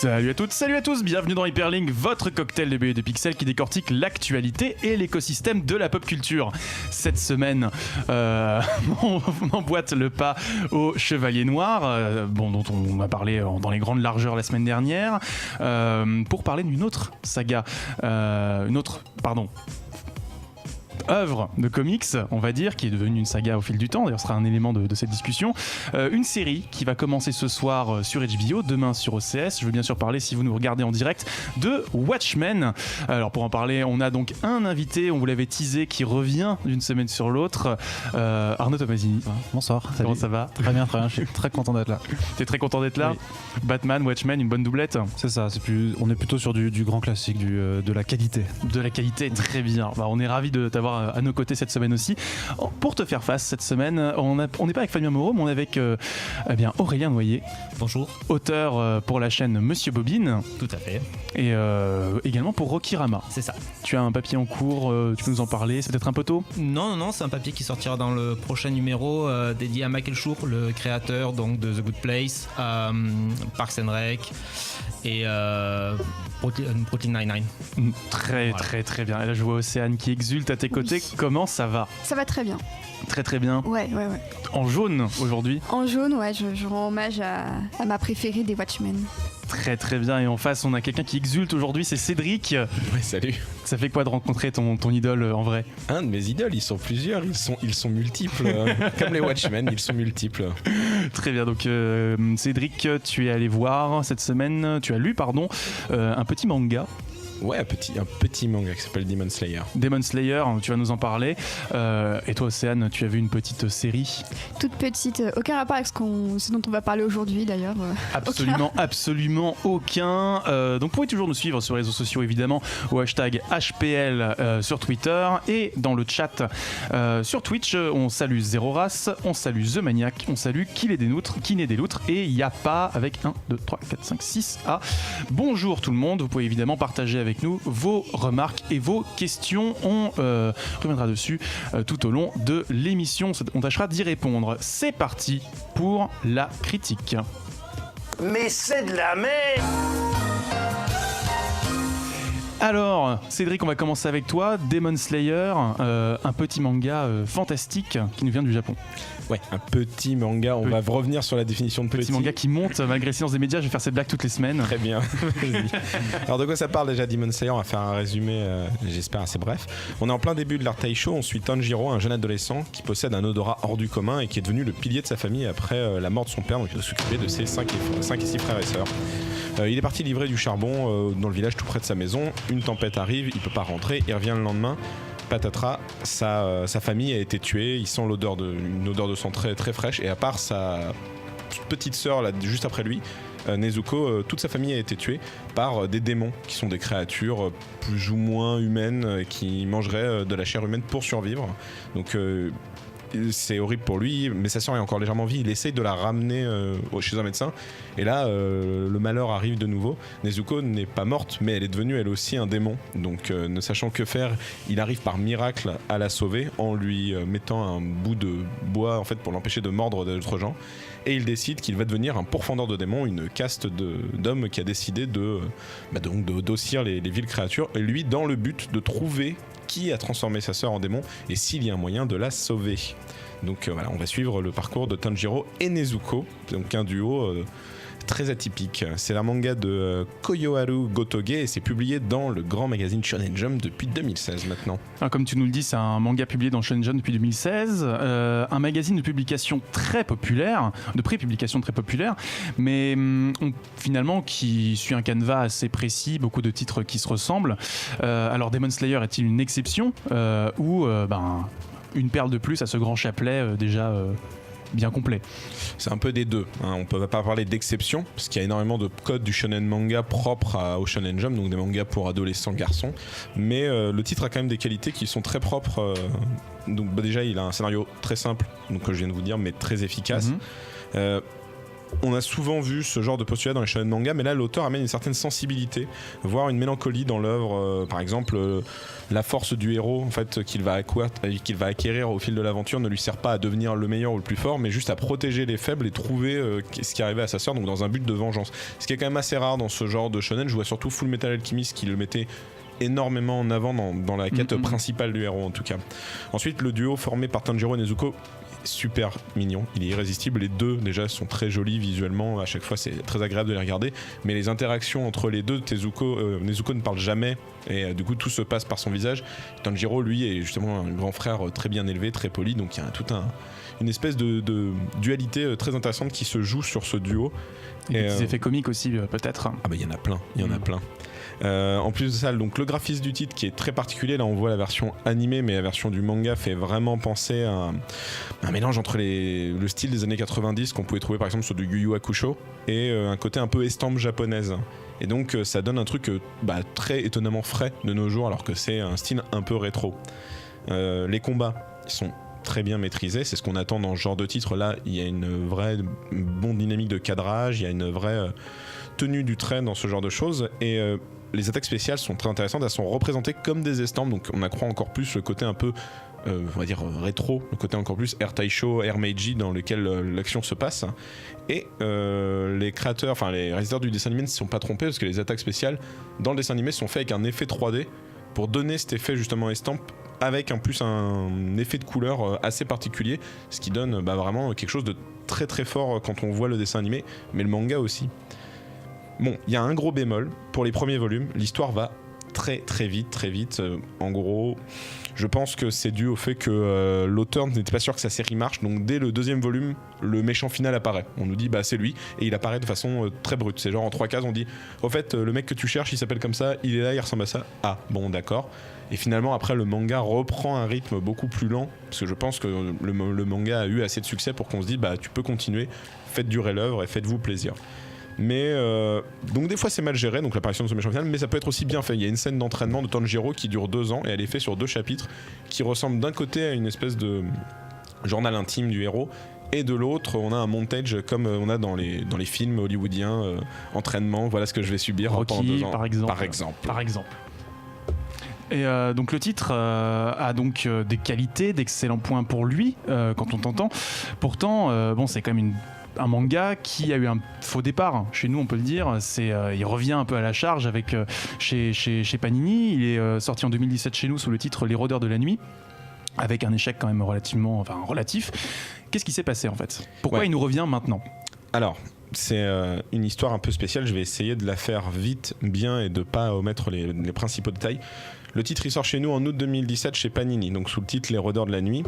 Salut à toutes, salut à tous, bienvenue dans Hyperlink, votre cocktail de BD de pixels qui décortique l'actualité et l'écosystème de la pop culture. Cette semaine, on emboîte le pas au Chevalier Noir, dont on a parlé dans les grandes largeurs la semaine dernière, pour parler d'une autre saga, œuvre de comics, on va dire, qui est devenue une saga au fil du temps, d'ailleurs ce sera un élément de cette discussion, une série qui va commencer ce soir sur HBO, demain sur OCS. Je veux bien sûr parler, si vous nous regardez en direct, de Watchmen. Alors pour en parler, on a donc un invité, on vous l'avait teasé, qui revient d'une semaine sur l'autre, Arnaud Tomasini. Bonsoir, salut. Comment ça va ? Très bien, je suis très content d'être là. T'es très content d'être là ? Oui. Batman, Watchmen, une bonne doublette ? C'est ça, on est plutôt sur du grand classique, de la qualité. De la qualité, très bien. On est ravis de t'avoir à nos côtés cette semaine aussi. Pour te faire face cette semaine, on n'est pas avec Fabien Moreau, mais on est avec Aurélien Noyer. Bonjour. Auteur pour la chaîne Monsieur Bobine. Tout à fait. Et également pour Rokirama. C'est ça. Tu as un papier en cours, tu peux nous en parler, c'est peut-être un peu tôt ? Non, c'est un papier qui sortira dans le prochain numéro dédié à Michael Schur, le créateur donc, de The Good Place, Parks and Rec et Brooklyn Nine-Nine. Très bien. Et là je vois Océane qui exulte à tes côtés. Oui. Comment ça va ? Ça va très bien. Très bien. Ouais. En jaune aujourd'hui ? En jaune, ouais, je rends hommage à ma préférée des Watchmen. Très bien. Et en face, on a quelqu'un qui exulte aujourd'hui, c'est Cédric. Ouais, salut. Ça fait quoi de rencontrer ton idole en vrai ? Un de mes idoles, ils sont plusieurs, ils sont multiples. Comme les Watchmen, ils sont multiples. Très bien. Donc, Cédric, tu es allé voir cette semaine, tu as lu, un petit manga. Ouais, un petit manga qui s'appelle Demon Slayer. Demon Slayer, tu vas nous en parler. Et toi, Océane, tu as vu une petite série ? Toute petite, aucun rapport avec ce dont on va parler aujourd'hui d'ailleurs. Absolument aucun. Donc, vous pouvez toujours nous suivre sur les réseaux sociaux, évidemment, au hashtag HPL sur Twitter et dans le chat sur Twitch. On salue Zero Race, on salue The Maniac, on salue Qui n'est des loutres et Yapa avec 1, 2, 3, 4, 5, 6 A. Bonjour tout le monde, vous pouvez évidemment partager avec nous vos remarques et vos questions. On reviendra dessus tout au long de l'émission. On tâchera d'y répondre. C'est parti pour la critique. Mais c'est de la merde! Alors, Cédric, on va commencer avec toi. Demon Slayer, un petit manga fantastique qui nous vient du Japon. Ouais, un petit manga. On va revenir sur la définition de petit. Manga qui monte malgré le silence des médias. Je vais faire cette blague toutes les semaines. Très bien. Alors, de quoi ça parle déjà Demon Slayer ? On va faire un résumé, j'espère assez bref. On est en plein début de l'art Taisho. On suit Tanjiro, un jeune adolescent qui possède un odorat hors du commun et qui est devenu le pilier de sa famille après la mort de son père. Donc, il doit s'occuper de ses 5 et 6 frères et sœurs. Il est parti livrer du charbon dans le village tout près de sa maison. Une tempête arrive, il peut pas rentrer, il revient le lendemain. Patatras, sa famille a été tuée, il sent une odeur de sang très, très fraîche, et à part sa petite sœur là, juste après lui, Nezuko, toute sa famille a été tuée par des démons qui sont des créatures plus ou moins humaines qui mangeraient de la chair humaine pour survivre. Donc c'est horrible pour lui, mais sa sœur est encore légèrement en vie. Il essaye de la ramener chez un médecin, et là le malheur arrive de nouveau. Nezuko n'est pas morte, mais elle est devenue elle aussi un démon. Donc ne sachant que faire, il arrive par miracle à la sauver en lui mettant un bout de bois en fait pour l'empêcher de mordre d'autres gens. Et il décide qu'il va devenir un pourfendeur de démons, une caste d'hommes qui a décidé d'ossir les viles créatures, et lui dans le but de trouver qui a transformé sa sœur en démon et s'il y a un moyen de la sauver. Donc voilà, on va suivre le parcours de Tanjiro et Nezuko, donc un duo très atypique. C'est un manga de Koyoharu Gotoge et c'est publié dans le grand magazine Shonen Jump depuis 2016 maintenant. Alors, comme tu nous le dis, c'est un manga publié dans Shonen Jump depuis 2016, un magazine de publication très populaire, de pré-publication très populaire, mais finalement qui suit un canevas assez précis, beaucoup de titres qui se ressemblent. Alors Demon Slayer est-il une exception ou une perle de plus à ce grand chapelet déjà bien complet? C'est un peu des deux, hein. On peut pas parler d'exception parce qu'il y a énormément de codes du shonen manga propres au Shonen Jump, donc des mangas pour adolescents garçons, mais le titre a quand même des qualités qui sont très propres. Donc déjà il a un scénario très simple, donc que je viens de vous dire, mais très efficace. on a souvent vu ce genre de postulat dans les shonen manga, mais là l'auteur amène une certaine sensibilité, voire une mélancolie dans l'œuvre. Par exemple, la force du héros en fait, qu'il va acquérir au fil de l'aventure ne lui sert pas à devenir le meilleur ou le plus fort, mais juste à protéger les faibles et trouver ce qui arrivait à sa sœur, donc dans un but de vengeance. Ce qui est quand même assez rare dans ce genre de shonen. Je vois surtout Full Metal Alchemist qui le mettait énormément en avant dans la quête principale du héros en tout cas. Ensuite, le duo formé par Tanjiro et Nezuko, super mignon, il est irrésistible. Les deux déjà sont très jolis visuellement, à chaque fois c'est très agréable de les regarder, mais les interactions entre les deux, Nezuko ne parle jamais et du coup tout se passe par son visage. Tanjiro lui est justement un grand frère très bien élevé, très poli, donc il y a une espèce de dualité très intéressante qui se joue sur ce duo. Et des effets comiques aussi peut-être. Ah bah il y en a plein. En plus de ça, donc le graphisme du titre qui est très particulier, là on voit la version animée, mais la version du manga fait vraiment penser à un mélange entre le style des années 90 qu'on pouvait trouver par exemple sur du Yu Yu Hakusho et un côté un peu estampe japonaise. Et donc ça donne un truc très étonnamment frais de nos jours, alors que c'est un style un peu rétro. Les combats, ils sont très bien maîtrisés, c'est ce qu'on attend dans ce genre de titre. Là, il y a une vraie bonne dynamique de cadrage, il y a une vraie tenue du trait dans ce genre de choses, et les attaques spéciales sont très intéressantes, elles sont représentées comme des estampes, donc on accroît encore plus le côté un peu on va dire rétro, le côté encore plus Air Taisho, Air Meiji dans lequel l'action se passe. Et les créateurs, enfin les réalisateurs du dessin animé ne se sont pas trompés, parce que les attaques spéciales dans le dessin animé sont faites avec un effet 3D pour donner cet effet justement estampe, avec en plus un effet de couleur assez particulier, ce qui donne vraiment quelque chose de très très fort quand on voit le dessin animé, mais le manga aussi. Bon, il y a un gros bémol, pour les premiers volumes, l'histoire va très vite. En gros, je pense que c'est dû au fait que l'auteur n'était pas sûr que sa série marche, donc dès le deuxième volume, le méchant final apparaît. On nous dit c'est lui, et il apparaît de façon très brute. C'est genre en 3 cases, on dit au fait le mec que tu cherches, il s'appelle comme ça, il est là, il ressemble à ça. Ah bon, d'accord. Et finalement après le manga reprend un rythme beaucoup plus lent, parce que je pense que le manga a eu assez de succès pour qu'on se dise tu peux continuer, faites durer l'œuvre et faites-vous plaisir. Mais donc des fois c'est mal géré, donc l'apparition de ce méchant final, mais ça peut être aussi bien fait. Il y a une scène d'entraînement de Tanjiro qui dure 2 ans et elle est faite sur 2 chapitres qui ressemblent d'un côté à une espèce de journal intime du héros, et de l'autre on a un montage comme on a dans les films hollywoodiens, entraînement, voilà ce que je vais subir pendant 2 ans par exemple. Et donc le titre a donc des qualités, d'excellents points pour lui quand on t'entend. Pourtant c'est quand même un manga qui a eu un faux départ chez nous, on peut le dire. Il revient un peu à la charge avec chez Panini. Il est sorti en 2017 chez nous sous le titre Les Rôdeurs de la Nuit, avec un échec quand même relatif. Qu'est-ce qui s'est passé en fait ? Pourquoi il nous revient maintenant ? Alors, c'est une histoire un peu spéciale. Je vais essayer de la faire vite, bien, et de pas omettre les principaux détails. Le titre il sort chez nous en août 2017 chez Panini, donc sous le titre Les Rôdeurs de la Nuit,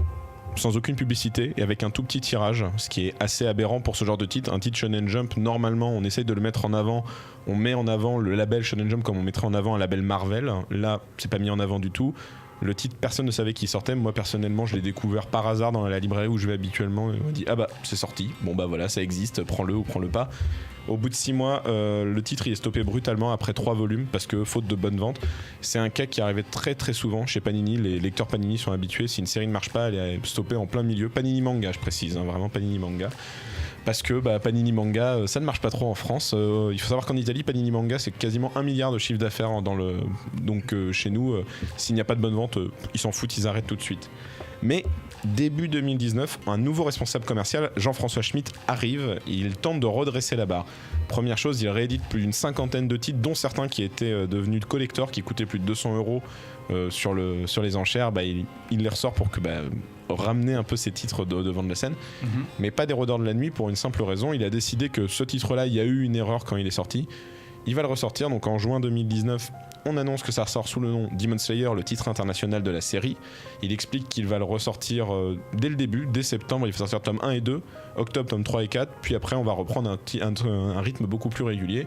sans aucune publicité et avec un tout petit tirage, ce qui est assez aberrant pour ce genre de titre. Un titre Shonen Jump, normalement on essaye de le mettre en avant, on met en avant le label Shonen Jump comme on mettrait en avant un label Marvel. Là c'est pas mis en avant du tout. Le titre, personne ne savait qu'il sortait. Moi personnellement je l'ai découvert par hasard dans la librairie où je vais habituellement, et on m'a dit c'est sorti, bon voilà ça existe, prends-le ou prends-le pas. Au bout de 6 mois, le titre il est stoppé brutalement après 3 volumes parce que faute de bonne vente. C'est un cas qui arrivait très très souvent chez Panini. Les lecteurs Panini sont habitués, si une série ne marche pas, elle est stoppée en plein milieu. Panini Manga, je précise, vraiment Panini Manga. Parce que Panini Manga, ça ne marche pas trop en France. Il faut savoir qu'en Italie, Panini Manga, c'est quasiment 1 milliard de chiffre d'affaires donc chez nous, s'il n'y a pas de bonne vente, ils s'en foutent, ils arrêtent tout de suite. Mais début 2019, un nouveau responsable commercial, Jean-François Schmitt, arrive et il tente de redresser la barre. Première chose, il réédite plus d'une 50aine de titres, dont certains qui étaient devenus de collector, qui coûtaient plus de 200 euros sur les enchères. Il les ressort pour que ramener un peu ces titres devant de la scène, mais pas des Rôdeurs de la Nuit, pour une simple raison. Il a décidé que ce titre-là, il y a eu une erreur quand il est sorti. Il va le ressortir, donc en juin 2019, on annonce que ça ressort sous le nom Demon Slayer, le titre international de la série. Il explique qu'il va le ressortir dès le début, dès septembre, il va sortir tome 1 et 2, octobre tome 3 et 4, puis après on va reprendre un rythme beaucoup plus régulier.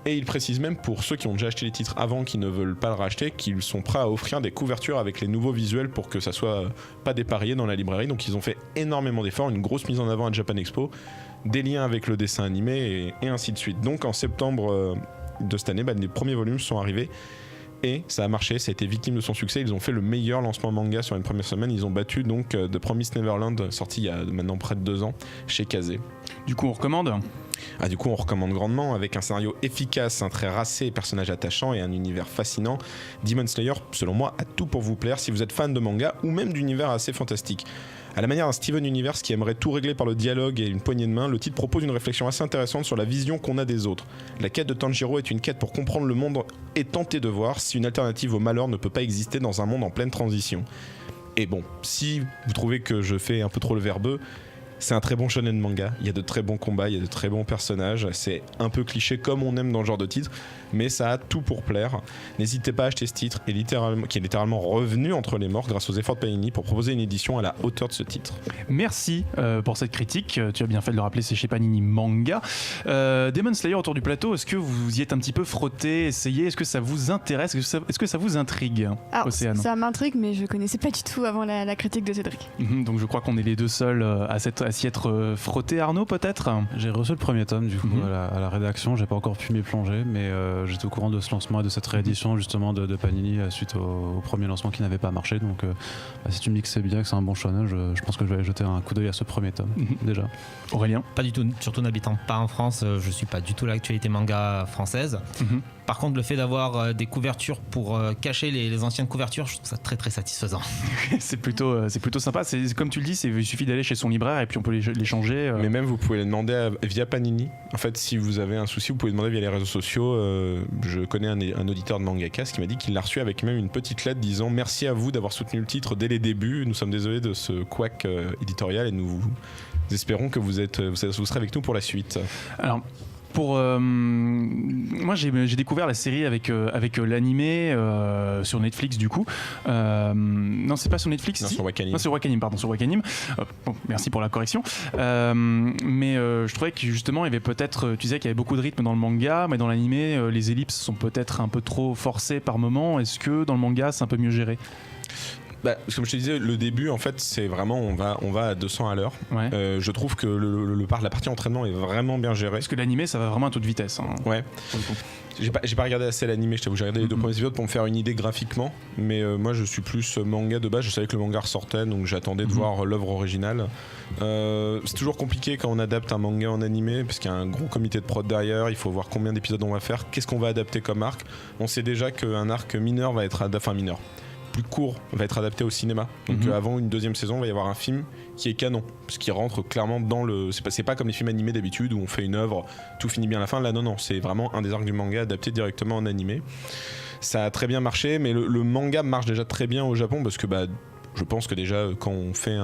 Et il précise même pour ceux qui ont déjà acheté les titres avant, qui ne veulent pas le racheter, qu'ils sont prêts à offrir des couvertures avec les nouveaux visuels pour que ça soit pas dépareillé dans la librairie. Donc ils ont fait énormément d'efforts, une grosse mise en avant à Japan Expo, des liens avec le dessin animé et ainsi de suite. Donc en septembre de cette année, les premiers volumes sont arrivés et ça a marché, ça a été victime de son succès. Ils ont fait le meilleur lancement manga sur une première semaine. Ils ont battu donc The Promised Neverland, sorti il y a maintenant près de 2 ans chez Kazé. Du coup on recommande ? Du coup, on recommande grandement, avec un scénario efficace, un trait racé, personnages attachants et un univers fascinant. Demon Slayer, selon moi, a tout pour vous plaire si vous êtes fan de manga ou même d'univers assez fantastique. À la manière d'un Steven Universe qui aimerait tout régler par le dialogue et une poignée de main, le titre propose une réflexion assez intéressante sur la vision qu'on a des autres. La quête de Tanjiro est une quête pour comprendre le monde et tenter de voir si une alternative au malheur ne peut pas exister dans un monde en pleine transition. Et bon, si vous trouvez que je fais un peu trop le verbeux, c'est un très bon shonen manga, il y a de très bons combats, il y a de très bons personnages, c'est un peu cliché comme on aime dans le genre de titre, mais ça a tout pour plaire. N'hésitez pas à acheter ce titre qui est littéralement revenu entre les morts grâce aux efforts de Panini pour proposer une édition à la hauteur de ce titre. Merci pour cette critique, tu as bien fait de le rappeler, c'est chez Panini Manga. Demon Slayer autour du plateau, est-ce que vous y êtes un petit peu frotté, essayé, est-ce que ça vous intéresse, est-ce que ça vous intrigue, Alors, Océane? ça m'intrigue, mais je connaissais pas du tout avant la critique de Cédric. Donc je crois qu'on est les deux seuls à s'y être frotté. Arnaud, peut-être? J'ai reçu le premier tome du coup à la rédaction, j'ai pas encore pu m'y plonger, mais j'étais au courant de ce lancement et de cette réédition justement de Panini suite au premier lancement qui n'avait pas marché. Donc si tu me dis que c'est bien, que c'est un bon shonen, je pense que je vais aller jeter un coup d'œil à ce premier tome déjà. Aurélien? Pas du tout, surtout n'habitant pas en France, je suis pas du tout l'actualité manga française. Par contre, le fait d'avoir des couvertures pour cacher les anciennes couvertures, je trouve ça très très satisfaisant. c'est plutôt sympa. C'est comme tu le dis, il suffit d'aller chez son libraire et puis on peut les changer. Mais même vous pouvez les demander via Panini. En fait, si vous avez un souci, vous pouvez demander via les réseaux sociaux. Je connais un auditeur de Mangaka qui m'a dit qu'il l'a reçu avec même une petite lettre disant merci à vous d'avoir soutenu le titre dès les débuts. Nous sommes désolés de ce couac éditorial et nous espérons que vous serez avec nous pour la suite. Alors, moi j'ai découvert la série avec l'animé sur Netflix du coup. Non, c'est pas sur Netflix. Non, si. sur Wakanim. Non, sur Wakanim. Bon, merci pour la correction. Mais je trouvais que justement il y avait peut-être, tu disais qu'il y avait beaucoup de rythme dans le manga, mais dans l'animé les ellipses sont peut-être un peu trop forcées par moment. Est-ce que dans le manga c'est un peu mieux géré? Comme je te disais, le début en fait c'est vraiment on va à 200 à l'heure. Ouais. Je trouve que la partie entraînement est vraiment bien gérée. Parce que l'animé ça va vraiment à toute vitesse. Ouais. J'ai pas regardé assez l'animé, je t'avoue, j'ai regardé les deux premiers épisodes pour me faire une idée graphiquement, mais moi je suis plus manga de base, je savais que le manga ressortait donc j'attendais de voir l'œuvre originale. C'est toujours compliqué quand on adapte un manga en animé parce qu'il y a un gros comité de prod derrière, il faut voir combien d'épisodes on va faire, qu'est-ce qu'on va adapter comme arc. On sait déjà qu'un arc mineur va être plus court va être adapté au cinéma. Donc avant une deuxième saison, il va y avoir un film qui est canon, parce qu'il rentre clairement dans le... C'est pas comme les films animés d'habitude où on fait une œuvre, tout finit bien à la fin. Là, non, c'est vraiment un des arcs du manga adapté directement en animé. Ça a très bien marché, mais le manga marche déjà très bien au Japon, parce que je pense que déjà, quand on fait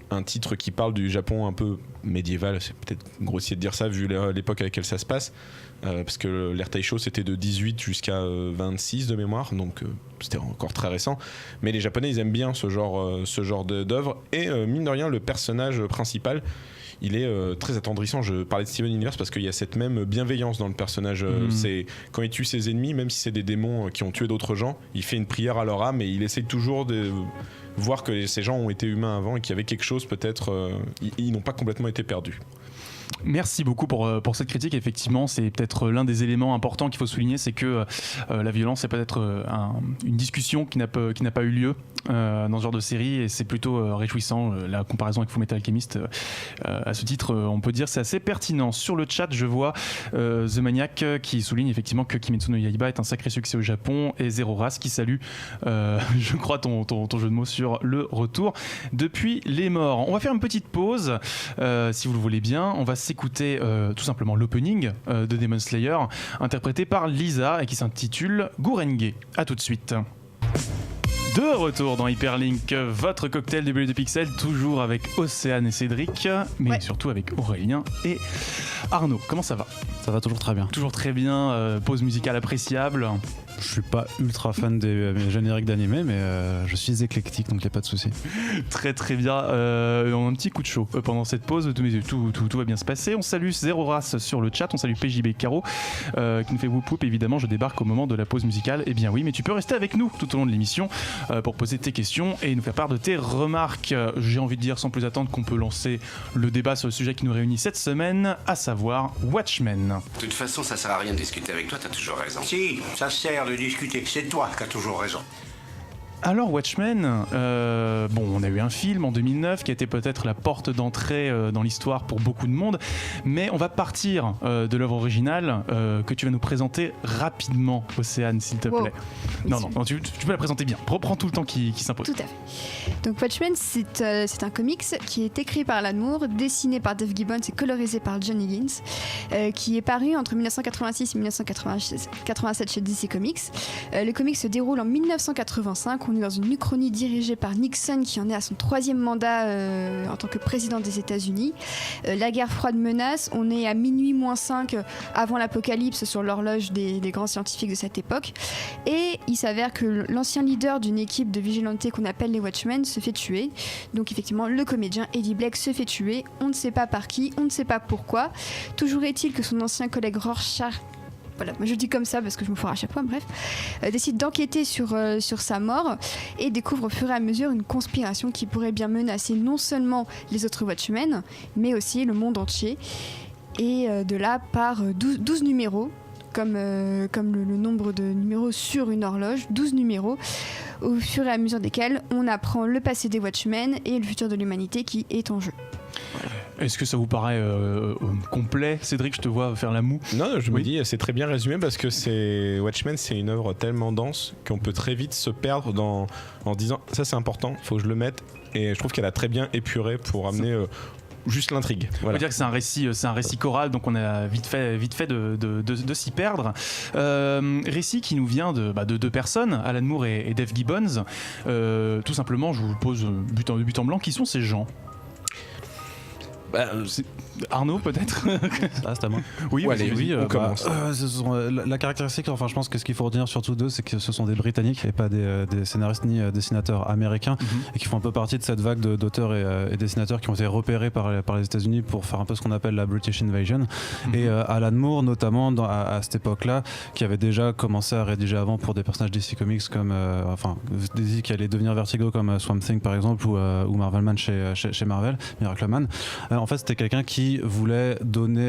un titre qui parle du Japon un peu médiéval, c'est peut-être grossier de dire ça vu l'époque à laquelle ça se passe, parce que l'ère Taisho c'était de 18 jusqu'à 26 de mémoire, donc c'était encore très récent, mais les Japonais ils aiment bien ce genre d'œuvre, et mine de rien le personnage principal il est très attendrissant. Je parlais de Steven Universe parce qu'il y a cette même bienveillance dans le personnage. C'est quand il tue ses ennemis, même si c'est des démons qui ont tué d'autres gens, il fait une prière à leur âme et il essaye toujours de voir que ces gens ont été humains avant et qu'il y avait quelque chose peut-être. Ils n'ont pas complètement été perdus. Merci beaucoup pour cette critique. Effectivement, c'est peut-être l'un des éléments importants qu'il faut souligner, c'est que la violence c'est peut-être une discussion qui n'a pas eu lieu dans ce genre de série, et c'est plutôt réjouissant. La comparaison avec Fullmetal Alchemist à ce titre, on peut dire c'est assez pertinent. Sur le chat, je vois The Maniac qui souligne effectivement que Kimetsu no Yaiba est un sacré succès au Japon, et Zero Race qui salue je crois ton jeu de mots sur le retour depuis les morts. On va faire une petite pause si vous le voulez bien. On va s'écouter tout simplement l'opening de Demon Slayer interprété par Lisa et qui s'intitule Gurenge. A tout de suite. De retour dans Hyperlink, votre cocktail de bulles de pixels, toujours avec Océane et Cédric, mais surtout avec Aurélien et Arnaud. Comment ça va ? Ça va toujours très bien. Toujours très bien, pause musicale appréciable. Je suis pas ultra fan des génériques d'animé, mais je suis éclectique, donc il n'y a pas de souci. Très très bien. On a un petit coup de chaud pendant cette pause, tout va bien se passer. On salue Zero Race sur le chat, on salue PJB Caro qui nous fait whoop whoop. Évidemment, je débarque au moment de la pause musicale. Eh bien oui, mais tu peux rester avec nous tout au long de l'émission pour poser tes questions et nous faire part de tes remarques. J'ai envie de dire sans plus attendre qu'on peut lancer le débat sur le sujet qui nous réunit cette semaine, à savoir Watchmen. De toute façon, ça sert à rien de discuter avec toi, t'as toujours raison. Si, ça sert de discuter, c'est toi qui as toujours raison. Alors Watchmen, on a eu un film en 2009 qui a été peut-être la porte d'entrée dans l'histoire pour beaucoup de monde, mais on va partir de l'œuvre originale que tu vas nous présenter rapidement, Océane, s'il te plaît. Non, tu peux la présenter bien. Prends tout le temps qui s'impose. Tout à fait. Donc Watchmen, c'est un comics qui est écrit par Alan Moore, dessiné par Dave Gibbons et colorisé par John Higgins, qui est paru entre 1986 et 1987 chez DC Comics. Le comics se déroule en 1985. On est dans une uchronie dirigée par Nixon qui en est à son 3e mandat en tant que président des États-Unis. La guerre froide menace. On est à minuit moins 5 avant l'apocalypse sur l'horloge des grands scientifiques de cette époque. Et il s'avère que l'ancien leader d'une équipe de vigilantes qu'on appelle les Watchmen se fait tuer. Donc effectivement, le comédien Eddie Blake se fait tuer. On ne sait pas par qui, on ne sait pas pourquoi. Toujours est-il que son ancien collègue Rorschach, voilà, je dis comme ça parce que je me foire à chaque fois, bref, décide d'enquêter sur sa mort et découvre au fur et à mesure une conspiration qui pourrait bien menacer non seulement les autres Watchmen, mais aussi le monde entier. Et de là par 12 numéros, comme le nombre de numéros sur une horloge, 12 numéros, au fur et à mesure desquels on apprend le passé des Watchmen et le futur de l'humanité qui est en jeu. Est-ce que ça vous paraît complet, Cédric? Je te vois faire la moue. Non, je me dis, c'est très bien résumé parce que Watchmen, c'est une œuvre tellement dense qu'on peut très vite se perdre en disant ça c'est important, il faut que je le mette. Et je trouve qu'elle a très bien épuré pour amener juste l'intrigue. Voilà. On peut dire que c'est un récit choral, donc on a vite fait de s'y perdre. Récit qui nous vient de deux personnes, Alan Moore et Dave Gibbons. Tout simplement, je vous pose but en blanc, qui sont ces gens? Arnaud, peut-être. C'est à moi. Oui, on commence. La caractéristique, enfin, je pense que ce qu'il faut retenir surtout d'eux, c'est que ce sont des Britanniques et pas des scénaristes ni dessinateurs américains, et qui font un peu partie de cette vague d'auteurs et dessinateurs qui ont été repérés par les États-Unis pour faire un peu ce qu'on appelle la British Invasion. Et Alan Moore, notamment à cette époque-là, qui avait déjà commencé à rédiger avant pour des personnages DC Comics comme, DC qui allait devenir Vertigo comme Swamp Thing par exemple, ou Marvelman chez Marvel, Miracle Man. En fait, c'était quelqu'un qui voulait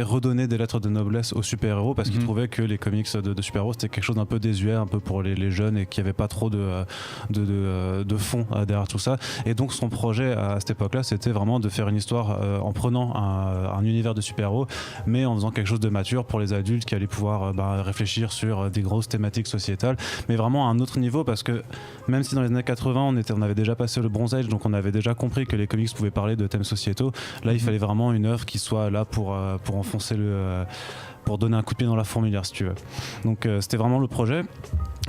redonner des lettres de noblesse aux super-héros parce qu'il trouvait que les comics de super-héros c'était quelque chose d'un peu désuet, un peu pour les jeunes, et qu'il n'y avait pas trop de fond derrière tout ça. Et donc son projet à cette époque-là, c'était vraiment de faire une histoire en prenant un univers de super-héros, mais en faisant quelque chose de mature pour les adultes qui allaient pouvoir réfléchir sur des grosses thématiques sociétales, mais vraiment à un autre niveau, parce que même si dans les années 80 on avait déjà passé le Bronze Age, donc on avait déjà compris que les comics pouvaient parler de thèmes sociétaux, là il fallait vraiment une œuvre qui soit là pour enfoncer pour donner un coup de pied dans la fourmilière, si tu veux. Donc c'était vraiment le projet.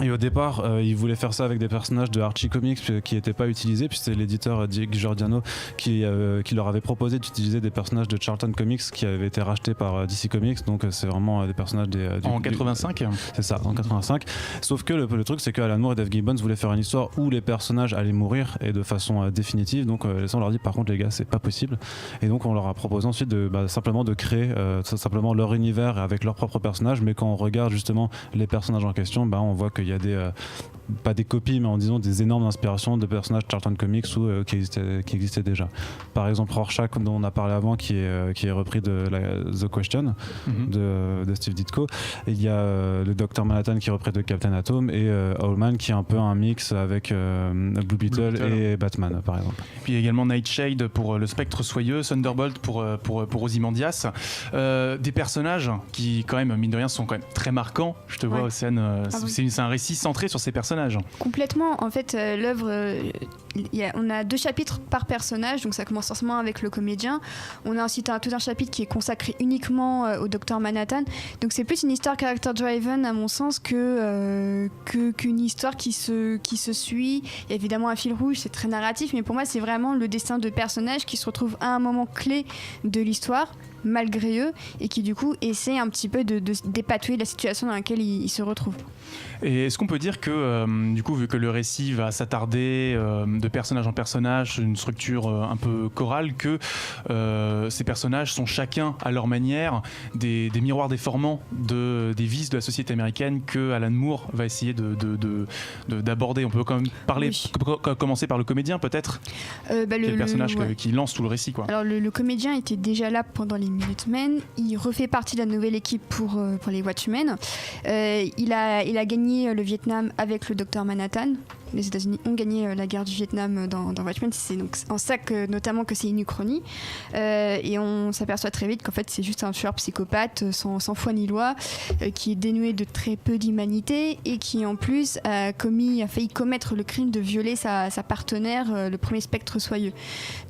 Et au départ, ils voulaient faire ça avec des personnages de Archie Comics qui n'étaient pas utilisés, puis c'était l'éditeur Dick Giordano qui leur avait proposé d'utiliser des personnages de Charlton Comics qui avaient été rachetés par DC Comics. Donc c'est vraiment des personnages en 85. C'est ça, en 85. Sauf que le truc, c'est que Alan Moore et Dave Gibbons voulaient faire une histoire où les personnages allaient mourir, et de façon définitive. Donc on leur dit par contre les gars, c'est pas possible. Et donc on leur a proposé ensuite simplement de créer simplement leur univers avec leurs propres personnages. Mais quand on regarde justement les personnages en question, on voit qu'il y a pas des copies, mais en disant des énormes inspirations de personnages Charlton Comics qui existaient déjà. Par exemple Rorschach, dont on a parlé avant, qui est repris de The Question de Steve Ditko. Et il y a le Dr Manhattan qui est repris de Captain Atom, et Owlman qui est un peu un mix avec Blue Beetle et Batman par exemple. Puis il y a également Nightshade pour le Spectre Soyeux, Thunderbolt pour Ozymandias. Des personnages qui quand même, mine de rien, sont quand même très marquants. Je te vois, Océane, c'est un récit centré sur ces personnages. Complètement. En fait, l'œuvre, on a 2 chapitres par personnage, donc ça commence forcément avec le comédien. On a ensuite tout un chapitre qui est consacré uniquement au Dr Manhattan. Donc c'est plus une histoire character-driven à mon sens qu'une histoire qui se suit. Il y a évidemment un fil rouge, c'est très narratif, mais pour moi c'est vraiment le destin de personnages qui se retrouvent à un moment clé de l'histoire, malgré eux, et qui du coup essaient un petit peu de dépatouiller la situation dans laquelle ils se retrouvent. Et est-ce qu'on peut dire que du coup, vu que le récit va s'attarder de personnage en personnage, une structure un peu chorale, que ces personnages sont chacun à leur manière des miroirs déformants des vices de la société américaine que Alan Moore va essayer d'aborder. On peut quand même commencer par le comédien peut-être, qui est le personnage qui lance tout le récit, quoi. Alors le comédien était déjà là pendant les Minutemen, il refait partie de la nouvelle équipe pour les Watchmen. Il a gagné le Vietnam avec le Dr Manhattan, les États-Unis ont gagné la guerre du Vietnam dans Watchmen. C'est donc en ça que, notamment que c'est une uchronie. Et on s'aperçoit très vite qu'en fait c'est juste un tueur psychopathe sans foi ni loi, qui est dénué de très peu d'humanité et qui en plus a failli commettre le crime de violer sa partenaire, le premier spectre soyeux.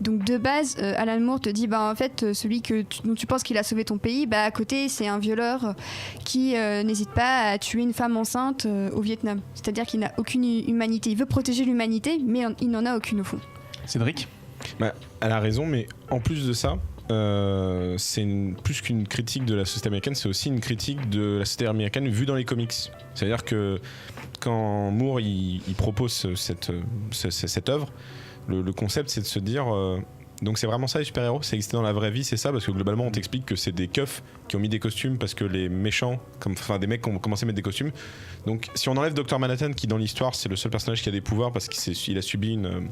Donc de base, Alan Moore te dit en fait celui dont tu penses qu'il a sauvé ton pays, à côté c'est un violeur qui n'hésite pas à tuer une femme enceinte au Vietnam. C'est-à-dire qu'il n'a aucune humanité. Il veut protéger l'humanité, mais il n'en a aucune au fond. Cédric ? Elle a raison, mais en plus de ça, c'est plus qu'une critique de la société américaine, c'est aussi une critique de la société américaine vue dans les comics. C'est-à-dire que quand Moore il propose cette œuvre, le concept c'est de se dire donc c'est vraiment ça les super-héros, c'est existé dans la vraie vie, c'est ça, parce que globalement on t'explique que c'est des keufs qui ont mis des costumes parce que les méchants, des mecs qui ont commencé à mettre des costumes. Donc si on enlève Dr Manhattan qui dans l'histoire c'est le seul personnage qui a des pouvoirs parce qu'il a subi une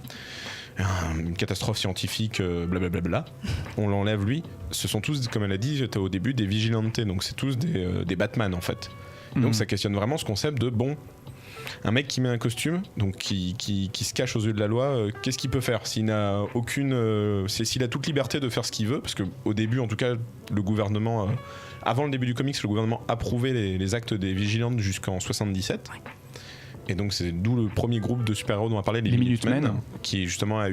catastrophe scientifique, blablabla, on l'enlève lui. Ce sont tous, comme elle a dit au début, des vigilantes, donc c'est tous des Batman en fait. Donc ça questionne vraiment ce concept de un mec qui met un costume, donc qui se cache aux yeux de la loi, qu'est-ce qu'il peut faire s'il n'a s'il a toute liberté de faire ce qu'il veut, parce qu'au début en tout cas le gouvernement avant le début du comics le gouvernement approuvait les actes des vigilantes jusqu'en 77. Et donc c'est d'où le premier groupe de super-héros dont on a parlé, les Minutemen, qui justement a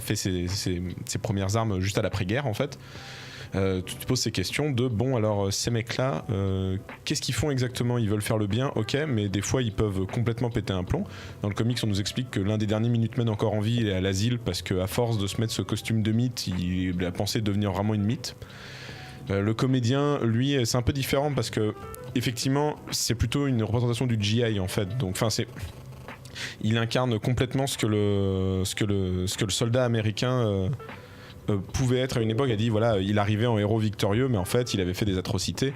fait ses premières armes juste à l'après-guerre en fait. Tu te poses ces questions de alors ces mecs-là, qu'est-ce qu'ils font exactement? Ils veulent faire le bien, ok, mais des fois ils peuvent complètement péter un plomb. Dans le comics, on nous explique que l'un des derniers Minutemen encore en vie est à l'asile parce qu'à force de se mettre ce costume de mythe, il a pensé devenir vraiment une mythe. Le comédien, lui, c'est un peu différent parce que effectivement, c'est plutôt une représentation du GI en fait. Donc, il incarne complètement ce que le soldat américain pouvait être à une époque. Il a dit il arrivait en héros victorieux, mais en fait il avait fait des atrocités.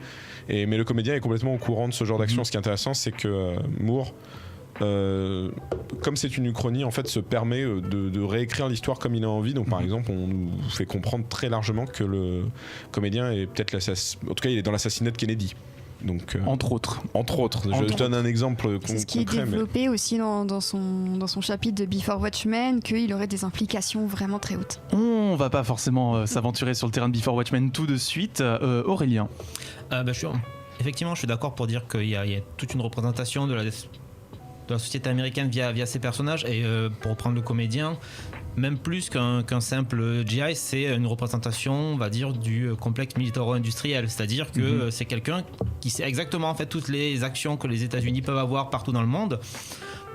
Mais le comédien est complètement au courant de ce genre d'action. Ce qui est intéressant, c'est que Moore, comme c'est une uchronie, en fait, se permet de réécrire l'histoire comme il a envie. Donc par exemple, on nous fait comprendre très largement que le comédien est peut-être en tout cas il est dans l'assassinat de Kennedy. Donc, entre autres. Je donne un exemple concret. C'est ce qui est développé aussi dans son chapitre de Before Watchmen, qu'il aurait des implications vraiment très hautes. On va pas forcément s'aventurer sur le terrain de Before Watchmen tout de suite. Aurélien. Effectivement, je suis d'accord pour dire qu'il y a toute une représentation de la société américaine via ces personnages. Et pour reprendre le comédien, même plus qu'un simple GI, c'est une représentation, on va dire, du complexe militaro-industriel. C'est-à-dire que c'est quelqu'un qui sait exactement en fait toutes les actions que les États-Unis peuvent avoir partout dans le monde.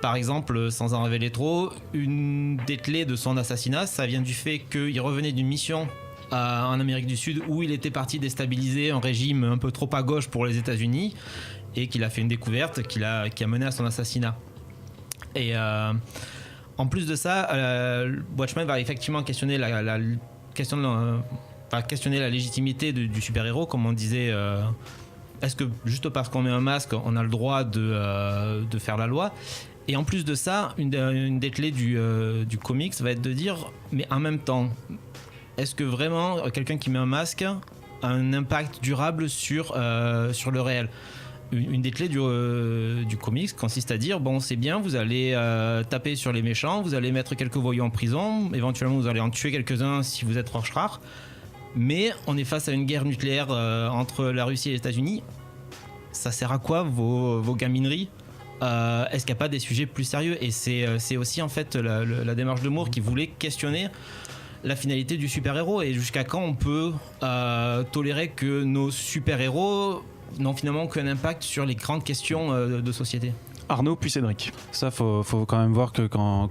Par exemple, sans en révéler trop, une des clés de son assassinat, ça vient du fait qu'il revenait d'une mission en Amérique du Sud où il était parti déstabiliser un régime un peu trop à gauche pour les États-Unis et qu'il a fait une découverte qui a mené à son assassinat. Et en plus de ça, Watchmen va effectivement questionner la légitimité du super-héros, comme on disait. Est-ce que juste parce qu'on met un masque, on a le droit de faire la loi? Et en plus de ça, une des clés du comics va être de dire, mais en même temps, est-ce que vraiment quelqu'un qui met un masque a un impact durable sur le réel? Une des clés du comics consiste à dire c'est bien, vous allez taper sur les méchants, vous allez mettre quelques voyous en prison, éventuellement vous allez en tuer quelques-uns si vous êtes rare, mais on est face à une guerre nucléaire entre la Russie et les États-Unis. Ça sert à quoi vos gamineries? Est-ce qu'il n'y a pas des sujets plus sérieux? Et c'est aussi en fait la démarche de Moore qui voulait questionner la finalité du super-héros et jusqu'à quand on peut tolérer que nos super-héros n'ont finalement aucun impact sur les grandes questions de société. Arnaud puis Cédric. Ça, faut quand même voir que quand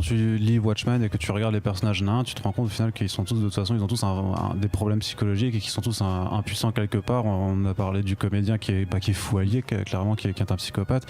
tu lis Watchmen et que tu regardes les personnages nains, tu te rends compte au final qu'ils sont tous, de toute façon, ils ont tous des problèmes psychologiques et qu'ils sont tous impuissants quelque part. On a parlé du comédien qui est fou allié, clairement, qui est un psychopathe.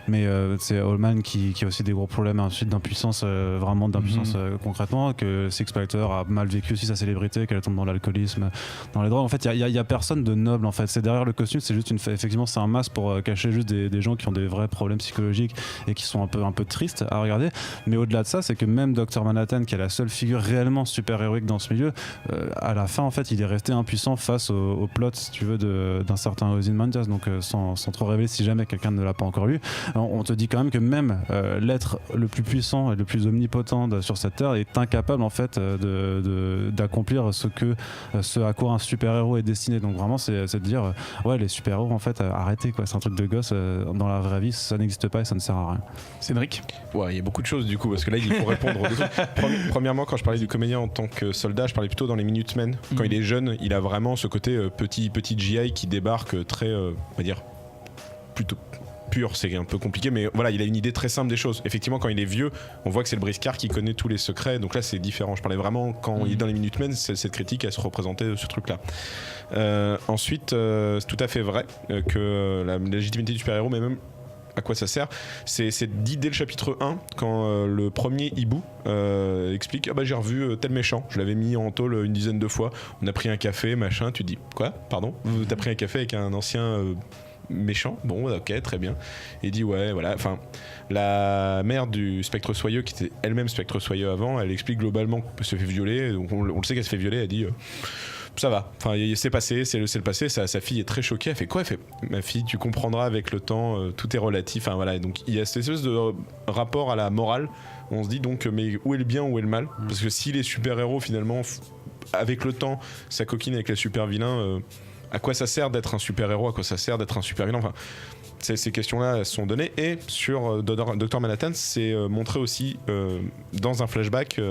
Mais c'est Allman qui a aussi des gros problèmes ensuite d'impuissance, vraiment d'impuissance concrètement, que Six Spectre a mal vécu aussi sa célébrité, qu'elle tombe dans l'alcoolisme, dans les drogues. En fait, il y a personne de noble, en fait. C'est derrière le costume, c'est juste effectivement, c'est un masque pour cacher juste des gens qui ont des vrais problèmes problèmes psychologiques et qui sont un peu tristes à regarder. Mais au-delà de ça, c'est que même Dr Manhattan, qui est la seule figure réellement super-héroïque dans ce milieu, à la fin, en fait, il est resté impuissant face au plot, si tu veux, d'un certain Ozymandias. Donc, sans trop révéler, si jamais quelqu'un ne l'a pas encore lu, on te dit quand même que même l'être le plus puissant et le plus omnipotent sur cette terre est incapable, en fait, d'accomplir ce à quoi un super-héros est destiné. Donc, vraiment, c'est de dire, ouais, les super-héros, en fait, arrêtez, quoi. C'est un truc de gosse. Dans la vraie vie, ça n'existe pas et ça ne sert à rien. Cédric ? Ouais, il y a beaucoup de choses du coup, parce que là il faut répondre aux deux trucs. Premièrement, quand je parlais du comédien en tant que soldat, je parlais plutôt dans les Minutemen. Quand il est jeune, il a vraiment ce côté petit GI qui débarque très, on va dire, plutôt pur, c'est un peu compliqué, mais voilà, il a une idée très simple des choses. Effectivement, quand il est vieux, on voit que c'est le briscard qui connaît tous les secrets, donc là c'est différent. Je parlais vraiment, quand il est dans les Minutemen, cette critique, elle se représentait ce truc-là. Ensuite, c'est tout à fait vrai que la légitimité du super-héros, mais même à quoi ça sert, c'est dit dès le chapitre 1 quand le premier hibou explique j'ai revu tel méchant, je l'avais mis en tôle une dizaine de fois, on a pris un café machin, tu te dis quoi, pardon, t'as pris un café avec un ancien méchant, bon ok très bien, et il dit ouais voilà, enfin la mère du Spectre Soyeux qui était elle-même Spectre Soyeux avant, elle explique globalement qu'elle se fait violer, donc on le sait qu'elle se fait violer, elle dit ça va, enfin c'est passé, c'est le passé. Sa fille est très choquée, elle fait quoi? Elle fait ma fille, tu comprendras avec le temps, tout est relatif, enfin voilà. Donc il y a cette espèce de rapport à la morale, on se dit donc mais où est le bien, où est le mal? Parce que si les super-héros finalement avec le temps ça coquine avec les super-vilains, à quoi ça sert d'être un super-héros, à quoi ça sert d'être un super-vilain, enfin ces questions-là sont données. Et sur Dr Manhattan, c'est montré aussi dans un flashback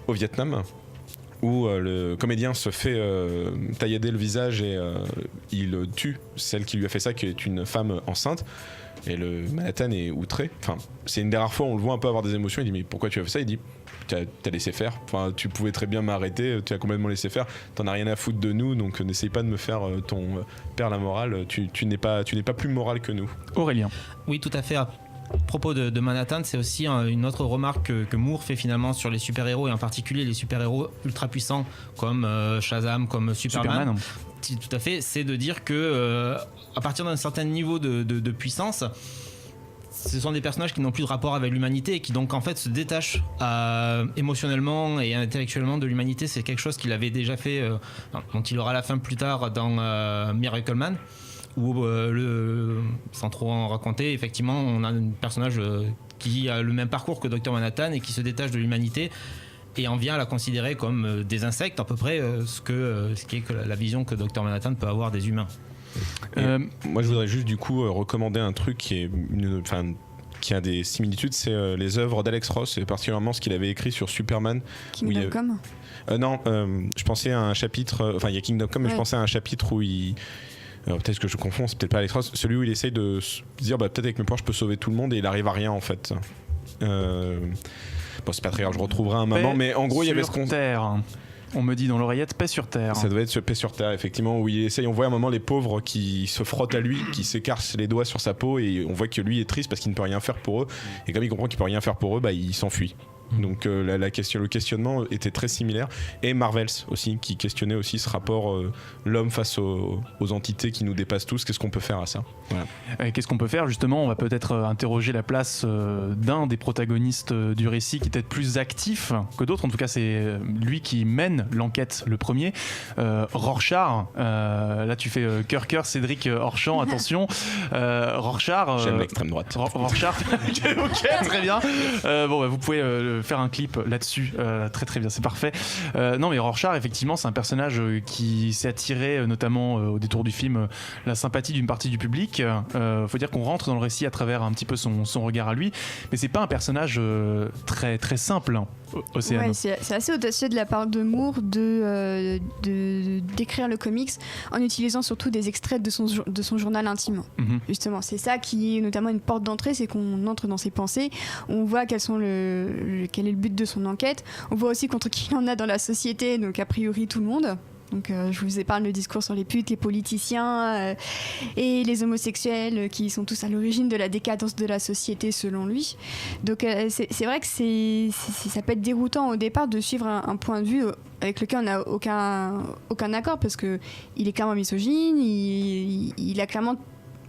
au Vietnam, où le comédien se fait taillader le visage et il tue celle qui lui a fait ça, qui est une femme enceinte. Et le Manhattan est outré. Enfin, c'est une des rares fois où on le voit un peu avoir des émotions. Il dit mais pourquoi tu as fait ça? Il dit t'as laissé faire. Enfin, tu pouvais très bien m'arrêter. Tu as complètement laissé faire. T'en as rien à foutre de nous. Donc n'essaye pas de me faire ton père la morale. Tu n'es pas plus moral que nous. Aurélien. Oui, tout à fait. À propos de Manhattan, c'est aussi une autre remarque que Moore fait finalement sur les super-héros, et en particulier les super-héros ultra puissants comme Shazam, comme Superman. Tout à fait, c'est de dire que à partir d'un certain niveau de puissance, ce sont des personnages qui n'ont plus de rapport avec l'humanité et qui donc en fait se détachent émotionnellement et intellectuellement de l'humanité. C'est quelque chose qu'il avait déjà fait, dont il aura la fin plus tard dans Miracle Man, où sans trop en raconter, effectivement on a un personnage qui a le même parcours que Dr Manhattan et qui se détache de l'humanité et en vient à la considérer comme des insectes, à peu près ce qui est que la vision que Dr Manhattan peut avoir des humains. Moi je voudrais juste du coup recommander un truc qui a des similitudes, c'est les œuvres d'Alex Ross, et particulièrement ce qu'il avait écrit sur Superman. Kingdom Come. Non, je pensais à un chapitre, enfin il y a Kingdom Come, mais je pensais à un chapitre où il... Alors, peut-être que je confonds, c'est peut-être pas Alex Ross, celui où il essaye de se dire peut-être avec mes pouvoirs je peux sauver tout le monde, et il arrive à rien en fait. Bon, c'est pas très grave, je retrouverai un moment, mais en gros il y avait ce qu'on... terre. On me dit dans l'oreillette paix sur terre. Ça doit être paix sur terre, effectivement, où il essaye. On voit à un moment les pauvres qui se frottent à lui, qui s'écartent les doigts sur sa peau, et on voit que lui est triste parce qu'il ne peut rien faire pour eux. Et comme il comprend qu'il peut rien faire pour eux, il s'enfuit. Donc le questionnement était très similaire. Et Marvels aussi, qui questionnait aussi ce rapport l'homme face aux entités qui nous dépassent tous. Qu'est-ce qu'on peut faire à ça? Voilà. Qu'est-ce qu'on peut faire justement? On va peut-être interroger la place d'un des protagonistes du récit qui est peut-être plus actif que d'autres. En tout cas, c'est lui qui mène l'enquête le premier. Rorschach. Là, tu fais cœur, Cédric hors-champ. Attention. Rorschach. J'aime l'extrême droite. Rorschach. Ok, très bien. Vous pouvez faire un clip là-dessus, très bien, c'est parfait. Non mais Rorschach, effectivement, c'est un personnage qui s'est attiré notamment au détour du film la sympathie d'une partie du public. Faut dire qu'on rentre dans le récit à travers un petit peu son regard à lui, mais c'est pas un personnage très très simple, Océane. Ouais, c'est assez audacieux de la part de Moore de d'écrire le comics en utilisant surtout des extraits de son journal intime. Justement, c'est ça qui est notamment une porte d'entrée, c'est qu'on entre dans ses pensées, on voit quel est le but de son enquête, on voit aussi contre qui il en a dans la société, donc a priori tout le monde. Donc je vous épargne le discours sur les putes, les politiciens et les homosexuels qui sont tous à l'origine de la décadence de la société selon lui. Donc c'est vrai que ça peut être déroutant au départ de suivre un point de vue avec lequel on n'a aucun accord, parce qu'il est clairement misogyne, il a clairement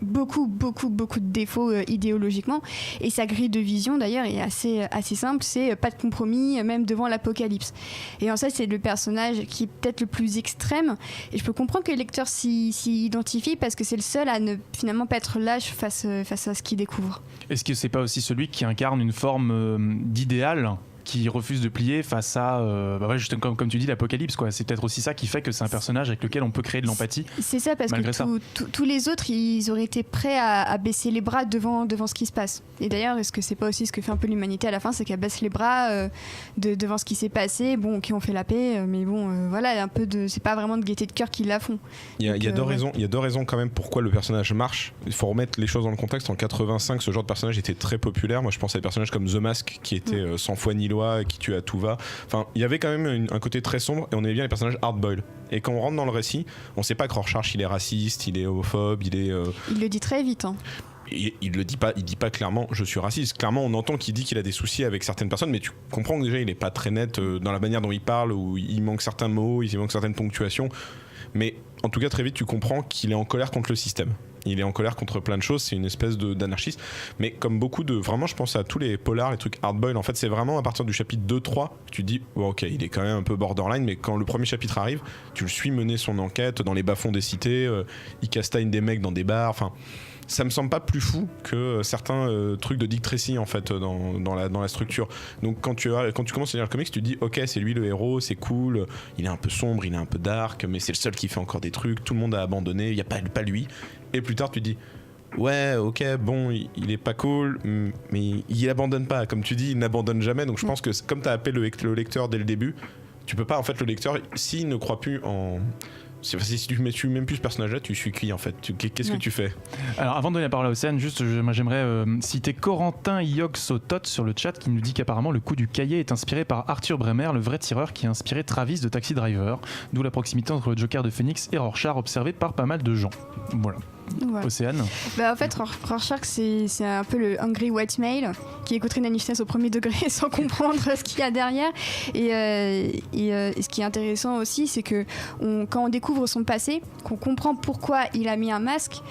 beaucoup de défauts idéologiquement, et sa grille de vision d'ailleurs est assez simple, c'est pas de compromis même devant l'apocalypse. Et en ça c'est le personnage qui est peut-être le plus extrême, et je peux comprendre que le lecteur s'y identifie parce que c'est le seul à ne finalement pas être lâche face à ce qu'il découvre. Est-ce que c'est pas aussi celui qui incarne une forme d'idéal qui refuse de plier face à juste comme tu dis, l'apocalypse, quoi. C'est peut-être aussi ça qui fait que c'est un personnage avec lequel on peut créer de l'empathie. C'est ça, parce que tous les autres ils auraient été prêts à baisser les bras devant ce qui se passe. Et d'ailleurs, est-ce que c'est pas aussi ce que fait un peu l'humanité à la fin, c'est qu'elle baisse les bras devant ce qui s'est passé, qui ont fait la paix, mais voilà, un peu c'est pas vraiment de gaieté de cœur qui la font. Il y a deux raisons quand même pourquoi le personnage marche. Il faut remettre les choses dans le contexte. En 85, ce genre de personnage était très populaire. Moi je pense à des personnages comme The Mask qui était sans foi ni loi, qui tue à tout va. Enfin, il y avait quand même un côté très sombre, et on aimait bien les personnages hard-boiled. Et quand on rentre dans le récit, on sait pas que Rorschach il est raciste, il est homophobe, il le dit très vite, hein. Il le dit pas, il dit pas clairement je suis raciste. Clairement on entend qu'il dit qu'il a des soucis avec certaines personnes, mais tu comprends que déjà il est pas très net dans la manière dont il parle, où il manque certains mots, il manque certaines ponctuations. Mais en tout cas très vite tu comprends qu'il est en colère contre le système. Il est en colère contre plein de choses, c'est une espèce d'anarchiste. Mais comme beaucoup vraiment je pense à tous les polars, les trucs hardboiled, en fait c'est vraiment à partir du chapitre 2-3 que tu te dis ok, il est quand même un peu borderline, mais quand le premier chapitre arrive, tu le suis mener son enquête dans les bas-fonds des cités, il castagne des mecs dans des bars, enfin ça me semble pas plus fou que certains trucs de Dick Tracy en fait dans la structure. Donc quand tu commences à lire le comics, tu te dis ok, c'est lui le héros, c'est cool, il est un peu sombre, il est un peu dark, mais c'est le seul qui fait encore des trucs, tout le monde a abandonné, il y a pas lui. Et plus tard tu te dis ouais ok, bon il est pas cool, mais il abandonne pas, comme tu dis, il n'abandonne jamais. Donc je pense que comme t'as appelé le lecteur dès le début, tu peux pas en fait, le lecteur s'il ne croit plus en... Si tu suis même plus ce personnage-là, tu suis qui en fait? Qu'est-ce que tu fais? Alors avant de donner la parole à Océane, juste j'aimerais citer Corentin Yogsotot sur le chat qui nous dit qu'apparemment le coup du cahier est inspiré par Arthur Bremer, le vrai tireur qui a inspiré Travis de Taxi Driver, d'où la proximité entre le Joker de Phoenix et Rorschach observée par pas mal de gens. Voilà. Ouais. Océane. En fait, Rorschach, c'est un peu le hungry white male qui écouterait Nanny Fitness au premier degré sans comprendre ce qu'il y a derrière. Et ce qui est intéressant aussi, c'est que quand on découvre son passé, qu'on comprend pourquoi il a mis un masque,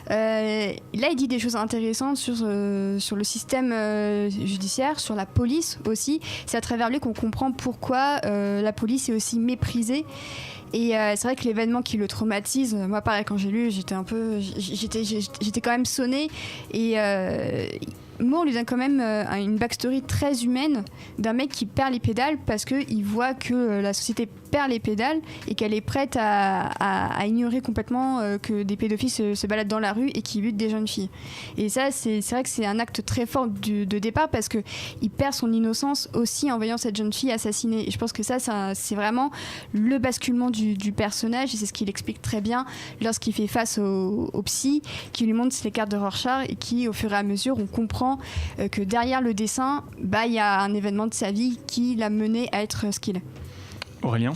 là il dit des choses intéressantes sur le système judiciaire, sur la police aussi. C'est à travers lui qu'on comprend pourquoi la police est aussi méprisée. Et c'est vrai que l'événement qui le traumatise, moi pareil, quand j'ai lu, j'étais quand même sonnée. Et Moore lui donne quand même une backstory très humaine d'un mec qui perd les pédales parce qu'il voit que la société perd les pédales et qu'elle est prête à ignorer complètement que des pédophiles se baladent dans la rue et qui butent des jeunes filles. Et ça, c'est vrai que c'est un acte très fort de départ parce qu'il perd son innocence aussi en voyant cette jeune fille assassinée. Et je pense que ça c'est vraiment le basculement du personnage, et c'est ce qu'il explique très bien lorsqu'il fait face au psy qui lui montre les cartes de Rorschach, et qui, au fur et à mesure, on comprend que derrière le dessin, il y a un événement de sa vie qui l'a mené à être ce qu'il est. Aurélien?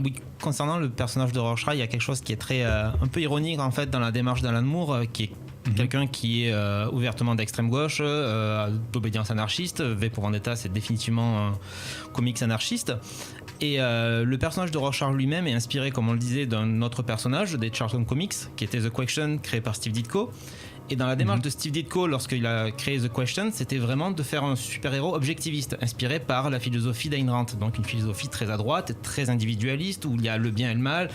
Oui, concernant le personnage de Rorschach, il y a quelque chose qui est très un peu ironique en fait dans la démarche d'Alan Moore, qui est quelqu'un qui est ouvertement d'extrême gauche, d'obédience anarchiste. V pour Vendetta, c'est définitivement un comics anarchiste. Et le personnage de Rorschach lui-même est inspiré, comme on le disait, d'un autre personnage des Charlton Comics, qui était The Question, créé par Steve Ditko. Et dans la démarche de Steve Ditko, lorsqu'il a créé The Question, c'était vraiment de faire un super-héros objectiviste, inspiré par la philosophie d'Ayn Rand. Donc une philosophie très à droite, très individualiste, où il y a le bien et le mal,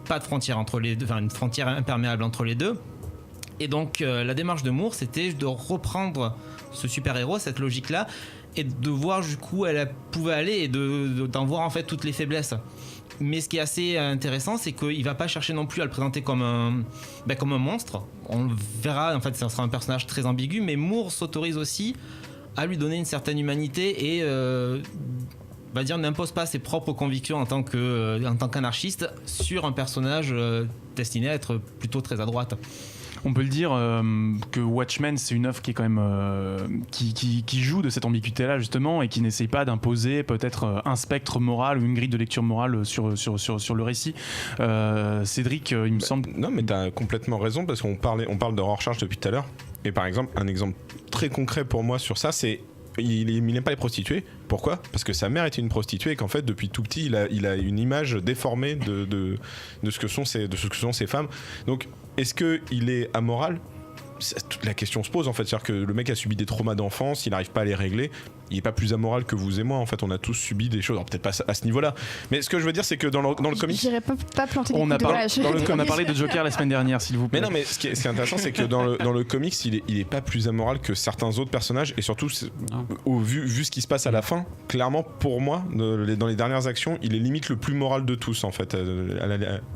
pas de frontière entre les deux, enfin une frontière imperméable entre les deux. Et donc la démarche de Moore, c'était de reprendre ce super-héros, cette logique-là, et de voir jusqu'où elle pouvait aller, et d'en voir en fait toutes les faiblesses. Mais ce qui est assez intéressant, c'est qu'il va pas chercher non plus à le présenter comme un monstre. On le verra, en fait, ça sera un personnage très ambigu, mais Moore s'autorise aussi à lui donner une certaine humanité et n'impose pas ses propres convictions en tant qu'anarchiste sur un personnage destiné à être plutôt très à droite. On peut le dire que Watchmen, c'est une œuvre qui est quand même qui joue de cette ambiguïté-là justement, et qui n'essaye pas d'imposer peut-être un spectre moral ou une grille de lecture morale sur le récit. Cédric, il me semble. Non, mais t'as complètement raison, parce qu'on parle de Rorschach depuis tout à l'heure. Et par exemple, un exemple très concret pour moi sur ça, c'est il n'aime pas les prostituées. Pourquoi ? Parce que sa mère était une prostituée et qu'en fait depuis tout petit il a une image déformée de ce que sont ces femmes. Donc est-ce qu'il est amoral ? toute la question se pose en fait, c'est-à-dire que le mec a subi des traumas d'enfance, il n'arrive pas à les régler, il est pas plus amoral que vous et moi, en fait, on a tous subi des choses, alors peut-être pas à ce niveau-là, mais ce que je veux dire c'est que dans le comics, J'irais pas planter des On a, coups de hache. on a parlé de Joker la semaine dernière, s'il vous plaît. mais non, mais ce qui est intéressant c'est que dans le comics il est pas plus amoral que certains autres personnages, et surtout vu ce qui se passe à la fin, clairement pour moi dans les dernières actions il est limite le plus moral de tous en fait,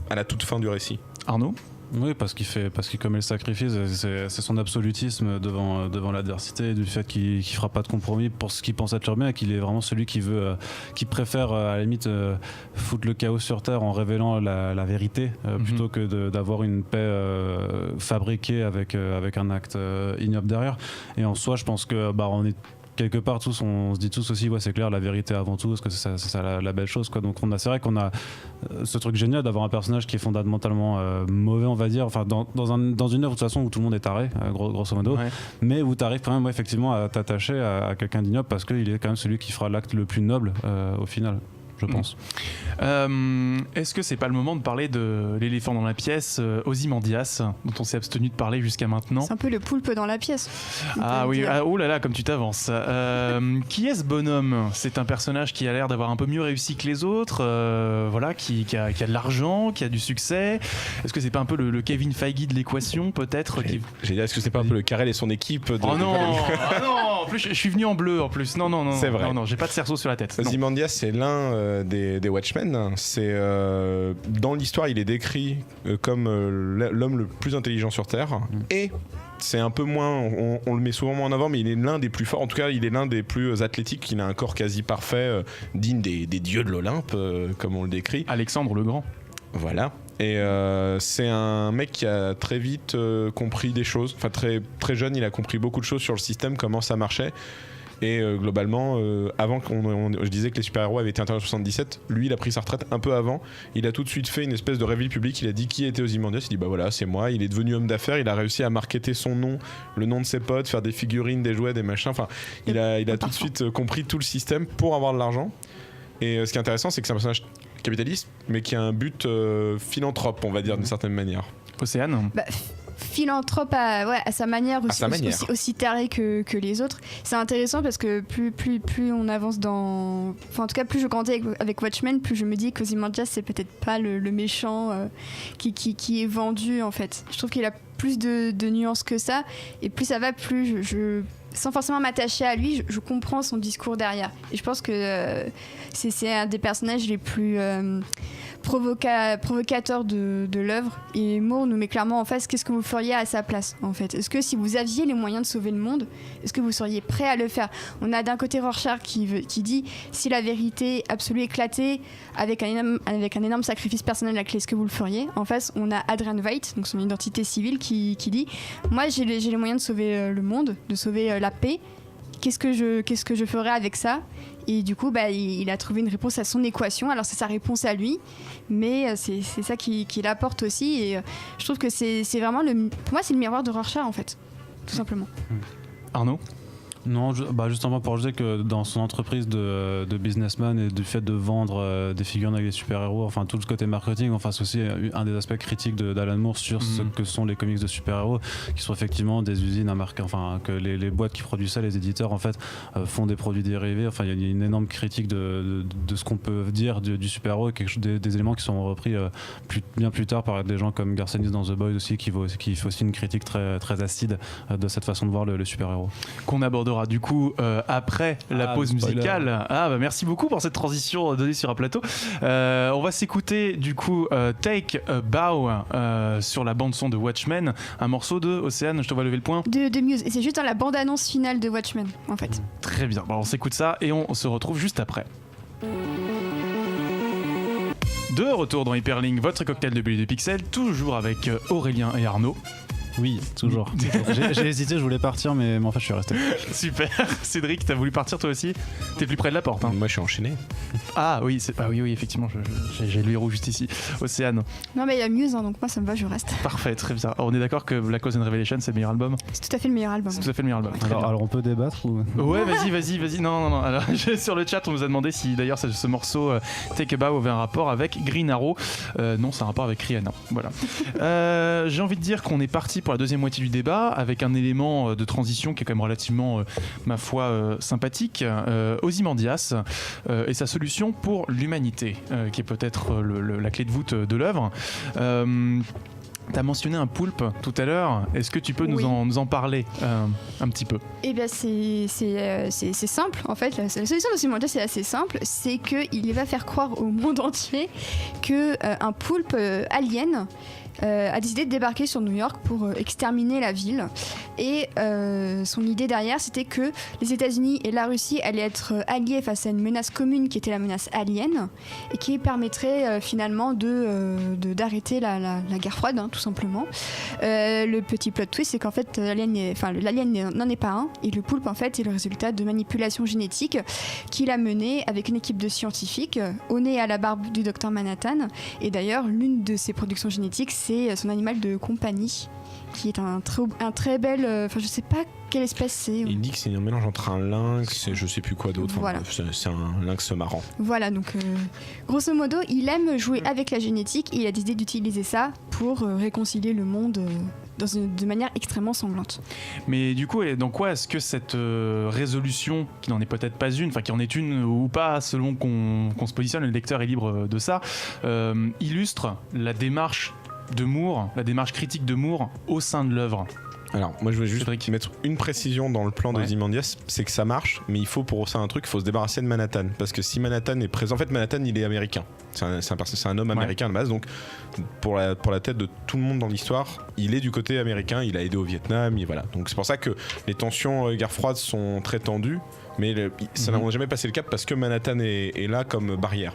à la toute fin du récit. Arnaud ? Oui, parce qu'il commet le sacrifice, c'est son absolutisme devant l'adversité, du fait qu'il fera pas de compromis pour ce qu'il pense être leur bien, et qu'il est vraiment celui qui préfère à la limite foutre le chaos sur terre en révélant la vérité, plutôt que d'avoir une paix fabriquée avec un acte ignoble derrière. Et en soi, je pense que on est quelque part tous, on se dit tous aussi, ouais, c'est clair, la vérité avant tout, parce que c'est ça la belle chose, quoi. Donc c'est vrai qu'on a ce truc génial d'avoir un personnage qui est fondamentalement mauvais, on va dire, enfin dans une œuvre de toute façon où tout le monde est taré, grosso modo, Ouais. mais où tu arrives quand même effectivement à t'attacher à quelqu'un d'ignoble, parce qu'il est quand même celui qui fera l'acte le plus noble au final, je pense. Est-ce que c'est pas le moment de parler de l'éléphant dans la pièce, Ozymandias, dont on s'est abstenu de parler jusqu'à maintenant? C'est un peu le poulpe dans la pièce. Ah on peut oui, dire. oh là là, comme tu t'avances. Qui est ce bonhomme? C'est un personnage qui a l'air d'avoir un peu mieux réussi que les autres, voilà, qui a de l'argent, qui a du succès. Est-ce que c'est pas un peu le Kevin Feige de l'équation, peut-être J'ai dit, est-ce que c'est pas un peu le Carrel et son équipe Oh non, ah non. En plus, je suis venu en bleu en plus. Non. C'est vrai. Non, j'ai pas de cerceau sur la tête. Non. Ozymandias c'est l'un des Watchmen. C'est dans l'histoire il est décrit comme l'homme le plus intelligent sur Terre, et c'est un peu moins, on le met souvent moins en avant, mais il est l'un des plus forts, en tout cas il est l'un des plus athlétiques, il a un corps quasi parfait, digne des dieux de l'Olympe, comme on le décrit. Alexandre le Grand. Voilà. Et c'est un mec qui a très vite compris des choses, enfin très, très jeune il a compris beaucoup de choses sur le système, comment ça marchait. Et globalement, avant je disais que les super-héros avaient été interdits en 77, lui il a pris sa retraite un peu avant, il a tout de suite fait une espèce de réveil public, il a dit qui était Ozymandias, il dit bah voilà c'est moi, il est devenu homme d'affaires, il a réussi à marketer son nom, le nom de ses potes, faire des figurines, des jouets, des machins, enfin il a tout de suite compris tout le système pour avoir de l'argent. Et ce qui est intéressant c'est que c'est un personnage capitaliste mais qui a un but philanthrope, on va dire d'une certaine manière. Océane. Philanthrope à sa manière, aussi taré que les autres. C'est intéressant parce que plus on avance dans... Enfin en tout cas plus je grandis avec Watchmen, plus je me dis qu'Ozymandias c'est peut-être pas le méchant qui est vendu en fait. Je trouve qu'il a plus de nuances que ça, et plus ça va, plus je sans forcément m'attacher à lui, je comprends son discours derrière. Et je pense que c'est un des personnages les plus provocateurs de l'œuvre. Et Moore nous met clairement en face qu'est-ce que vous feriez à sa place en fait. Est-ce que si vous aviez les moyens de sauver le monde, est-ce que vous seriez prêt à le faire? On a d'un côté Rorschach qui dit si la vérité absolue éclatait avec un énorme sacrifice personnel à la clé, est-ce que vous le feriez? En face on a Adrian Veidt, donc son identité civile, qui dit moi j'ai les moyens de sauver le monde, de sauver la paix, qu'est-ce que je ferais avec ça? Et du coup il a trouvé une réponse à son équation. Alors c'est sa réponse à lui, mais c'est ça qu'il apporte aussi, et je trouve que c'est vraiment pour moi c'est le miroir de Rorschach en fait, tout simplement. Arnaud? Non, justement pour ajouter que dans son entreprise de businessman et du fait de vendre des figurines avec des super-héros, enfin tout le côté marketing, enfin c'est aussi un des aspects critiques d'Alan Moore sur ce que sont les comics de super-héros, qui sont effectivement des usines à marquer, enfin que les boîtes qui produisent ça, les éditeurs en fait font des produits dérivés, enfin il y a une énorme critique de ce qu'on peut dire du super-héros, des éléments qui sont repris bien plus tard par des gens comme Garcenis dans The Boys aussi, qui fait aussi une critique très, très acide de cette façon de voir le super-héros. Qu'on abordera du coup après la pause musicale. Merci beaucoup pour cette transition donnée sur un plateau. On va s'écouter du coup Take a Bow sur la bande son de Watchmen, un morceau de Océane, je te vois lever le point. De Muse, et c'est juste dans la bande-annonce finale de Watchmen en fait. Très bien, on s'écoute ça et on se retrouve juste après. De retour dans Hyperlink, votre cocktail de bulles de pixels, toujours avec Aurélien et Arnaud. Oui, toujours. J'ai hésité, je voulais partir, mais en fait je suis resté. Super. Cédric, t'as voulu partir toi aussi? T'es plus près de la porte, hein. Moi je suis enchaîné. Ah oui, oui, effectivement, j'ai le héros juste ici. Océane. Non mais il y a Muse, hein, donc moi ça me va, je reste. Parfait, très bien. Alors, on est d'accord que Black Cause and Revelation c'est le meilleur album? C'est tout à fait le meilleur album. C'est tout à fait le meilleur album. Alors on peut débattre ou... Ouais, vas-y. Non. Alors, sur le chat, on nous a demandé si d'ailleurs ce morceau Take a Bow avait un rapport avec Green Arrow. Non, c'est un rapport avec Rihanna. Voilà. J'ai envie de dire qu'on est parti parti pour la deuxième moitié du débat avec un élément de transition qui est quand même relativement, ma foi, sympathique. Ozymandias et sa solution pour l'humanité, qui est peut-être la clé de voûte de l'œuvre. Tu as mentionné un poulpe tout à l'heure. Est-ce que tu peux nous en parler un petit peu ? Eh bien, c'est simple. En fait, la solution d'Ozymandias, c'est assez simple. C'est qu'il va faire croire au monde entier qu'un poulpe alien a décidé de débarquer sur New York pour exterminer la ville. Et son idée derrière, c'était que les États-Unis et la Russie allaient être alliés face à une menace commune qui était la menace alien et qui permettrait finalement d'arrêter la guerre froide, hein, tout simplement. Le petit plot twist, c'est qu'en fait, l'alien n'en est pas un, et le poulpe, en fait, est le résultat de manipulations génétiques qu'il a menées avec une équipe de scientifiques au nez et à la barbe du docteur Manhattan. Et d'ailleurs, l'une de ses productions génétiques, c'est son animal de compagnie, qui est un très bel... Enfin, je sais pas quelle espèce c'est. Il dit que c'est un mélange entre un lynx et je sais plus quoi d'autre. Voilà. Enfin, c'est un lynx marrant. Voilà, donc grosso modo, il aime jouer avec la génétique et il a décidé d'utiliser ça pour réconcilier le monde de manière extrêmement sanglante. Mais du coup, dans quoi est-ce que cette résolution, qui n'en est peut-être pas une, enfin qui en est une ou pas selon qu'on se positionne, le lecteur est libre de ça, illustre la démarche de Moore, la démarche critique de Moore au sein de l'œuvre? Alors, moi je voulais juste mettre une précision dans le plan d'Ozymandias, c'est que ça marche, mais il faut pour ça un truc, il faut se débarrasser de Manhattan. Parce que si Manhattan est présent, en fait Manhattan il est américain, c'est un homme américain à la base, donc pour la tête de tout le monde dans l'histoire, il est du côté américain, il a aidé au Vietnam, voilà. Donc c'est pour ça que les tensions guerre froide sont très tendues, mais ça n'a jamais passé le cap parce que Manhattan est là comme barrière.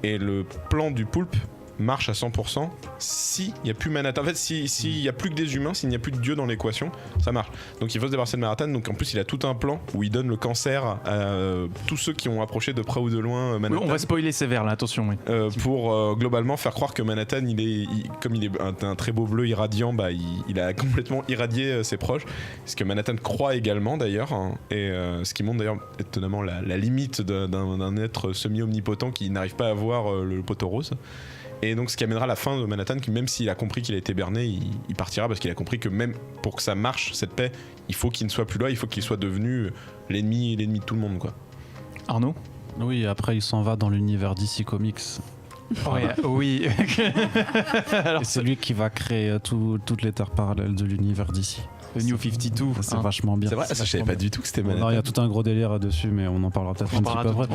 Et le plan du poulpe marche à 100% s'il n'y a plus Manhattan. En fait, s'il n'y a plus que des humains, s'il n'y a plus de Dieu dans l'équation, ça marche. Donc il faut se débarrasser de Manhattan. Donc en plus, il a tout un plan où il donne le cancer à tous ceux qui ont approché de près ou de loin Manhattan. Oui, on va spoiler sévère là, attention. Oui. Pour globalement faire croire que Manhattan, comme il est un très beau bleu irradiant, il a complètement irradié ses proches. Ce que Manhattan croit également d'ailleurs. Hein, et ce qui montre d'ailleurs étonnamment la limite d'un être semi-omnipotent qui n'arrive pas à voir le poteau rose. Et donc ce qui amènera la fin de Manhattan, qui même s'il a compris qu'il a été berné, il partira parce qu'il a compris que même pour que ça marche, cette paix, il faut qu'il ne soit plus là, il faut qu'il soit devenu l'ennemi de tout le monde, quoi. Arnaud ? Oui, après il s'en va dans l'univers DC Comics. Oui. Alors, et c'est lui qui va créer toutes les terres parallèles de l'univère DC. Le New 52, c'est vachement bien. C'est vrai, ça je savais pas du tout que c'était Manhattan. Il y a tout un gros délire là-dessus, mais on en parlera peut-être un petit peu après.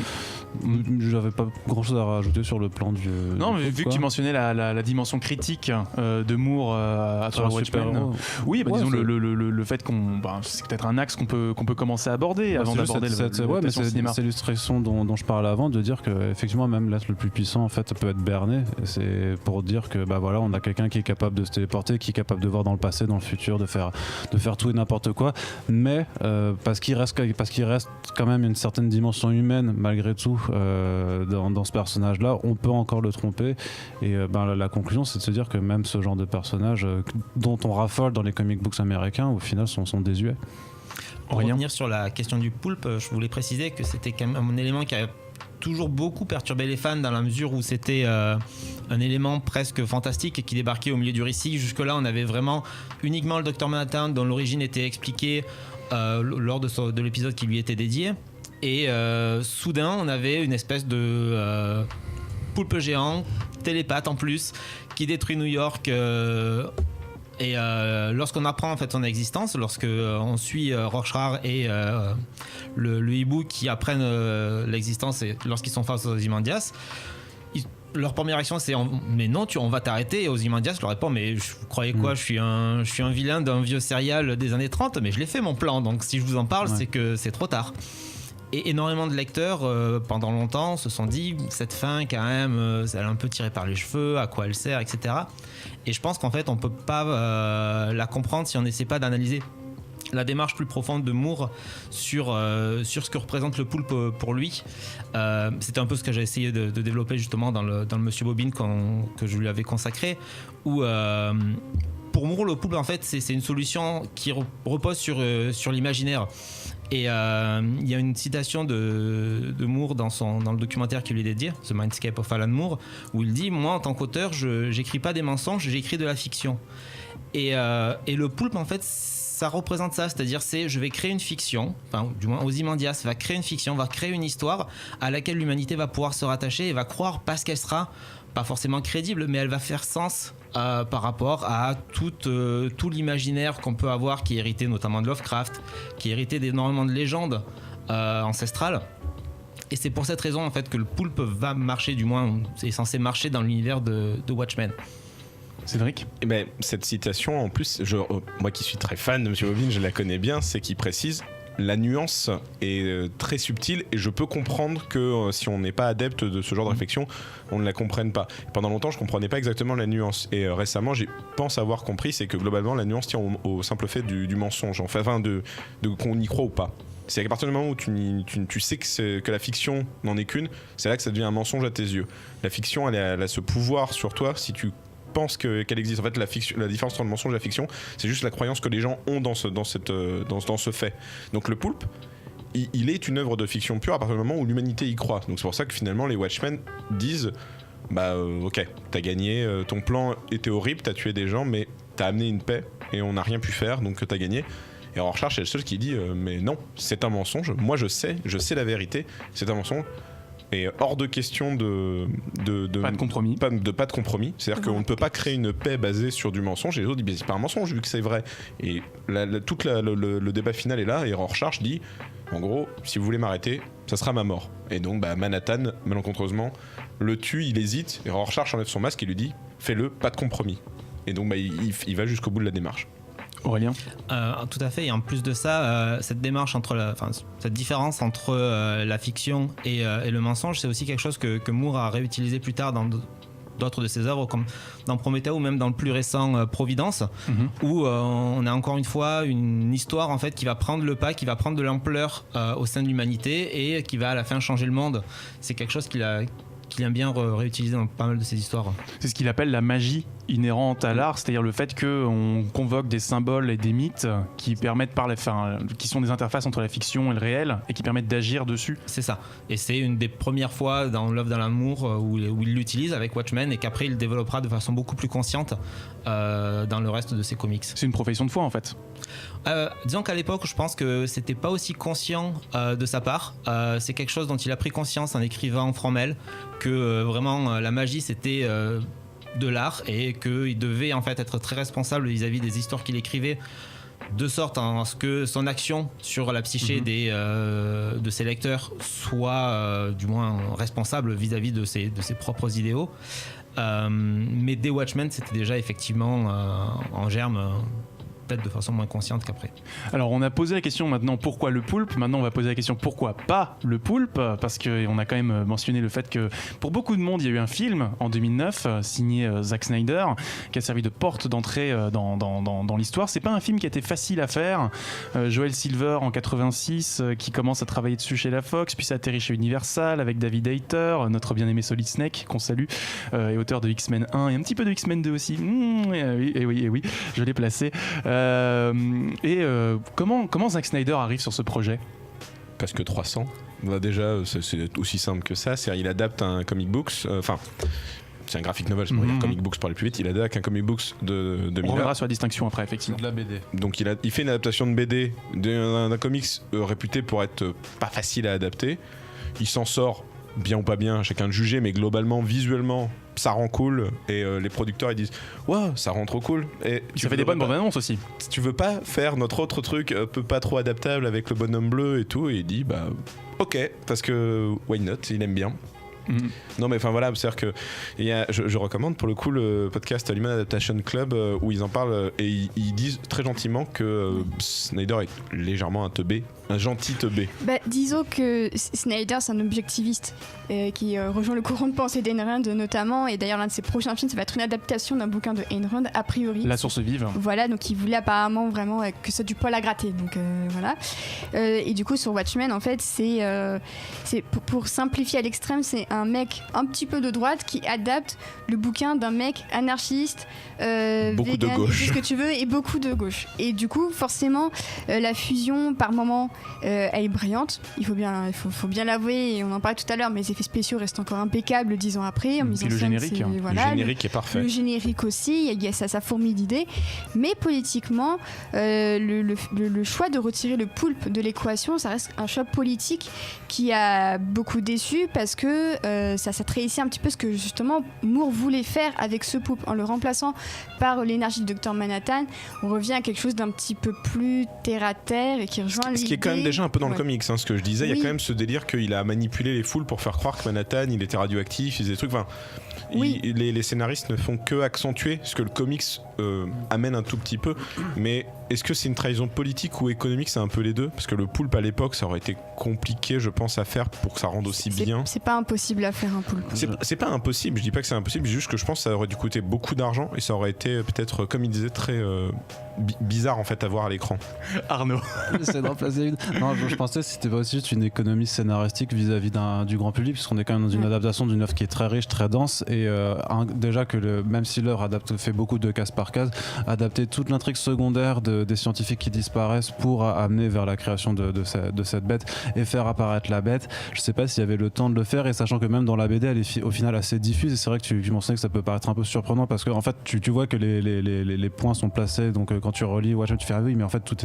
J'avais pas grand-chose à rajouter sur le plan du... Non, mais vu que tu mentionnais la dimension critique de Moore à travers Watchmen, oui, disons le fait qu'on... c'est peut-être un axe qu'on peut commencer à aborder avant d'aborder mais c'est l'illustration dont je parlais avant, de dire qu'effectivement même l'être le plus puissant en fait peut être berné. C'est pour dire que voilà, on a quelqu'un qui est capable de se téléporter, qui est capable de voir dans le passé, dans le futur, de faire tout et n'importe quoi, mais parce qu'il reste quand même une certaine dimension humaine malgré tout dans ce personnage-là, on peut encore le tromper. Et la conclusion, c'est de se dire que même ce genre de personnage dont on raffole dans les comic books américains, au final, sont désuets. Pour revenir sur la question du poulpe, je voulais préciser que c'était quand même un élément qui a toujours beaucoup perturbé les fans dans la mesure où c'était un élément presque fantastique qui débarquait au milieu du récit. Jusque-là, on avait vraiment uniquement le Dr Manhattan dont l'origine était expliquée lors de l'épisode qui lui était dédié. Et soudain, on avait une espèce de poulpe géant, télépathe en plus, qui détruit New York. Et lorsqu'on apprend en fait son existence, lorsqu'on suit Rorschach et le hibou qui apprennent l'existence et lorsqu'ils sont face aux Ozymandias, leur première réaction c'est mais non, on va t'arrêter. Et Ozymandias leur répond mais vous croyez quoi, je suis un vilain d'un vieux serial des années 30, mais je l'ai fait mon plan, donc si je vous en parle c'est que c'est trop tard. Et énormément de lecteurs pendant longtemps se sont dit cette fin quand même elle est un peu tirée par les cheveux, à quoi elle sert, etc. Et je pense qu'en fait on peut pas la comprendre si on n'essaie pas d'analyser la démarche plus profonde de Moore sur ce que représente le poulpe pour lui. C'était un peu ce que j'ai essayé de développer justement dans le Monsieur Bobine que je lui avais consacré, où pour Moore le poulpe en fait c'est une solution qui repose sur l'imaginaire. Et il y a une citation de Moore dans le documentaire qui lui est dédié, The Mindscape of Alan Moore, où il dit « Moi, en tant qu'auteur, j'écris pas des mensonges, j'écris de la fiction. » Et le poulpe, en fait, ça représente ça, c'est-à-dire je vais créer une fiction, enfin du moins Ozymandias va créer une fiction, va créer une histoire à laquelle l'humanité va pouvoir se rattacher et va croire parce qu'elle sera pas forcément crédible, mais elle va faire sens par rapport à tout l'imaginaire qu'on peut avoir, qui est hérité notamment de Lovecraft, qui est hérité d'énormément de légendes ancestrales. Et c'est pour cette raison en fait que le poulpe va marcher, du moins est censé marcher dans l'univers de Watchmen. Cédric ? Eh ben, cette citation, en plus, moi qui suis très fan de M. Bobine, je la connais bien, c'est qu'il précise la nuance est très subtile et je peux comprendre que si on n'est pas adepte de ce genre de réflexion, on ne la comprenne pas. Pendant longtemps, je ne comprenais pas exactement la nuance et récemment, je pense avoir compris, c'est que globalement, la nuance tient au simple fait du mensonge, enfin de qu'on y croit ou pas. C'est à partir du moment où tu sais que la fiction n'en est qu'une, c'est là que ça devient un mensonge à tes yeux. La fiction, elle a ce pouvoir sur toi si tu penses qu'elle existe. En fait, la différence entre le mensonge et la fiction, c'est juste la croyance que les gens ont dans ce fait. Donc le poulpe, il est une œuvre de fiction pure à partir du moment où l'humanité y croit. Donc c'est pour ça que finalement les Watchmen disent ok, t'as gagné, ton plan était horrible, t'as tué des gens, mais t'as amené une paix et on n'a rien pu faire, donc t'as gagné. Et Rorschach est le seul qui dit mais non, c'est un mensonge, moi je sais la vérité, c'est un mensonge. Et hors de question de pas de compromis. Pas de compromis. C'est-à-dire qu'on ne peut pas créer une paix basée sur du mensonge. Et les autres disent c'est pas un mensonge vu que c'est vrai. Et tout le débat final est là. Et Rorschach dit en gros, si vous voulez m'arrêter, ça sera ma mort. Et donc Manhattan, malencontreusement, le tue, il hésite. Et Rorschach enlève son masque et lui dit fais-le, pas de compromis. Et donc il va jusqu'au bout de la démarche. Aurélien ? Tout à fait, et en plus de ça, cette démarche cette différence entre la fiction et le mensonge, c'est aussi quelque chose que Moore a réutilisé plus tard dans d'autres de ses œuvres, comme dans Prométhée ou même dans le plus récent Providence, où on a encore une fois une histoire en fait qui va prendre le pas, qui va prendre de l'ampleur au sein de l'humanité et qui va à la fin changer le monde. C'est quelque chose qu'il aime bien réutiliser dans pas mal de ses histoires. C'est ce qu'il appelle la magie inhérente à l'art, c'est-à-dire le fait qu'on convoque des symboles et des mythes qui permettent qui sont des interfaces entre la fiction et le réel et qui permettent d'agir dessus. C'est ça. Et c'est une des premières fois dans l'œuvre d'Alan Moore où il l'utilise avec Watchmen et qu'après il développera de façon beaucoup plus consciente dans le reste de ses comics. C'est une profession de foi en fait. Disons qu'à l'époque, je pense que c'était pas aussi conscient de sa part. C'est quelque chose dont il a pris conscience en écrivant Fromel, que vraiment la magie c'était de l'art et qu'il devait en fait être très responsable vis-à-vis des histoires qu'il écrivait, de sorte à ce que son action sur la psyché de ses lecteurs soit du moins responsable vis-à-vis de ses propres idéaux. Mais dès Watchmen, c'était déjà effectivement en germe, peut-être de façon moins consciente qu'après. Alors on a posé la question maintenant pourquoi le poulpe, maintenant on va poser la question pourquoi pas le poulpe, parce qu'on a quand même mentionné le fait que pour beaucoup de monde il y a eu un film en 2009 signé Zack Snyder qui a servi de porte d'entrée dans l'histoire. C'est pas un film qui a été facile à faire. Joel Silver en 86 qui commence à travailler dessus chez la Fox, puis ça atterrit chez Universal avec David Hayter, notre bien-aimé Solid Snake qu'on salue, et auteur de X-Men 1 et un petit peu de X-Men 2 aussi. Et oui, je l'ai placé. Comment Zack Snyder arrive sur ce projet ? Parce que 300, déjà c'est aussi simple que ça. C'est-à-dire il adapte un comic books, c'est un graphic novel, c'est pour dire comic books pour aller plus vite. Il adapte un comic books de Miller. On reviendra sur la distinction après, effectivement. De la BD. Donc il fait une adaptation de BD d'un comics réputé pour être pas facile à adapter. Il s'en sort bien ou pas bien, chacun de juger, mais globalement, visuellement, ça rend cool. Et les producteurs ils disent waouh, ça rend trop cool. Et ça fait des bonnes bandes-annonces aussi. Si tu veux pas faire notre autre truc pas trop adaptable avec le bonhomme bleu et tout, et il dit ok, parce que why not, il aime bien. Non mais enfin voilà, c'est-à-dire que je recommande pour le coup le podcast Human Adaptation Club où ils en parlent et ils disent très gentiment que Snyder est légèrement un gentil teubé. Disons que Snyder c'est un objectiviste qui rejoint le courant de pensée d'Ayn Rand notamment, et d'ailleurs l'un de ses prochains films ça va être une adaptation d'un bouquin de Ayn Rand a priori. La source vive. Voilà, donc il voulait apparemment vraiment que ça ait du poil à gratter, donc voilà. Et du coup sur Watchmen en fait c'est pour simplifier à l'extrême, c'est un mec un petit peu de droite qui adapte le bouquin d'un mec anarchiste, Beaucoup de vegan, gauche. tout ce que tu veux, et beaucoup de gauche. Et du coup, forcément, la fusion, par moment, elle est brillante. Il faut bien l'avouer, et on en parlait tout à l'heure, mais les effets spéciaux restent encore impeccables 10 ans après. En mise Puis en le scène, générique, hein. Le générique est parfait. le générique aussi, il y a ça fourmille d'idées. Mais politiquement, le choix de retirer le poulpe de l'équation, ça reste un choix politique qui a beaucoup déçu parce que ça trahissait un petit peu ce que justement Moore voulait faire avec ce poulpe. En le remplaçant par l'énergie du Dr Manhattan, on revient à quelque chose d'un petit peu plus terre à terre et qui rejoint Ce qui est quand même l'idée- déjà un peu dans le Ouais. comics, hein, ce que je disais. Il y Oui. a quand même ce délire qu'il a manipulé les foules pour faire croire que Manhattan, il était radioactif, il faisait des trucs. Enfin, Oui. les scénaristes ne font que accentuer ce que le comics amène un tout petit peu. Mais est-ce que c'est une trahison politique ou économique? C'est un peu les deux. Parce que le poulpe à l'époque, ça aurait été compliqué, je pense, à faire pour que ça rende aussi bien. C'est pas impossible à faire un poulpe. C'est pas impossible, je dis pas que c'est impossible, c'est juste que je pense que ça aurait dû coûter beaucoup d'argent et ça aurait été peut-être, comme il disait, très bizarre en fait à voir à l'écran. Arnaud. J'essaie d'en placer une. Non, je pensais que c'était pas aussi juste une économie scénaristique vis-à-vis du grand public, puisqu'on est quand même dans une adaptation d'une œuvre qui est très riche, très dense, et déjà que même si l'œuvre fait beaucoup de case par case, adapter toute l'intrigue secondaire des scientifiques qui disparaissent pour amener vers la création de cette bête et faire apparaître la bête, je sais pas s'il y avait le temps de le faire, et sachant que même dans la BD elle est au final assez diffuse, et c'est vrai que tu mentionnais que ça peut paraître un peu surprenant parce que en fait tu vois que les points sont placés, donc quand tu relis Watchmen tu fais ah oui mais en fait tout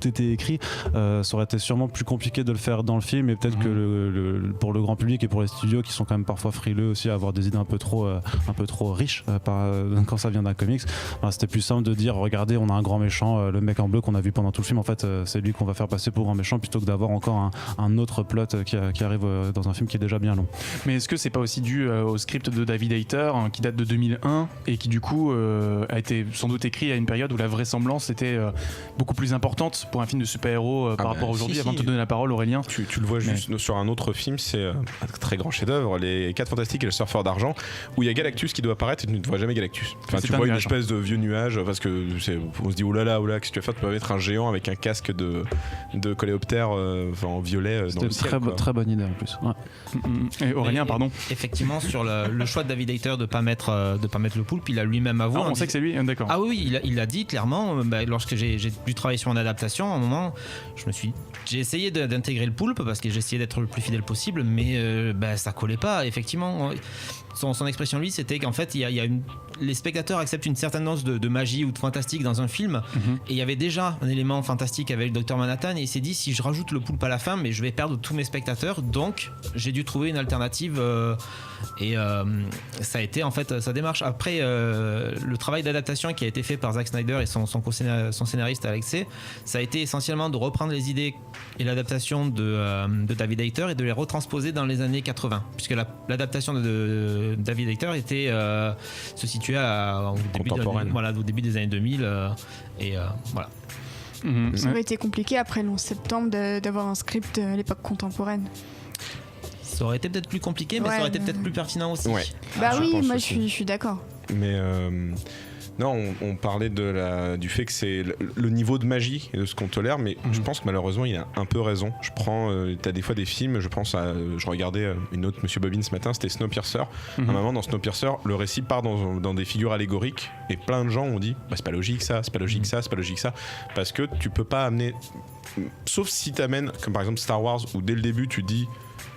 était écrit. Ça aurait été sûrement plus compliqué de le faire dans le film, et peut-être que pour le grand public et pour les studios qui sont quand même parfois frileux aussi à avoir des idées un peu trop riches quand ça vient d'un comics, c'était plus simple de dire regardez on a un grand méchant, le mec en bleu qu'on a vu pendant tout le film, en fait c'est lui qu'on va faire passer pour grand méchant, plutôt que d'avoir encore un autre plot qui arrive dans un film qui est déjà bien long. Mais est-ce que c'est pas aussi dû au script de David Hayter, hein, qui date de 2001 et qui du coup a été sans doute écrit à une période où la vraisemblance était beaucoup plus importante pour un film de super-héros par rapport à aujourd'hui? si, Avant si. de te donner la parole, Aurélien. Tu le vois juste sur un autre film, c'est un très grand chef-d'œuvre, Les 4 Fantastiques et le Surfeur d'Argent, où il y a Galactus qui doit apparaître et tu ne vois jamais Galactus. Enfin, C'est tu un vois une nuage. espèce de vieux nuage, parce que on se dit oh là, qu'est-ce que tu vas faire? Tu peux mettre un géant avec un casque de coléoptère en violet dans C'était le ciel. quoi. très bonne idée en plus. Ouais. Et Aurélien, Et- pardon. Effectivement, sur le choix de David Hayter de pas mettre le poulpe, il a lui-même avoué. Ah, on sait que c'est lui, d'accord. Ah oui, il l'a dit clairement. Lorsque j'ai dû travailler sur une adaptation, à un moment, j'ai essayé d'intégrer le poulpe parce que j'essayais d'être le plus fidèle possible, mais ça collait pas. Effectivement, son expression lui, c'était qu'en fait, les spectateurs acceptent une certaine dose de magie ou de fantastique dans un film, et il y avait déjà un élément fantastique avec le Dr Manhattan, et il s'est dit si je rajoute le poulpe à la fin, mais je vais perdre tous mes spectateurs, donc j'ai dû trouver une alternative. Et ça a été en fait sa démarche. Après, le travail d'adaptation qui a été fait par Zack Snyder et son scénariste Alexei, ça a été essentiellement de reprendre les idées et l'adaptation de David Hayter et de les retransposer dans les années 80, puisque l'adaptation de David Hayter se situait au début des années 2000, voilà. Ça aurait été compliqué après le 11 septembre d'avoir un script à l'époque contemporaine. Ça aurait été peut-être plus compliqué, mais ça aurait été peut-être plus pertinent aussi. Ouais. Bah je oui, pense moi aussi. je suis d'accord. Mais non, on parlait du fait que c'est le niveau de magie et de ce qu'on tolère, mais je pense que malheureusement il a un peu raison. T'as des fois des films, je regardais une autre Monsieur Bobbin ce matin, c'était Snowpiercer. À un moment dans Snowpiercer, le récit part dans des figures allégoriques et plein de gens ont dit c'est pas logique ça, c'est pas logique ça, c'est pas logique ça, parce que tu peux pas amener, sauf si t'amènes comme par exemple Star Wars où dès le début tu dis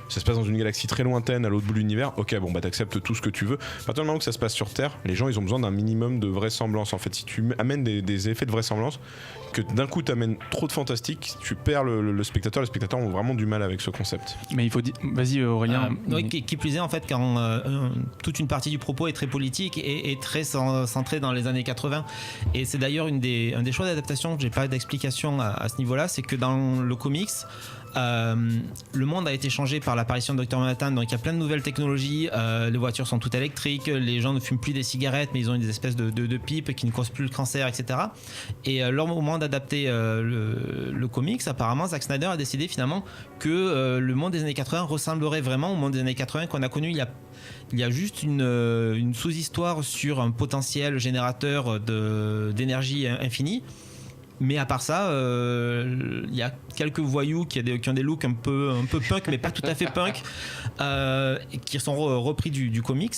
ça se passe dans une galaxie très lointaine à l'autre bout de l'univers, ok bon bah t'acceptes tout ce que tu veux. À partir du moment où ça se passe sur Terre, les gens ils ont besoin d'un minimum de vraisemblance. En fait, si tu amènes des effets de vraisemblance, que d'un coup t'amènes trop de fantastique, tu perds le spectateur. Les spectateurs ont vraiment du mal avec ce concept. Mais il faut dire. Vas-y, Aurélien. Qui plus est, en fait, quand toute une partie du propos est très politique et très centrée dans les années 80. Et c'est d'ailleurs un des choix d'adaptation que j'ai pas d'explication à ce niveau-là, c'est que dans le comics, le monde a été changé par l'apparition de Dr Manhattan, donc il y a plein de nouvelles technologies, les voitures sont toutes électriques, les gens ne fument plus des cigarettes mais ils ont des espèces de pipes qui ne causent plus le cancer, etc. Et lors au moment d'adapter le comics, apparemment Zack Snyder a décidé finalement que le monde des années 80 ressemblerait vraiment au monde des années 80 qu'on a connu il y a juste une sous-histoire sur un potentiel générateur d'énergie infinie. Mais à part ça, il y a quelques voyous qui ont des looks un peu punk, mais pas tout à fait punk, qui sont repris du comics.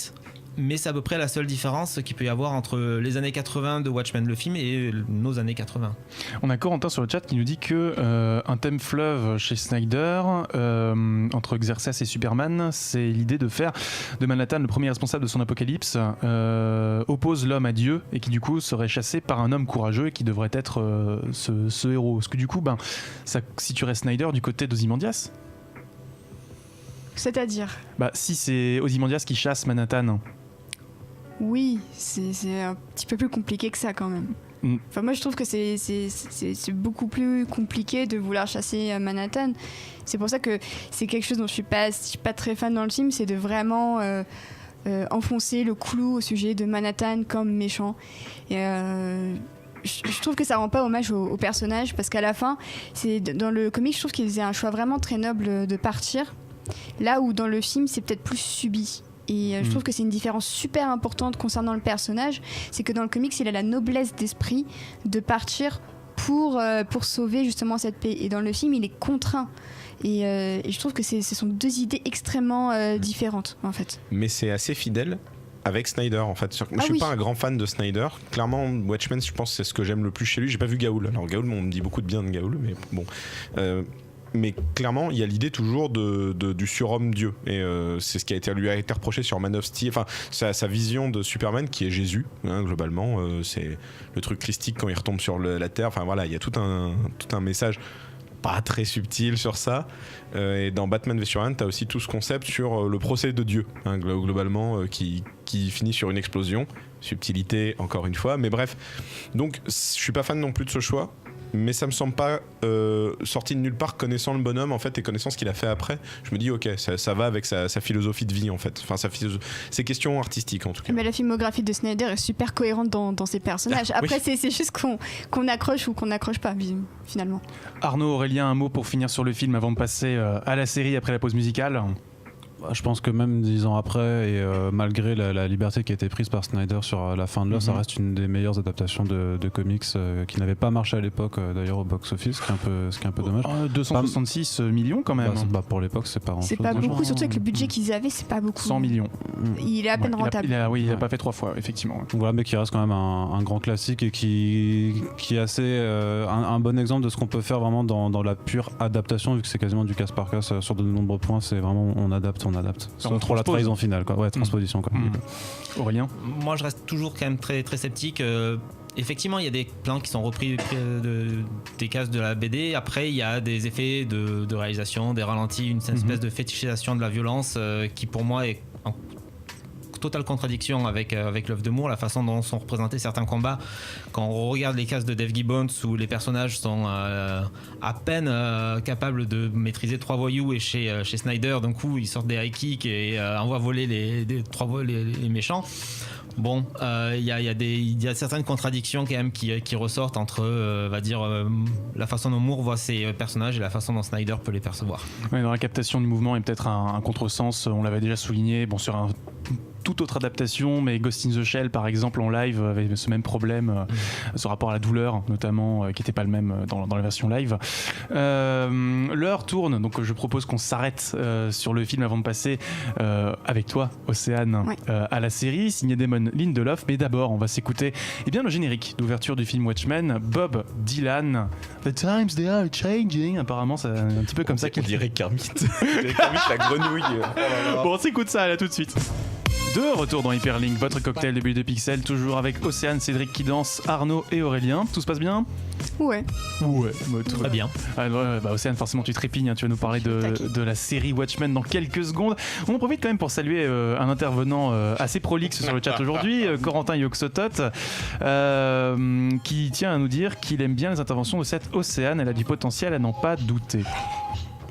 Mais c'est à peu près la seule différence qu'il peut y avoir entre les années 80 de Watchmen le film et nos années 80. On a Corentin sur le chat qui nous dit que un thème fleuve chez Snyder entre Xerxes et Superman, c'est l'idée de faire de Manhattan le premier responsable de son apocalypse, oppose l'homme à Dieu et qui du coup serait chassé par un homme courageux et qui devrait être ce héros. Parce que du coup, ça situerait Snyder du côté d'Ozymandias. C'est-à-dire Si c'est Ozymandias qui chasse Manhattan. Oui, c'est un petit peu plus compliqué que ça quand même. Enfin, moi je trouve que c'est beaucoup plus compliqué de vouloir chasser Manhattan. C'est pour ça que c'est quelque chose dont je suis pas très fan dans le film, c'est de vraiment enfoncer le clou au sujet de Manhattan comme méchant. Et je trouve que ça rend pas hommage au personnage, parce qu'à la fin, dans le comic, je trouve qu'ils faisaient un choix vraiment très noble de partir, là où dans le film c'est peut-être plus subi. Et je trouve que c'est une différence super importante concernant le personnage, c'est que dans le comics il a la noblesse d'esprit de partir pour sauver justement cette paix, et dans le film il est contraint. Et je trouve que ce sont deux idées extrêmement différentes en fait. Mais c'est assez fidèle avec Snyder en fait. Je suis pas un grand fan de Snyder. Clairement, Watchmen, je pense que c'est ce que j'aime le plus chez lui. J'ai pas vu Gaoul. Alors Gaoul, on me dit beaucoup de bien de Gaoul, mais bon. Mais clairement, il y a l'idée toujours du surhomme Dieu. Et c'est ce qui lui a été reproché sur Man of Steel. Enfin, sa vision de Superman qui est Jésus, globalement. C'est le truc christique quand il retombe sur la terre. Enfin voilà, il y a tout un message pas très subtil sur ça. Et dans Batman v Superman, t'as aussi tout ce concept sur le procès de Dieu, globalement, qui finit sur une explosion. Subtilité, encore une fois. Mais bref, donc je suis pas fan non plus de ce choix. Mais ça me semble pas sorti de nulle part, connaissant le bonhomme en fait et connaissant ce qu'il a fait après. Je me dis ok, ça va avec sa philosophie de vie en fait, enfin ses questions artistiques en tout cas. Mais la filmographie de Snyder est super cohérente dans ses personnages. Après c'est juste qu'on accroche ou qu'on n'accroche pas finalement. Arnaud, Aurélien, un mot pour finir sur le film avant de passer à la série après la pause musicale. Je pense que même 10 ans après, et malgré la liberté qui a été prise par Snyder sur la fin de l'œuvre, ça reste une des meilleures adaptations de comics qui n'avait pas marché à l'époque d'ailleurs au box-office, ce qui est un peu dommage. 266 millions quand même. Pour l'époque, c'est pas grand-chose. C'est pas beaucoup, surtout avec le budget qu'ils avaient, c'est pas beaucoup. 100 millions. Il est à peine rentable. Il a pas fait 3 fois, effectivement. Donc voilà, mais qui reste quand même un grand classique et qui est assez un bon exemple de ce qu'on peut faire vraiment dans la pure adaptation, vu que c'est quasiment du casse par casse sur de nombreux points. C'est vraiment on adapte. Sans trop la trahison finale, quoi. Ouais, transposition, quoi. Aurélien ? Moi, je reste toujours quand même très, très sceptique. Effectivement, il y a des plans qui sont repris des cases de la BD. Après, il y a des effets de réalisation, des ralentis, une espèce de fétichisation de la violence qui, pour moi, est en totale contradiction avec l'œuvre de Moore, la façon dont sont représentés certains combats. Quand on regarde les cases de Dave Gibbons où les personnages sont à peine capables de maîtriser 3 voyous, et chez Snyder, d'un coup, ils sortent des high kicks et envoient voler les méchants. Bon, il y a certaines contradictions quand même qui ressortent entre, la façon dont Moore voit ses personnages et la façon dont Snyder peut les percevoir. Ouais, dans la captation du mouvement, il y a peut-être un contresens, on l'avait déjà souligné, sur un toute autre adaptation, mais Ghost in the Shell par exemple en live avait ce même problème, ce rapport à la douleur notamment, qui n'était pas le même dans la version live. L'heure tourne, donc je propose qu'on s'arrête sur le film avant de passer avec toi Océane à la série signée Damon Lindelof. Mais d'abord on va s'écouter le générique d'ouverture du film Watchmen, Bob Dylan, The Times They Are Changing. Apparemment c'est un petit peu comme ça qu'il dirait Kermit. Kermit la grenouille. Bon, on s'écoute ça là tout de suite. De retour dans Hyperlink, votre cocktail de bulles de pixels, toujours avec Océane, Cédric qui danse, Arnaud et Aurélien. Tout se passe bien ? Ouais. Très bien. Océane, forcément tu trépignes, tu vas nous parler de la série Watchmen dans quelques secondes. On en profite quand même pour saluer un intervenant assez prolixe sur le chat aujourd'hui, Corentin Yoxotot, qui tient à nous dire qu'il aime bien les interventions de cette Océane. Elle a du potentiel à n'en pas douter.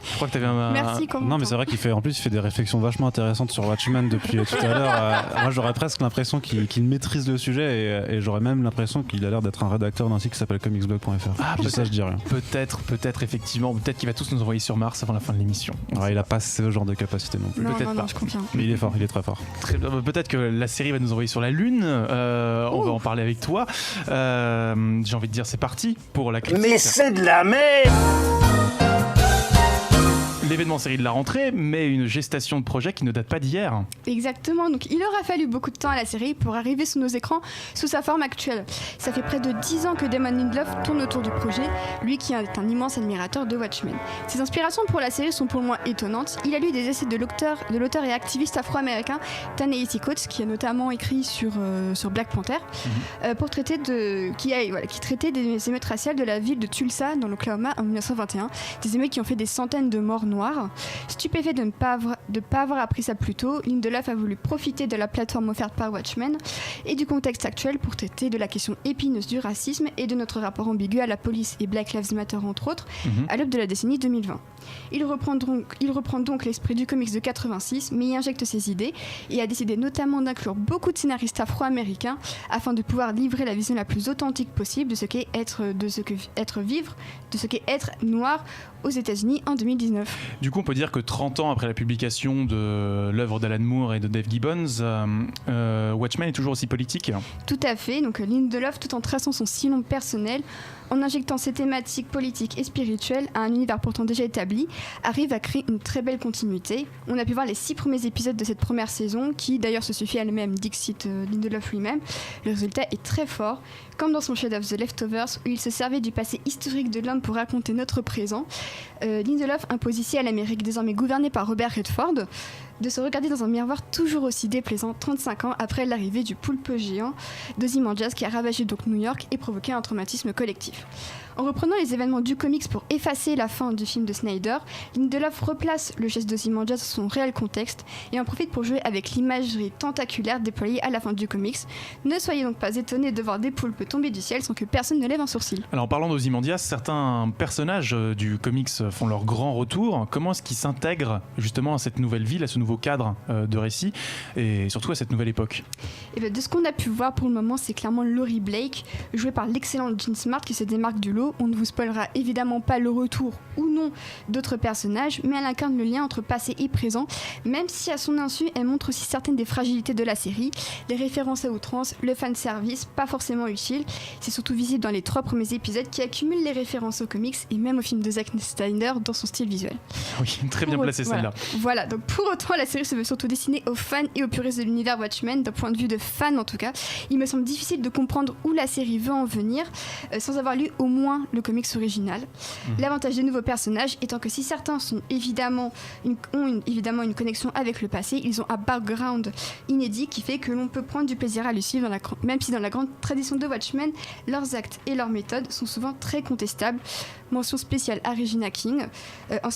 Je crois que t'avais Merci, Corentin. Non, mais c'est vrai qu'il fait des réflexions vachement intéressantes sur Watchmen depuis tout à l'heure. Moi, j'aurais presque l'impression qu'il maîtrise le sujet et j'aurais même l'impression qu'il a l'air d'être un rédacteur d'un site qui s'appelle comicsblog.fr. Ça, je dis rien. Peut-être effectivement, peut-être qu'il va tous nous envoyer sur Mars avant la fin de l'émission. Il a pas ce genre de capacité non plus. Peut-être pas. Je confirme. Mais il est fort, il est très fort. Peut-être que la série va nous envoyer sur la Lune. On va en parler avec toi. J'ai envie de dire, c'est parti pour la critique. Mais c'est de la merde! l'événement série de la rentrée, mais une gestation de projet qui ne date pas d'hier. Exactement, donc il aura fallu beaucoup de temps à la série pour arriver sur nos écrans sous sa forme actuelle. Ça fait près de 10 ans que Damon Lindelof tourne autour du projet, lui qui est un immense admirateur de Watchmen. Ses inspirations pour la série sont pour le moins étonnantes. Il a lu des essais de l'auteur et activiste afro-américain Ta-Nehisi Coates, qui a notamment écrit sur Black Panther, qui traitait des émeutes raciales de la ville de Tulsa dans l'Oklahoma en 1921, des émeutes qui ont fait des centaines de morts noires. Stupéfait de ne pas avoir appris ça plus tôt, Lindelof a voulu profiter de la plateforme offerte par Watchmen et du contexte actuel pour traiter de la question épineuse du racisme et de notre rapport ambigu à la police et Black Lives Matter entre autres, à l'aube de la décennie 2020. Il reprend donc l'esprit du comics de 86, mais y injecte ses idées et a décidé notamment d'inclure beaucoup de scénaristes afro-américains afin de pouvoir livrer la vision la plus authentique possible de ce qu'est être noir aux États-Unis en 2019. Du coup, on peut dire que 30 ans après la publication de l'œuvre d'Alan Moore et de Dave Gibbons, Watchmen est toujours aussi politique. Tout à fait, donc Lindelof, tout en traçant son sillon personnel, en injectant ses thématiques politiques et spirituelles à un univers pourtant déjà établi, arrive à créer une très belle continuité. On a pu voir les 6 premiers épisodes de cette première saison, qui d'ailleurs se suffit à elle-même, dixit Lindelof lui-même. Le résultat est très fort, comme dans son chef-d'œuvre The Leftovers, où il se servait du passé historique de l'homme pour raconter notre présent. Lindelof impose ici à l'Amérique désormais gouvernée par Robert Redford de se regarder dans un miroir toujours aussi déplaisant 35 ans après l'arrivée du poulpe géant d'Ozymandias qui a ravagé donc New York et provoqué un traumatisme collectif. En reprenant les événements du comics pour effacer la fin du film de Snyder, Lindelof replace le geste d'Ozymandias dans son réel contexte et en profite pour jouer avec l'imagerie tentaculaire déployée à la fin du comics. Ne soyez donc pas étonnés de voir des poulpes tomber du ciel sans que personne ne lève un sourcil. Alors en parlant d'Ozymandias, certains personnages du comics font leur grand retour. Comment est-ce qu'ils s'intègrent justement à cette nouvelle ville, à ce nouveau cadre de récit et surtout à cette nouvelle époque? Et bien, de ce qu'on a pu voir pour le moment, c'est clairement Laurie Blake, jouée par l'excellent Jean Smart qui se démarque du lot. On ne vous spoilera évidemment pas le retour ou non d'autres personnages, mais elle incarne le lien entre passé et présent, même si à son insu, elle montre aussi certaines des fragilités de la série, les références à outrance, le fanservice, pas forcément utile. C'est surtout visible dans les 3 premiers épisodes qui accumulent les références aux comics et même au film de Zack Snyder dans son style visuel. Oui, très bien placé celle-là. Voilà, donc pour autant, la série se veut surtout destinée aux fans et aux puristes de l'univers Watchmen, d'un point de vue de fan en tout cas. Il me semble difficile de comprendre où la série veut en venir sans avoir lu au moins le comics original. L'avantage des nouveaux personnages étant que si certains ont évidemment une connexion avec le passé, ils ont un background inédit qui fait que l'on peut prendre du plaisir à le suivre, même si dans la grande tradition de Watchmen, leurs actes et leurs méthodes sont souvent très contestables. Mention spéciale à Regina King en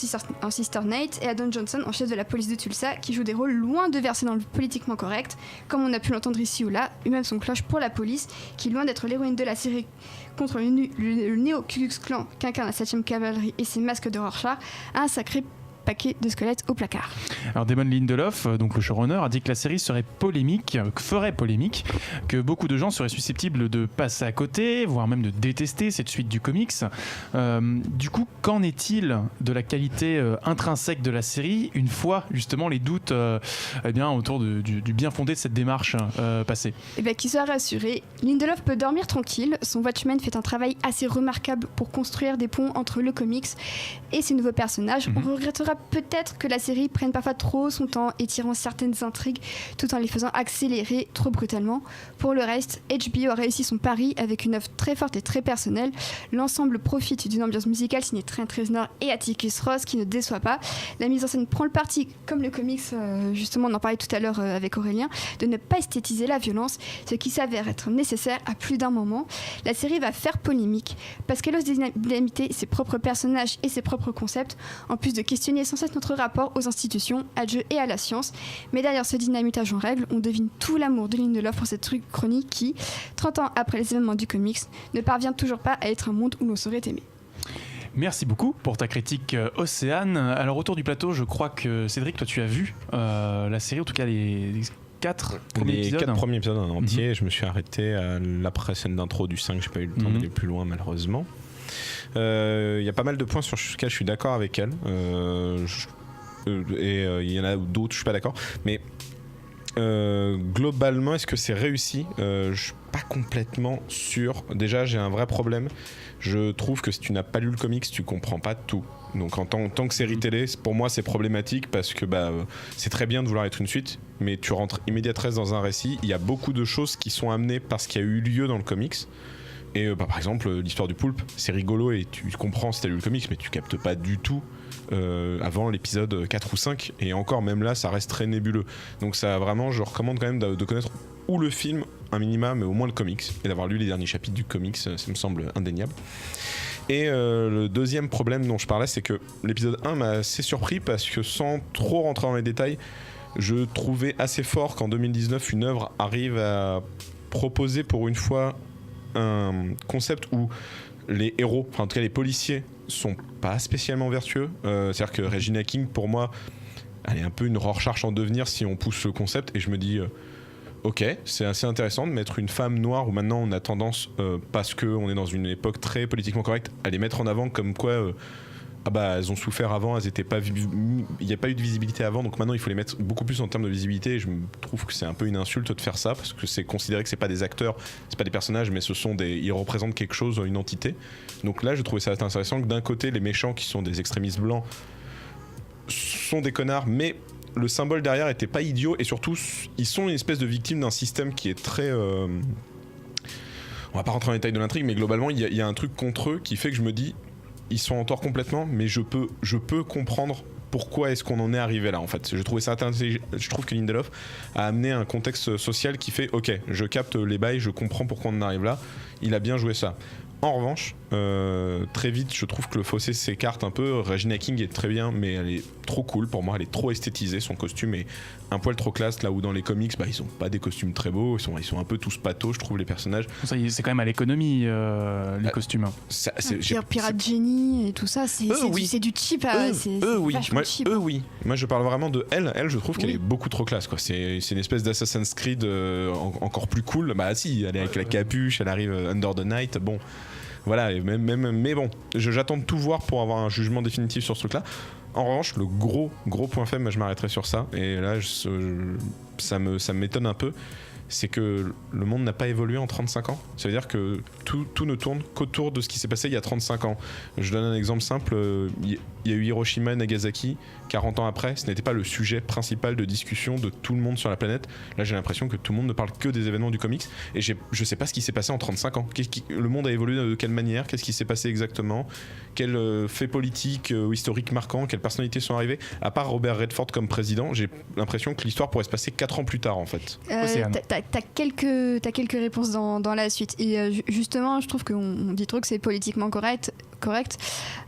Sister Night et à Don Johnson en chef de la police de Tulsa qui joue des rôles loin de verser dans le politiquement correct, comme on a pu l'entendre ici ou là, et même son cloche pour la police qui, loin d'être l'héroïne de la série contre le néo-Ku Klux Klan qu'incarne la 7e cavalerie et ses masques de Rorschach, a un sacré paquet de squelettes au placard. Alors Damon Lindelof, donc le showrunner, a dit que la série ferait polémique, que beaucoup de gens seraient susceptibles de passer à côté, voire même de détester cette suite du comics. Du coup, qu'en est-il de la qualité intrinsèque de la série une fois justement les doutes autour du bien fondé de cette démarche passée? Eh bien, qu'il soit rassuré, Lindelof peut dormir tranquille. Son Watchmen fait un travail assez remarquable pour construire des ponts entre le comics et ses nouveaux personnages. On regrettera peut-être que la série prenne parfois trop son temps, étirant certaines intrigues tout en les faisant accélérer trop brutalement. Pour le reste, HBO a réussi son pari avec une œuvre très forte et très personnelle. L'ensemble profite d'une ambiance musicale signée Trent Reznor et Atticus Ross qui ne déçoit pas. La mise en scène prend le parti, comme le comics, justement on en parlait tout à l'heure avec Aurélien, de ne pas esthétiser la violence, ce qui s'avère être nécessaire à plus d'un moment. La série va faire polémique parce qu'elle ose dynamiter ses propres personnages et ses propres concepts, en plus de questionner sans cesse notre rapport aux institutions, à Dieu et à la science. Mais derrière ce dynamitage en règle, on devine tout l'amour de Lindelof pour cette chronique qui, 30 ans après les événements du comics, ne parvient toujours pas à être un monde où l'on saurait aimer. Merci beaucoup pour ta critique, Océane. Alors autour du plateau, je crois que Cédric, toi tu as vu la série, en tout cas les 4 premiers épisodes. 4 premiers épisodes en entier. Je me suis arrêté à l'après-scène d'intro du 5, j'ai pas eu le temps d'aller plus loin malheureusement. Il y a pas mal de points sur lesquels je suis d'accord avec elle. Il y en a d'autres, je suis pas d'accord. Mais globalement, est-ce que c'est réussi? pas complètement sûr. Déjà, j'ai un vrai problème. Je trouve que si tu n'as pas lu le comics, tu comprends pas tout. Donc en tant que série télé, pour moi c'est problématique parce que c'est très bien de vouloir être une suite, mais tu rentres immédiatement dans un récit. Il y a beaucoup de choses qui sont amenées parce qu'il y a eu lieu dans le comics. Et par exemple l'histoire du poulpe, c'est rigolo et tu comprends si t'as lu le comics, mais tu captes pas du tout avant l'épisode 4 ou 5. Et encore même là ça reste très nébuleux. Donc ça vraiment je recommande quand même de connaître ou le film un minima, mais au moins le comics, et d'avoir lu les derniers chapitres du comics, ça me semble indéniable. Et le deuxième problème dont je parlais, c'est que l'épisode 1 m'a assez surpris parce que sans trop rentrer dans les détails, je trouvais assez fort qu'en 2019 une œuvre arrive à proposer pour une fois un concept où les héros, enfin en tout cas les policiers, sont pas spécialement vertueux. C'est-à-dire que Regina King, pour moi, elle est un peu une Rorschach en devenir si on pousse le concept, et je me dis... ok, c'est assez intéressant de mettre une femme noire où maintenant on a tendance, parce qu'on est dans une époque très politiquement correcte, à les mettre en avant comme quoi elles ont souffert avant, elles étaient pas il n'y a pas eu de visibilité avant, donc maintenant il faut les mettre beaucoup plus en termes de visibilité. Et je trouve que c'est un peu une insulte de faire ça parce que c'est considéré que c'est pas des acteurs, c'est pas des personnages, mais ils représentent quelque chose, une entité. Donc là je trouvais ça intéressant que d'un côté les méchants qui sont des extrémistes blancs sont des connards, mais le symbole derrière était pas idiot, et surtout ils sont une espèce de victime d'un système qui est très on va pas rentrer dans les détails de l'intrigue, mais globalement il y a un truc contre eux qui fait que je me dis ils sont en tort complètement, mais je peux comprendre pourquoi est-ce qu'on en est arrivé là en fait. Je trouvais ça intelligent. Je trouve que Lindelof a amené un contexte social qui fait ok, je capte les bails, je comprends pourquoi on en arrive là. Il a bien joué ça. En revanche, très vite, je trouve que le fossé s'écarte un peu. Regina King est très bien, mais elle est trop cool pour moi. Elle est trop esthétisée. Son costume est un poil trop classe. Là où dans les comics, ils ont pas des costumes très beaux. Ils sont un peu tous patos, je trouve, les personnages. Ça, c'est quand même à l'économie, les costumes. Pirate Jenny et tout ça, c'est du cheap. Oui. Moi, je parle vraiment de elle. Elle, je trouve qu'elle est beaucoup trop classe, quoi. C'est une espèce d'Assassin's Creed encore plus cool. Bah si, elle est avec la capuche, elle arrive under the night. Bon. Voilà, mais bon, j'attends de tout voir pour avoir un jugement définitif sur ce truc-là. En revanche, le gros point faible, je m'arrêterai sur ça. Et là, ça m'étonne un peu. C'est que le monde n'a pas évolué en 35 ans. Ça veut dire que tout ne tourne qu'autour de ce qui s'est passé il y a 35 ans. Je donne un exemple simple. Il y a eu Hiroshima et Nagasaki. 40 ans après, ce n'était pas le sujet principal de discussion de tout le monde sur la planète. Là, j'ai l'impression que tout le monde ne parle que des événements du comics. Et je ne sais pas ce qui s'est passé en 35 ans. Le monde a évolué de quelle manière? Qu'est-ce qui s'est passé exactement? Quels faits politiques ou historiques marquants? Quelles personnalités sont arrivées? À part Robert Redford comme président, j'ai l'impression que l'histoire pourrait se passer 4 ans plus tard, en fait. T'as quelques réponses dans la suite. Et justement, je trouve qu'on dit trop que c'est politiquement correct,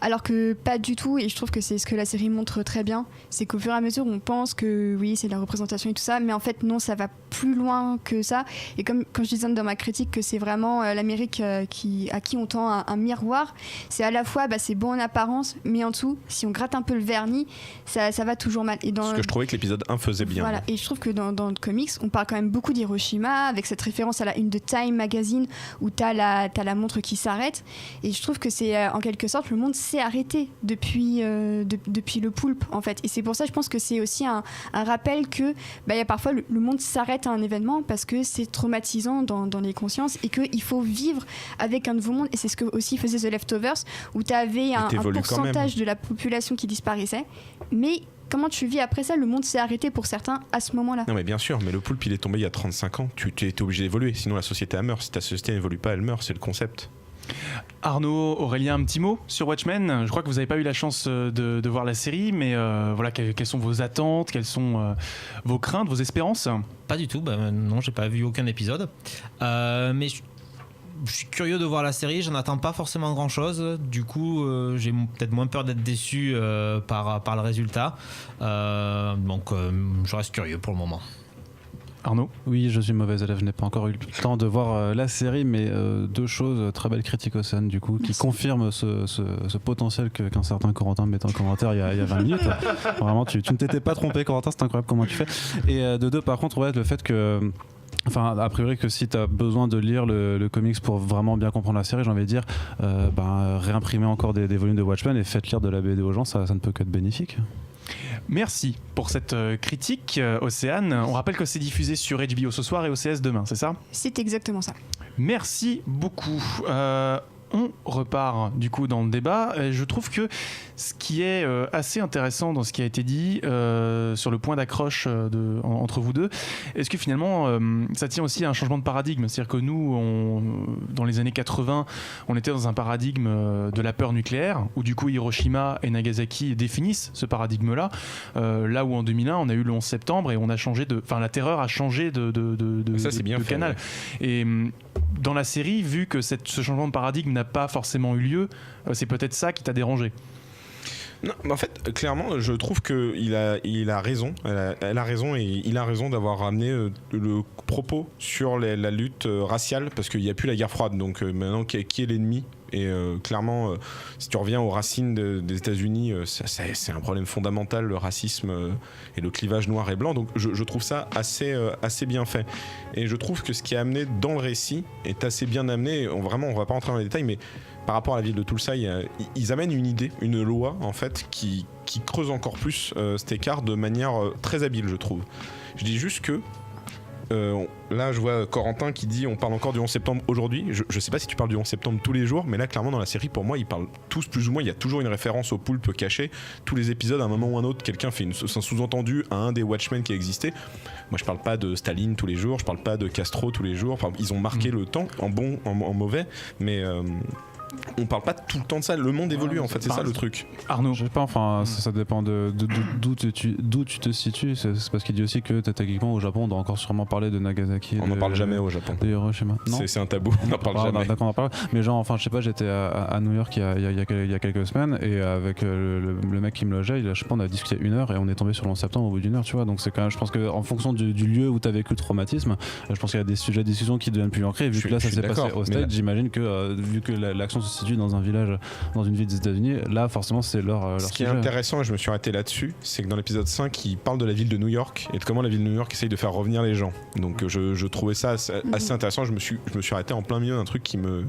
alors que pas du tout. Et je trouve que c'est ce que la série montre très bien. C'est qu'au fur et à mesure, on pense que oui, c'est de la représentation et tout ça, mais en fait, non, ça va plus loin que ça. Et comme quand je disais dans ma critique que c'est vraiment l'Amérique à qui on tend un miroir, c'est à la fois c'est bon en apparence, mais en dessous, si on gratte un peu le vernis, ça va toujours mal. Et ce que je trouvais que l'épisode 1 faisait bien. Voilà. Et je trouve que dans le comics, on parle quand même beaucoup d'Hiroshima, avec cette référence à la une de Time Magazine où t'as la montre qui s'arrête. Et je trouve que c'est en quelque sorte le monde s'est arrêté depuis le poulpe en fait. Et c'est pour ça je pense que c'est aussi un rappel que y a parfois le monde s'arrête à un événement parce que c'est traumatisant dans les consciences et qu'il faut vivre avec un nouveau monde. Et c'est ce que aussi faisait The Leftovers où t'avais un pourcentage de la population qui disparaissait, mais comment tu vis après ça? Le monde s'est arrêté pour certains à ce moment-là. Non mais bien sûr, mais le poulpe il est tombé il y a 35 ans. Tu étais obligé d'évoluer, sinon la société elle meurt. Si ta société n'évolue pas, elle meurt, c'est le concept. Arnaud, Aurélien, un petit mot sur Watchmen. Je crois que vous n'avez pas eu la chance de voir la série, mais voilà, quelles sont vos attentes, quelles sont vos craintes, vos espérances? Pas du tout, non, j'ai pas vu aucun épisode. Mais je suis curieux de voir la série, j'en attends pas forcément grand chose. Du coup, j'ai peut-être moins peur d'être déçu par le résultat. Donc, je reste curieux pour le moment. Arnaud? Oui, je suis mauvais élève, je n'ai pas encore eu le temps de voir la série, mais deux choses, très belle critique au Sun du coup, qui confirme ce potentiel qu'un certain Corentin met en commentaire il y a 20 minutes. Vraiment, tu ne t'étais pas trompé, Corentin, c'est incroyable comment tu fais. Et de deux, par contre, le fait que... Enfin, a priori que si tu as besoin de lire le comics pour vraiment bien comprendre la série, j'ai envie de dire, réimprimer encore des volumes de Watchmen et faites lire de la BD aux gens, ça ne peut qu'être bénéfique. Merci pour cette critique, Océane. On rappelle que c'est diffusé sur HBO ce soir et OCS demain, c'est ça? C'est exactement ça. Merci beaucoup. On repart du coup dans le débat. Je trouve que ce qui est assez intéressant dans ce qui a été dit sur le point d'accroche entre vous deux, est-ce que finalement ça tient aussi à un changement de paradigme ? C'est-à-dire que nous, dans les années 80, on était dans un paradigme de la peur nucléaire, où du coup Hiroshima et Nagasaki définissent ce paradigme-là, là où en 2001 on a eu le 11 septembre et on a changé la terreur a changé de ça, c'est bien de fait, canal. ouais. Et dans la série, vu que ce changement de paradigme n'a pas forcément eu lieu, c'est peut-être ça qui t'a dérangé. Non, mais en fait, clairement, je trouve qu'il a raison. Elle a raison et il a raison d'avoir ramené le propos sur la lutte raciale, parce qu'il n'y a plus la guerre froide. Donc maintenant, qui est l'ennemi ? Et clairement, si tu reviens aux racines des États-Unis, c'est un problème fondamental, le racisme et le clivage noir et blanc. Donc je trouve ça assez bien fait. Et je trouve que ce qui est amené dans le récit est assez bien amené. On va pas rentrer dans les détails, mais par rapport à la ville de Tulsa, ils amènent une idée, une loi en fait, qui creuse encore plus cet écart de manière très habile, je trouve. Je dis juste que là je vois Corentin qui dit on parle encore du 11 septembre aujourd'hui. Je sais pas si tu parles du 11 septembre tous les jours, mais là clairement dans la série, pour moi ils parlent tous plus ou moins, il y a toujours une référence au poulpe caché. Tous les épisodes, à un moment ou un autre, quelqu'un fait un sous-entendu à un des Watchmen qui existait. Moi je parle pas de Staline tous les jours, je parle pas de Castro tous les jours. Enfin, ils ont marqué le temps, en bon, en mauvais, mais on parle pas tout le temps de ça. Le monde évolue, en fait, c'est ça le truc. Arnaud, je sais pas, enfin ça dépend d'où tu te situes. C'est parce qu'il dit aussi que techniquement au Japon on doit encore sûrement parler de Nagasaki. On n'en parle jamais au Japon. De Hiroshima. Non, c'est un tabou, on n'en parle jamais. D'accord, on en parle. Mais genre, enfin je sais pas, j'étais à New York il y a quelques semaines et avec le mec qui me logeait, je sais pas, on a discuté 1 heure et on est tombé sur le 11 septembre au bout d'1 heure, tu vois. Donc c'est quand même, je pense qu'en fonction du lieu où tu as vécu le traumatisme, je pense qu'il y a des sujets de discussion qui deviennent plus ancrés. Vu que là ça s'est passé au States, j'imagine que vu que l'action se situe dans un village, dans une ville des États-Unis, là forcément c'est leur Ce qui sujet. est intéressant, et je me suis arrêté là-dessus, c'est que dans l'épisode 5, il parle de la ville de New York et de comment la ville de New York essaye de faire revenir les gens. Donc je trouvais ça assez intéressant. Je me suis arrêté en plein milieu d'un truc qui me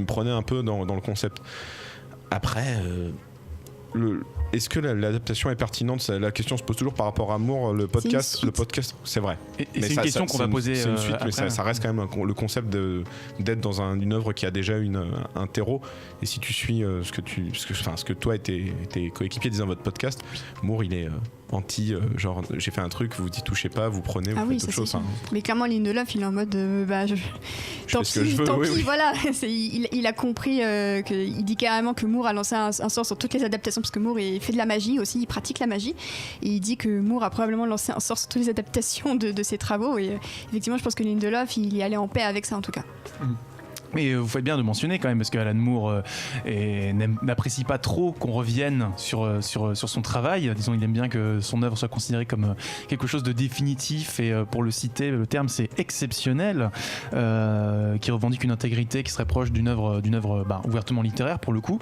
prenait un peu dans le concept. Après, est-ce que l'adaptation est pertinente ? La question se pose toujours par rapport à Moore, le podcast, c'est vrai. Et c'est une question qu'on va poser. C'est une suite, mais après, ça reste quand même le concept d'être dans une œuvre qui a déjà un terreau. Et si tu suis ce que toi et tes coéquipiers disent dans votre podcast, Moore il est anti, genre j'ai fait un truc, vous y touchez pas, vous prenez, vous faites autre chose. Hein. Mais clairement, Lindelof, il est en mode tant pis, voilà. Il a compris il dit carrément que Moore a lancé un sort sur toutes les adaptations, parce que Moore fait de la magie aussi, il pratique la magie, et il dit que Moore a probablement lancé un sort sur toutes les adaptations de ses travaux, et effectivement je pense que Lindelof il y allait en paix avec ça en tout cas. Mais vous faites bien de mentionner quand même, parce qu'Alan Moore n'apprécie pas trop qu'on revienne sur son travail. Disons, il aime bien que son œuvre soit considérée comme quelque chose de définitif, et pour le citer, le terme c'est exceptionnel, qui revendique une intégrité qui serait proche d'une œuvre ouvertement littéraire pour le coup.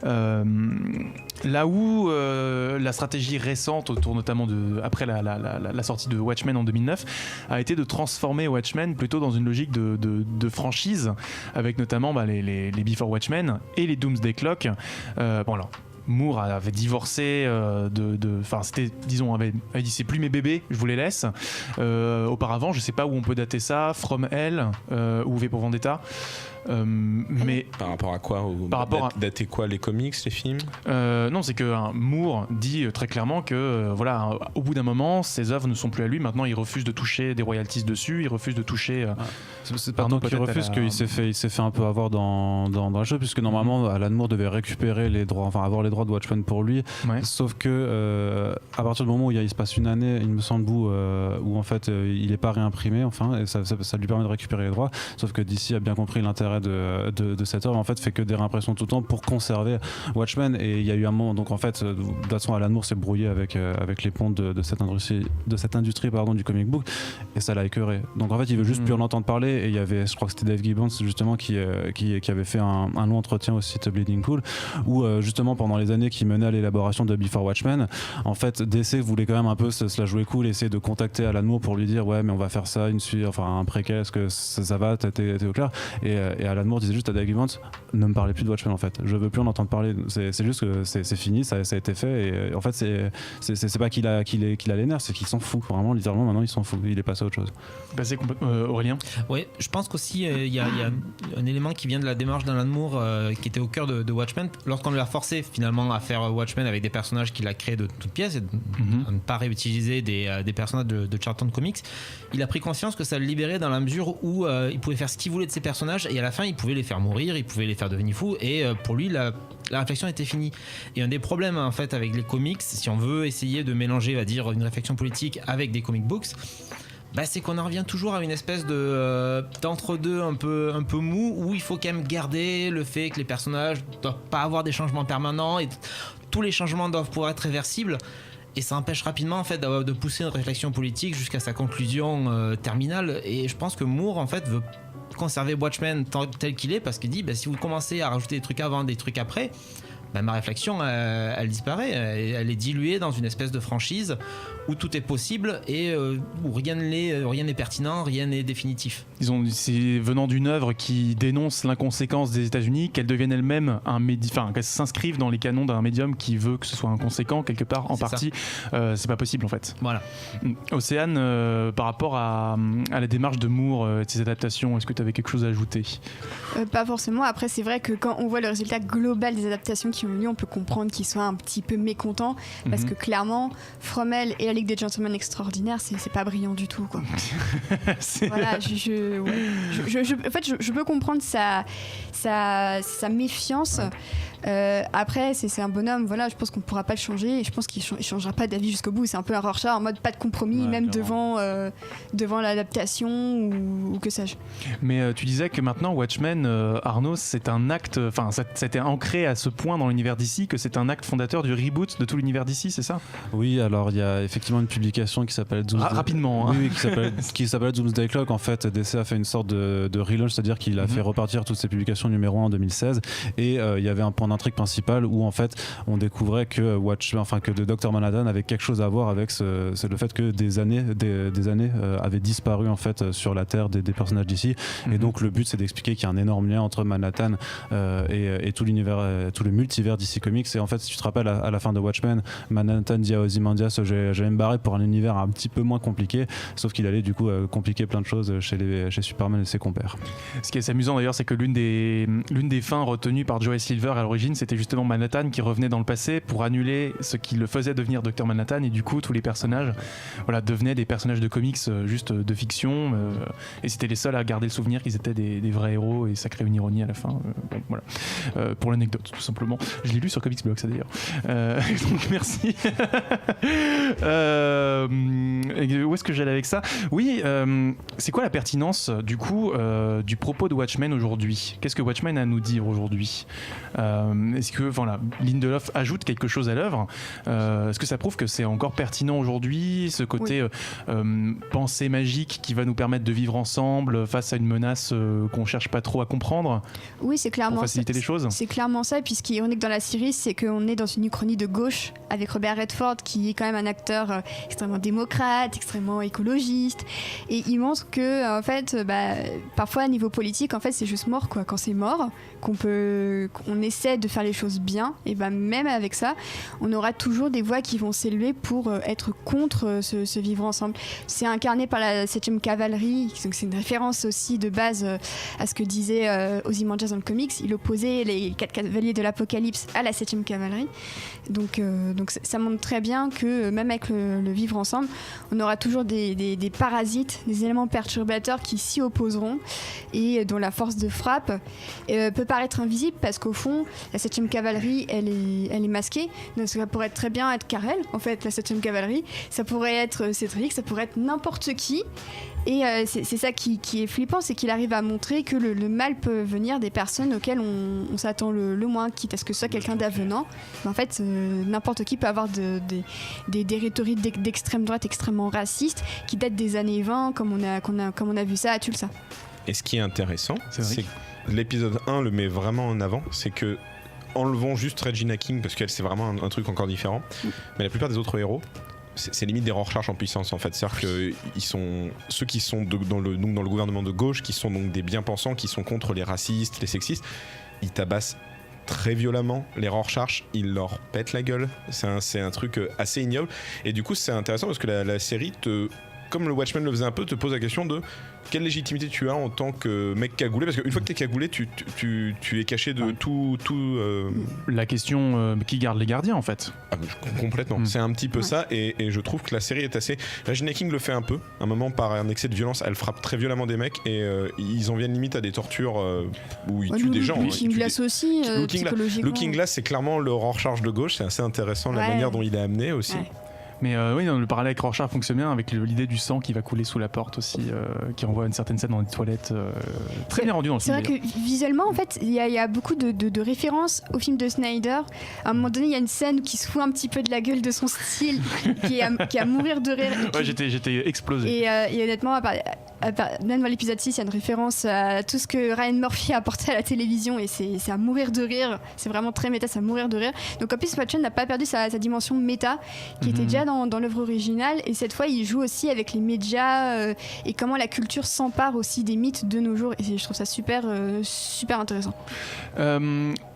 Là où la stratégie récente autour notamment après la sortie de Watchmen en 2009 a été de transformer Watchmen plutôt dans une logique de franchise, avec notamment les Before Watchmen et les Doomsday Clock. Alors Moore avait divorcé c'était, disons, avait dit c'est plus mes bébés, je vous les laisse. Auparavant, je sais pas où on peut dater ça, From Hell ou V pour Vendetta. Mais par rapport à quoi dater quoi, les comics, les films? Non, c'est que Moore dit très clairement que au bout d'un moment, ses œuvres ne sont plus à lui. Maintenant, il refuse de toucher des royalties dessus. Il refuse de toucher. C'est pas tant qu'il refuse qu'il s'est fait un peu avoir dans le jeu, puisque normalement Alan Moore devait récupérer les droits, enfin avoir les droits de Watchmen pour lui. Ouais. Sauf que à partir du moment où il se passe une année, il me semble, où en fait il est pas réimprimé, et ça lui permet de récupérer les droits. Sauf que DC a bien compris l'intérêt de cette œuvre, en fait fait que des réimpressions tout le temps pour conserver Watchmen, et il y a eu un moment, donc en fait de toute façon Alan Moore s'est brouillé avec les ponts de cette industrie du comic book, et ça l'a écœuré. Donc en fait il veut juste plus en entendre parler, et il y avait, je crois que c'était Dave Gibbons justement qui avait fait un long entretien au site Bleeding Cool, où justement pendant les années qui menaient à l'élaboration de Before Watchmen, en fait DC voulait quand même un peu se la jouer cool, essayer de contacter Alan Moore pour lui dire ouais mais on va faire ça, une suite, enfin un préquel, est-ce que ça va, t'es au clair, et et Alan Moore disait juste à Dave Gibbons, ne me parlez plus de Watchmen en fait, je veux plus en entendre parler, c'est juste que c'est fini, ça a été fait, et en fait c'est pas qu'il a les nerfs, c'est qu'il s'en fout, vraiment littéralement maintenant il s'en fout, il est passé à autre chose. Aurélien? Oui, je pense qu'aussi il y a un élément qui vient de la démarche d'Alan Moore qui était au cœur de Watchmen, lorsqu'on lui a forcé finalement à faire Watchmen avec des personnages qu'il a créés de toutes pièces et à ne pas réutiliser des personnages de Charlton Comics, il a pris conscience que ça le libérait dans la mesure où il pouvait faire ce qu'il voulait de ses personnages et à la fin il pouvait les faire mourir, il pouvait les faire devenir fous et pour lui la réflexion était finie. Et un des problèmes en fait avec les comics, si on veut essayer de mélanger, on va dire, une réflexion politique avec des comic books, c'est qu'on en revient toujours à une espèce d'entre-deux un peu mou où il faut quand même garder le fait que les personnages ne doivent pas avoir des changements permanents et tous les changements doivent pouvoir être réversibles. Et ça empêche rapidement en fait de pousser une réflexion politique jusqu'à sa conclusion terminale. Et je pense que Moore en fait veut conserver Watchmen tel qu'il est parce qu'il dit si vous commencez à rajouter des trucs avant, des trucs après, ma réflexion elle disparaît, elle est diluée dans une espèce de franchise où tout est possible et où rien n'est pertinent, rien n'est définitif. C'est venant d'une œuvre qui dénonce l'inconséquence des États-Unis, qu'elle devienne elle-même qu'elle s'inscrive dans les canons d'un médium qui veut que ce soit inconséquent quelque part en partie, c'est pas possible en fait. Voilà. Océane, par rapport à la démarche de Moore et de ses adaptations, est-ce que tu avais quelque chose à ajouter? Pas forcément. Après, c'est vrai que quand on voit le résultat global des adaptations qui ont eu lieu, on peut comprendre qu'ils soient un petit peu mécontents parce que clairement, Fromel et la Ligue des Gentlemen Extraordinaires, c'est pas brillant du tout, quoi. Voilà, en fait, je peux comprendre sa méfiance. Après, c'est un bonhomme, voilà, je pense qu'on pourra pas le changer et je pense qu'il changera pas d'avis jusqu'au bout. C'est un peu un Rorschach en mode pas de compromis, même devant l'adaptation ou que sais-je. Mais tu disais que maintenant Watchmen, Arnaud, c'est un acte, ça a été ancré à ce point dans l'univers d'ici que c'est un acte fondateur du reboot de tout l'univers d'ici, c'est ça? Oui, alors il y a effectivement une publication qui s'appelle rapidement, hein. Oui, qui s'appelle Doomsday Clock. En fait, DC a fait une sorte de relaunch, c'est-à-dire qu'il a fait repartir toutes ses publications numéro 1 en 2016 et il y avait un point d'intrigue principal où en fait on découvrait que que Dr Manhattan avait quelque chose à voir avec le fait que des années avaient disparu en fait sur la Terre des personnages d'ici et donc le but c'est d'expliquer qu'il y a un énorme lien entre Manhattan et tout l'univers, tout le multivers DC Comics. Et en fait, si tu te rappelles à la fin de Watchmen, Manhattan dit à Ozymandias j'allais me barrer pour un univers un petit peu moins compliqué, sauf qu'il allait du coup compliquer plein de choses chez Superman et ses compères. Ce qui est assez amusant d'ailleurs, c'est que l'une des fins retenues par Joe Silver à l'origine, c'était justement Manhattan qui revenait dans le passé pour annuler ce qui le faisait devenir Dr Manhattan, et du coup tous les personnages devenaient des personnages de comics juste de fiction, et c'était les seuls à garder le souvenir qu'ils étaient des vrais héros, et ça crée une ironie à la fin. Pour l'anecdote tout simplement, je l'ai lu sur Comics Blog ça d'ailleurs, donc merci. Où est-ce que j'allais avec ça? Oui, c'est quoi la pertinence du coup du propos de Watchmen aujourd'hui? Qu'est-ce que Watchmen a à nous dire aujourd'hui? Est-ce que Lindelof ajoute quelque chose à l'œuvre? Est-ce que ça prouve que c'est encore pertinent aujourd'hui, ce côté pensée magique qui va nous permettre de vivre ensemble face à une menace qu'on cherche pas trop à comprendre? Oui, c'est clairement pour faciliter les choses. C'est clairement ça. Et puis ce qui est ironique dans la série, c'est qu'on est dans une uchronie de gauche avec Robert Redford, qui est quand même un acteur extrêmement démocrate, extrêmement écologiste, et il montre que en fait, parfois à niveau politique, en fait, c'est juste mort, quoi. Quand c'est mort, qu'on essaie de faire les choses bien, et même avec ça, on aura toujours des voix qui vont s'élever pour être contre ce vivre ensemble. C'est incarné par la 7e cavalerie, donc c'est une référence aussi de base à ce que disait Ozymandias dans le comics. Il opposait les 4 cavaliers de l'Apocalypse à la 7e cavalerie. Donc ça montre très bien que même avec le vivre ensemble, on aura toujours des parasites, des éléments perturbateurs qui s'y opposeront et dont la force de frappe peut paraître invisible, parce qu'au fond, la 7e cavalerie, elle est masquée. Donc ça pourrait très bien être Karel, en fait, la 7e cavalerie. Ça pourrait être Cédric, ça pourrait être n'importe qui. Et c'est ça qui est flippant, c'est qu'il arrive à montrer que le mal peut venir des personnes auxquelles on s'attend le moins, quitte à ce que ce soit quelqu'un d'avenant. Mais en fait, n'importe qui peut avoir des rhétoriques d'extrême droite extrêmement racistes qui datent des années 20, comme on a vu ça à Tulsa. Et ce qui est intéressant, c'est que l'épisode 1 le met vraiment en avant, c'est que enlevons juste Regina King, parce qu'elle c'est vraiment un truc encore différent, mais la plupart des autres héros c'est limite des Rorschach en puissance en fait. C'est-à-dire que ceux qui sont dans le gouvernement de gauche, qui sont donc des bien-pensants, qui sont contre les racistes, les sexistes, ils tabassent très violemment les Rorschach, ils leur pètent la gueule. C'est un truc assez ignoble. Et du coup, c'est intéressant parce que la série comme le Watchmen le faisait un peu, te pose la question de quelle légitimité tu as en tant que mec cagoulé, parce qu'une fois que t'es cagoulé, tu es caché de tout. La question qui garde les gardiens en fait. Complètement. C'est un petit peu ça, et je trouve que la série est assez. Regina King le fait un peu. À un moment, par un excès de violence, elle frappe très violemment des mecs, et ils en viennent limite à des tortures où ils tuent des gens. Looking Glass aussi, psychologiquement. Looking Glass, c'est clairement le Rorschach de gauche. C'est assez intéressant la manière dont il est amené aussi. Ouais. Mais oui, le parallèle avec Rorschach fonctionne bien avec l'idée du sang qui va couler sous la porte aussi, qui renvoie à une certaine scène dans les toilettes, très bien rendue dans le film. C'est vrai que visuellement, en fait, il y a beaucoup de références au film de Snyder. À un moment donné, il y a une scène qui se fout un petit peu de la gueule de son style, qui est à mourir de rire. Ouais, j'étais explosé. Et honnêtement, même dans l'épisode 6, il y a une référence à tout ce que Ryan Murphy a apporté à la télévision, et c'est à mourir de rire. C'est vraiment très méta, c'est à mourir de rire. Donc en plus, Watchmen n'a pas perdu sa dimension méta, qui était déjà dans l'œuvre originale, et cette fois il joue aussi avec les médias et comment la culture s'empare aussi des mythes de nos jours, et je trouve ça super intéressant.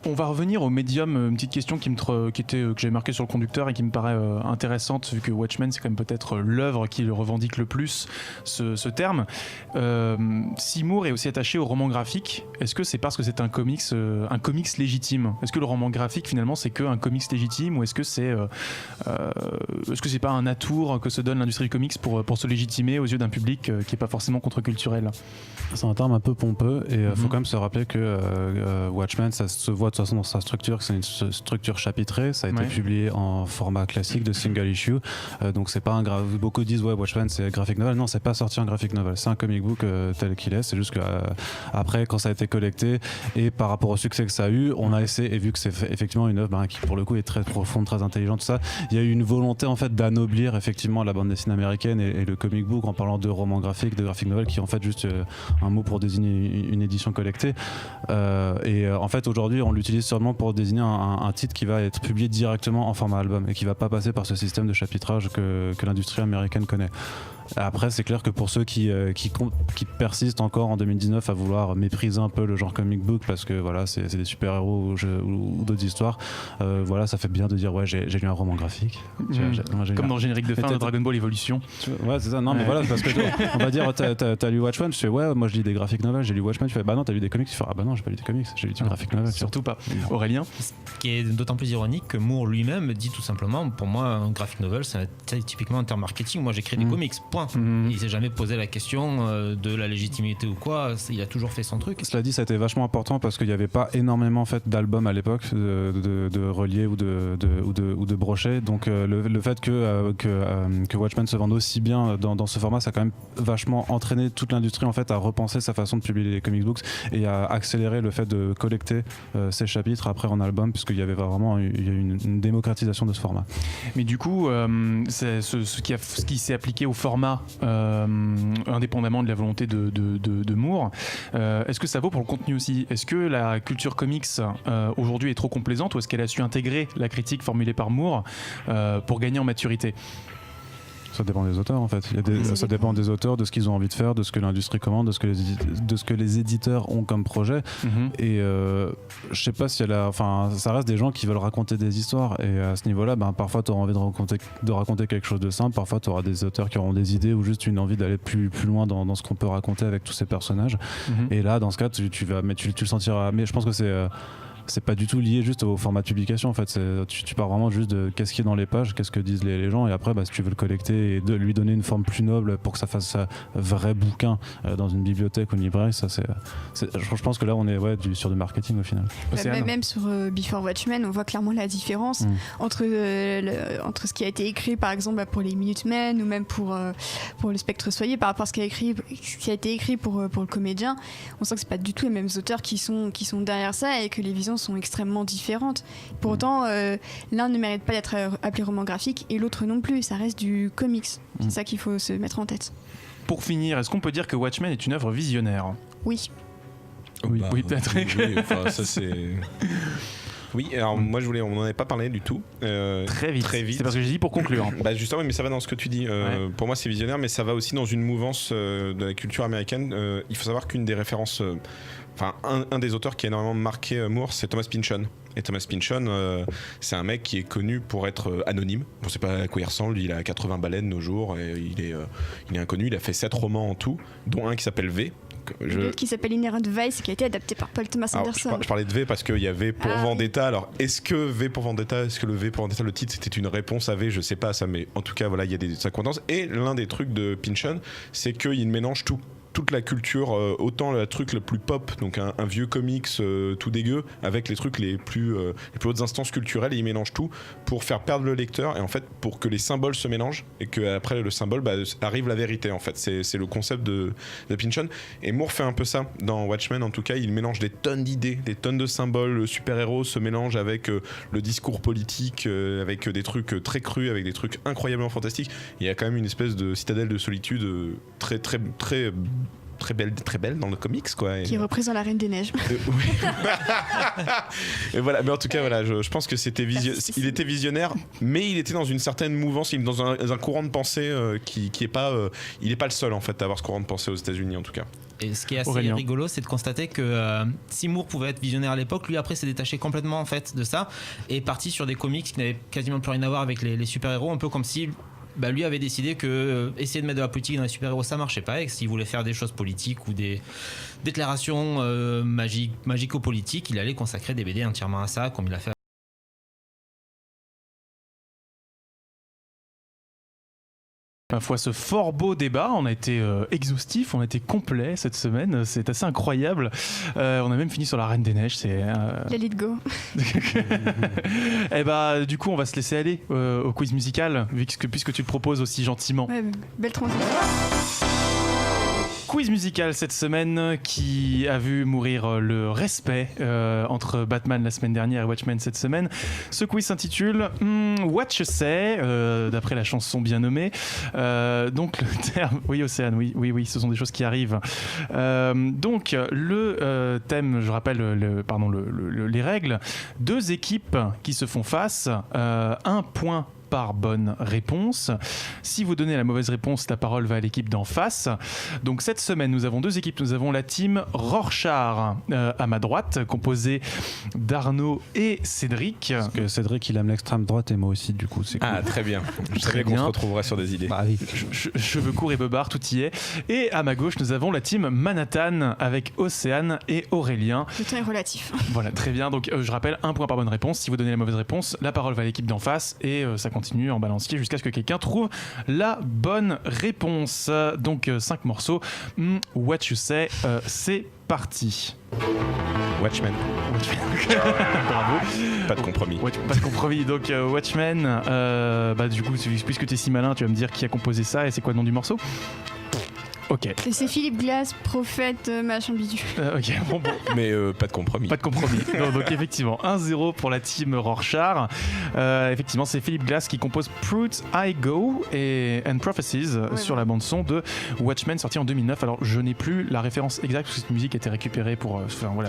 On va revenir au médium, une petite question que j'avais marquée sur le conducteur et qui me paraît intéressante, vu que Watchmen c'est quand même peut-être l'œuvre qui le revendique le plus ce terme. Si Moore est aussi attaché au roman graphique, est-ce que c'est parce que c'est un comics légitime? Est-ce que le roman graphique finalement c'est qu'un comics légitime, ou est-ce que c'est pas un atour que se donne l'industrie du comics pour se légitimer aux yeux d'un public qui n'est pas forcément contre-culturel? C'est un terme un peu pompeux, et il faut quand même se rappeler que Watchmen, ça se voit de toute façon dans sa structure, que c'est une structure chapitrée. Ça a été publié en format classique de single issue, donc c'est pas beaucoup disent Watchmen c'est graphic novel. Non, c'est pas sorti en graphic novel, c'est un comic book tel qu'il est. C'est juste que après, quand ça a été collecté et par rapport au succès que ça a eu, on a essayé, et vu que c'est effectivement une œuvre qui pour le coup est très profonde, très intelligente, tout ça, il y a eu une volonté en fait d'anoblir effectivement la bande dessinée américaine et le comic book en parlant de roman graphique, de graphic novel, qui est en fait juste un mot pour désigner une édition collectée, et en fait aujourd'hui on l'utilise seulement pour désigner un titre qui va être publié directement en format album et qui va pas passer par ce système de chapitrage que l'industrie américaine connaît. Après, c'est clair que pour ceux qui persistent encore en 2019 à vouloir mépriser un peu le genre comic book parce que voilà, c'est des super-héros ou d'autres histoires, voilà, ça fait bien de dire j'ai lu un roman graphique. Comme dans le générique de fin de Dragon Ball Evolution. Ouais, c'est ça. Non, mais voilà, parce que on va dire t'as lu Watchmen, tu fais moi je lis des graphic novels, j'ai lu Watchmen, tu fais bah non, t'as lu des comics, tu fais ah bah non, j'ai pas lu des comics, j'ai lu du graphic novel. Surtout pas. Aurélien? Ce qui est d'autant plus ironique que Moore lui-même dit tout simplement, pour moi un graphic novel c'est typiquement un terme marketing, moi j'écris des comics, point. Il s'est jamais posé la question de la légitimité ou quoi, il a toujours fait son truc. Cela dit, ça a été vachement important parce qu'il n'y avait pas énormément d'albums à l'époque de reliés ou de brochets, donc le fait que Watchmen se vende aussi bien dans ce format, ça a quand même vachement entraîné toute l'industrie en fait à repenser sa façon de publier les comic books et à accélérer le fait de collecter ces chapitres après en album, puisqu'il y avait vraiment une démocratisation de ce format. Mais du coup, c'est ce qui s'est appliqué au format indépendamment de la volonté de Moore, est-ce que ça vaut pour le contenu aussi? Est-ce que la culture comics aujourd'hui est trop complaisante, ou est-ce qu'elle a su intégrer la critique formulée par Moore pour gagner en maturité? Ça dépend des auteurs en fait. Ça dépend des auteurs, de ce qu'ils ont envie de faire, de ce que l'industrie commande, de ce que les éditeurs ont comme projet. Et je sais pas si ça reste des gens qui veulent raconter des histoires. Et à ce niveau-là, parfois tu auras envie de raconter quelque chose de simple. Parfois tu auras des auteurs qui auront des idées ou juste une envie d'aller plus loin dans ce qu'on peut raconter avec tous ces personnages. Et là, dans ce cas, tu le sentiras. Mais je pense que c'est pas du tout lié juste au format de publication en fait. Tu pars vraiment juste de qu'est-ce qui est dans les pages, qu'est-ce que disent les gens, et après si tu veux le collecter et de lui donner une forme plus noble pour que ça fasse un vrai bouquin dans une bibliothèque ou une librairie, je pense que là on est sur du marketing au final. Même sur Before Watchmen, on voit clairement la différence entre ce qui a été écrit par exemple pour les Minutemen ou même pour le Spectre Soyer par rapport à ce qui a été écrit pour le comédien. On sent que c'est pas du tout les mêmes auteurs qui sont derrière ça, et que les visions sont extrêmement différentes. Pour autant, l'un ne mérite pas d'être appelé roman graphique et l'autre non plus. Ça reste du comics. C'est ça qu'il faut se mettre en tête. Pour finir, est-ce qu'on peut dire que Watchmen est une œuvre visionnaire? Oui. Oui, peut-être. Oui, ça c'est. Oui, alors moi on n'en avait pas parlé du tout. Très vite. C'est parce que j'ai dit pour conclure. Bah justement, mais ça va dans ce que tu dis. Pour moi, c'est visionnaire, mais ça va aussi dans une mouvance de la culture américaine. Il faut savoir qu'une des références, un des auteurs qui a énormément marqué Moore, c'est Thomas Pynchon. Et Thomas Pynchon, c'est un mec qui est connu pour être anonyme. On ne sait pas à quoi il ressemble. Il a 80 balais de nos jours. Et il est inconnu. Il a fait 7 romans en tout, dont un qui s'appelle V. L'autre qui s'appelle Inherent Vice, qui a été adapté par Paul Thomas Anderson. Je parlais de V parce qu'il y a V pour Vendetta. Alors, est-ce que V pour Vendetta, le titre, c'était une réponse à V? Je sais pas ça, mais en tout cas, voilà, il y a des accointances. Et l'un des trucs de Pynchon, c'est qu'il mélange toute la culture, autant le truc le plus pop, donc un vieux comics tout dégueu, avec les trucs les plus hautes instances culturelles, et il mélange tout pour faire perdre le lecteur, et en fait pour que les symboles se mélangent et qu'après le symbole arrive la vérité. En fait, c'est le concept de Pynchon, et Moore fait un peu ça dans Watchmen. En tout cas, il mélange des tonnes d'idées, des tonnes de symboles. Le super-héros se mélange avec le discours politique, avec des trucs très crus, avec des trucs incroyablement fantastiques. Il y a quand même une espèce de citadelle de solitude très très très très belle dans le comics, quoi. Qui représente la Reine des Neiges. Oui. Et voilà, mais en tout cas, voilà, je pense que il était visionnaire, mais il était dans une certaine mouvance, il est dans un courant de pensée qui est pas, il est pas le seul en fait à avoir ce courant de pensée aux États-Unis en tout cas. Et ce qui est assez Aurélien. rigolo, c'est de constater que si Moore pouvait être visionnaire à l'époque, lui après s'est détaché complètement en fait de ça et est parti sur des comics qui n'avaient quasiment plus rien à voir avec les super-héros, un peu comme si lui avait décidé que essayer de mettre de la politique dans les super-héros ça marchait pas, et que s'il voulait faire des choses politiques ou des déclarations magico-politiques, il allait consacrer des BD entièrement à ça, comme il a fait. Ma foi, ce fort beau débat, on a été exhaustif, on a été complet cette semaine, c'est assez incroyable. On a même fini sur la Reine des Neiges. Let it go. Et bah, du coup, on va se laisser aller au quiz musical, puisque tu le proposes aussi gentiment. Ouais, belle transition. Quiz musical cette semaine qui a vu mourir le respect entre Batman la semaine dernière et Watchmen cette semaine. Ce quiz s'intitule What You Say, d'après la chanson bien nommée. Donc le terme, oui Océane, oui, ce sont des choses qui arrivent. Donc le thème, je rappelle les règles. 2 équipes qui se font face, 1 point par bonne réponse. Si vous donnez la mauvaise réponse, la parole va à l'équipe d'en face. Donc cette semaine, nous avons 2 équipes. Nous avons la team Rorschach à ma droite, composée d'Arnaud et Cédric. Parce que Cédric, il aime l'extrême droite et moi aussi, du coup, c'est cool. Ah, très bien. Je savais qu'on se retrouverait sur des idées. Bah oui. Cheveux courts et beubard, tout y est. Et à ma gauche, nous avons la team Manhattan avec Océane et Aurélien. Le temps est relatif. Voilà, très bien. Donc je rappelle, 1 point par bonne réponse. Si vous donnez la mauvaise réponse, la parole va à l'équipe d'en face et ça continue en balancier jusqu'à ce que quelqu'un trouve la bonne réponse. Donc 5 morceaux. What You Say, c'est parti. Watchmen. Bravo. Pas de compromis. Pas de compromis. Donc Watchmen, du coup, puisque tu es si malin, tu vas me dire qui a composé ça et c'est quoi le nom du morceau? Ok. Et c'est Philippe Glass, prophète, machin bidule. Ok, bon. Mais pas de compromis. Pas de compromis. donc effectivement, 1-0 pour la team Rorschach. Effectivement, c'est Philippe Glass qui compose Fruit I Go and Prophecies sur la bande-son de Watchmen, sorti en 2009. Alors, je n'ai plus la référence exacte, parce que cette musique a été récupérée pour...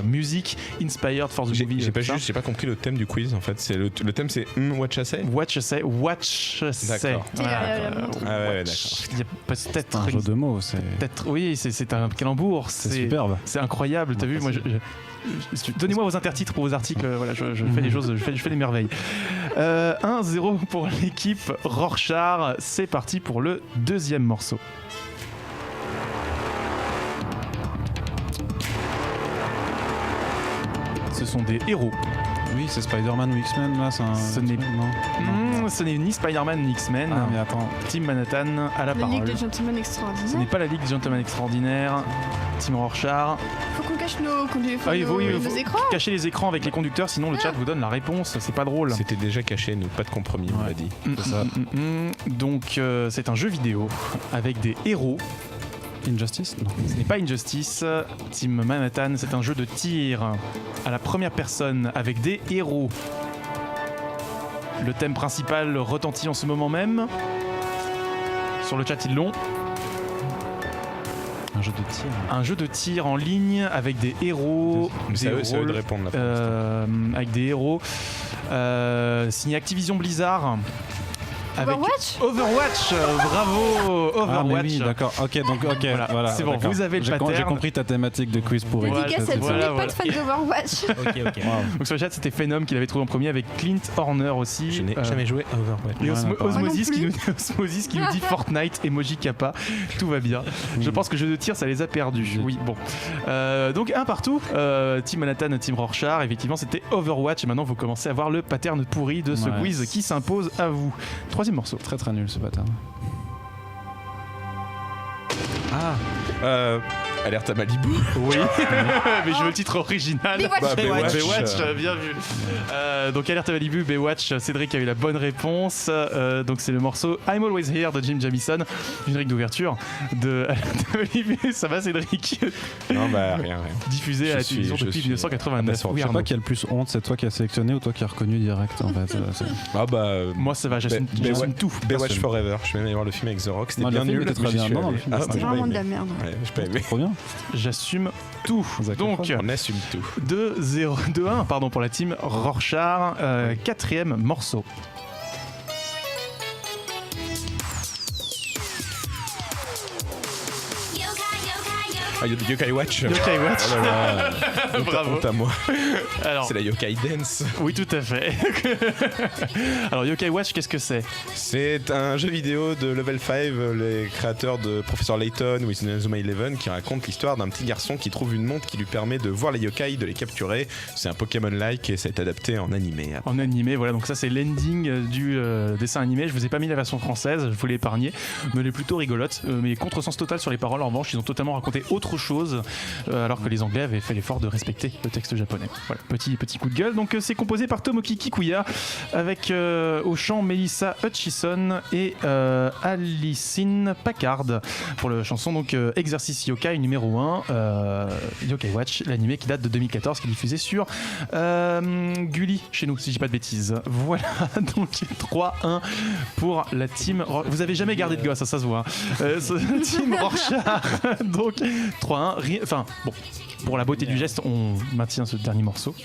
musique inspired for the movie. J'ai pas compris le thème du quiz, en fait. Le thème, c'est What You Say. What You Say. D'accord. Ah ouais, d'accord. Il y a peut-être un jeu de mots, c'est... Oui, c'est un calembour. C'est superbe. C'est incroyable. T'as vu, moi, donnez-moi vos intertitres pour vos articles. Voilà, je fais des choses, je fais des merveilles. 1-0 pour l'équipe Rorschach. C'est parti pour le 2e morceau. Ce sont des héros. Oui, c'est Spider-Man ou X-Men là, Ce n'est ni Spider-Man ni X-Men. Ah mais attends. Team Manhattan à la parole. La Ligue des Gentlemen Extraordinaires. Ce n'est pas la Ligue des Gentlemen Extraordinaires. Team Rorschach. Faut qu'on cache nos écrans. Cacher les écrans avec les conducteurs, sinon le chat vous donne la réponse. C'est pas drôle. C'était déjà caché, nous, pas de compromis, on l'a dit. C'est ça. Donc c'est un jeu vidéo avec des héros. Injustice? Non. Ce n'est pas Injustice. Team Manhattan, c'est un jeu de tir à la première personne avec des héros. Le thème principal retentit en ce moment même. Sur le chat, ils l'ont. Un jeu de tir. Un jeu de tir en ligne avec des héros, C'est à eux de rôles, répondre là. pour l'instant. avec des héros, signé Activision Blizzard. Avec Overwatch. Bravo, Ah, mais Overwatch. oui, d'accord. Ok, donc ok, voilà. C'est bon, d'accord. vous avez le J'ai pattern. compris ta thématique de quiz pourri. Dédicace à tous Voilà, mes potes fans d'Overwatch. Ok. Donc sur le chat, c'était Phenom qui l'avait trouvé en premier avec Clint Horner aussi. Je n'ai jamais joué à Overwatch. Et Ouais, d'accord. Osmosis, Moi non Osmosis qui nous dit Fortnite, emoji kappa, tout va bien. Je pense que jeu de tir, ça les a perdus. Oui, bon. Donc un partout. Team Manhattan, Team Rorschach. Effectivement, c'était Overwatch. Et maintenant, vous commencez à voir le pattern pourri de ce Ouais. quiz qui s'impose à vous. Troisième morceau. Très très nul ce pattern. Alerte à Malibu. Oui, mais je veux le titre original. Baywatch. Bah, Baywatch. Baywatch, bien vu. Donc Alerte à Malibu, Baywatch, Cédric a eu la bonne réponse. Donc c'est le morceau I'm Always Here de Jim Jamison, générique d'ouverture de Alerte à Malibu. Ça va Cédric? Non, bah rien. Diffusé à la télévision depuis 1989. Je Oui, Je sais Arnaud. pas qui a le plus honte, c'est toi qui as sélectionné ou toi qui as reconnu direct en fait. Ah bah. Moi ça va, j'assume tout. Baywatch Forever. Je suis même allé voir le film avec The Rock. C'était Non, le bien film nul. était très mais j'y bien. suis Non, non, allé. le film Ah, était bah, C'est j'ai pas vraiment de aimé. la merde. Ouais, j'ai pas aimé. Trop bien. J'assume tout. Donc On assume tout. 2-1 pardon pour la team Rorschach. Quatrième morceau. Ah, Yokai Watch. Yokai Watch. Oh là là. Bravo. Honte à moi. Alors, C'est la Yokai Dance. oui, tout à fait. Alors, Yokai Watch, qu'est-ce que c'est? C'est un jeu vidéo de Level 5, les créateurs de Professor Layton ou Inazuma Eleven, qui raconte l'histoire d'un petit garçon qui trouve une montre qui lui permet de voir les yokai, de les capturer. C'est un Pokémon-like et ça est adapté en animé. En animé, voilà, donc ça c'est l'ending du dessin animé. Je vous ai pas mis la version française, je vous l'ai épargné, mais elle est plutôt rigolote. Mais contresens total sur les paroles, en revanche, ils ont totalement raconté autre chose, alors que les Anglais avaient fait l'effort de respecter le texte japonais. Voilà, petit coup de gueule. Donc c'est composé par Tomoki Kikuya, avec au chant Melissa Hutchison et Alicine Packard pour la chanson donc Exercice Yokai numéro 1, Yokai Watch, l'animé qui date de 2014, qui est diffusé sur Gulli chez nous, si je dis pas de bêtises. Voilà, donc 3-1 pour la team. Vous avez jamais gardé de gosse, ça se voit. Team Rorschach. Donc 3-1. Enfin, bon, pour la beauté du geste, on maintient ce dernier morceau.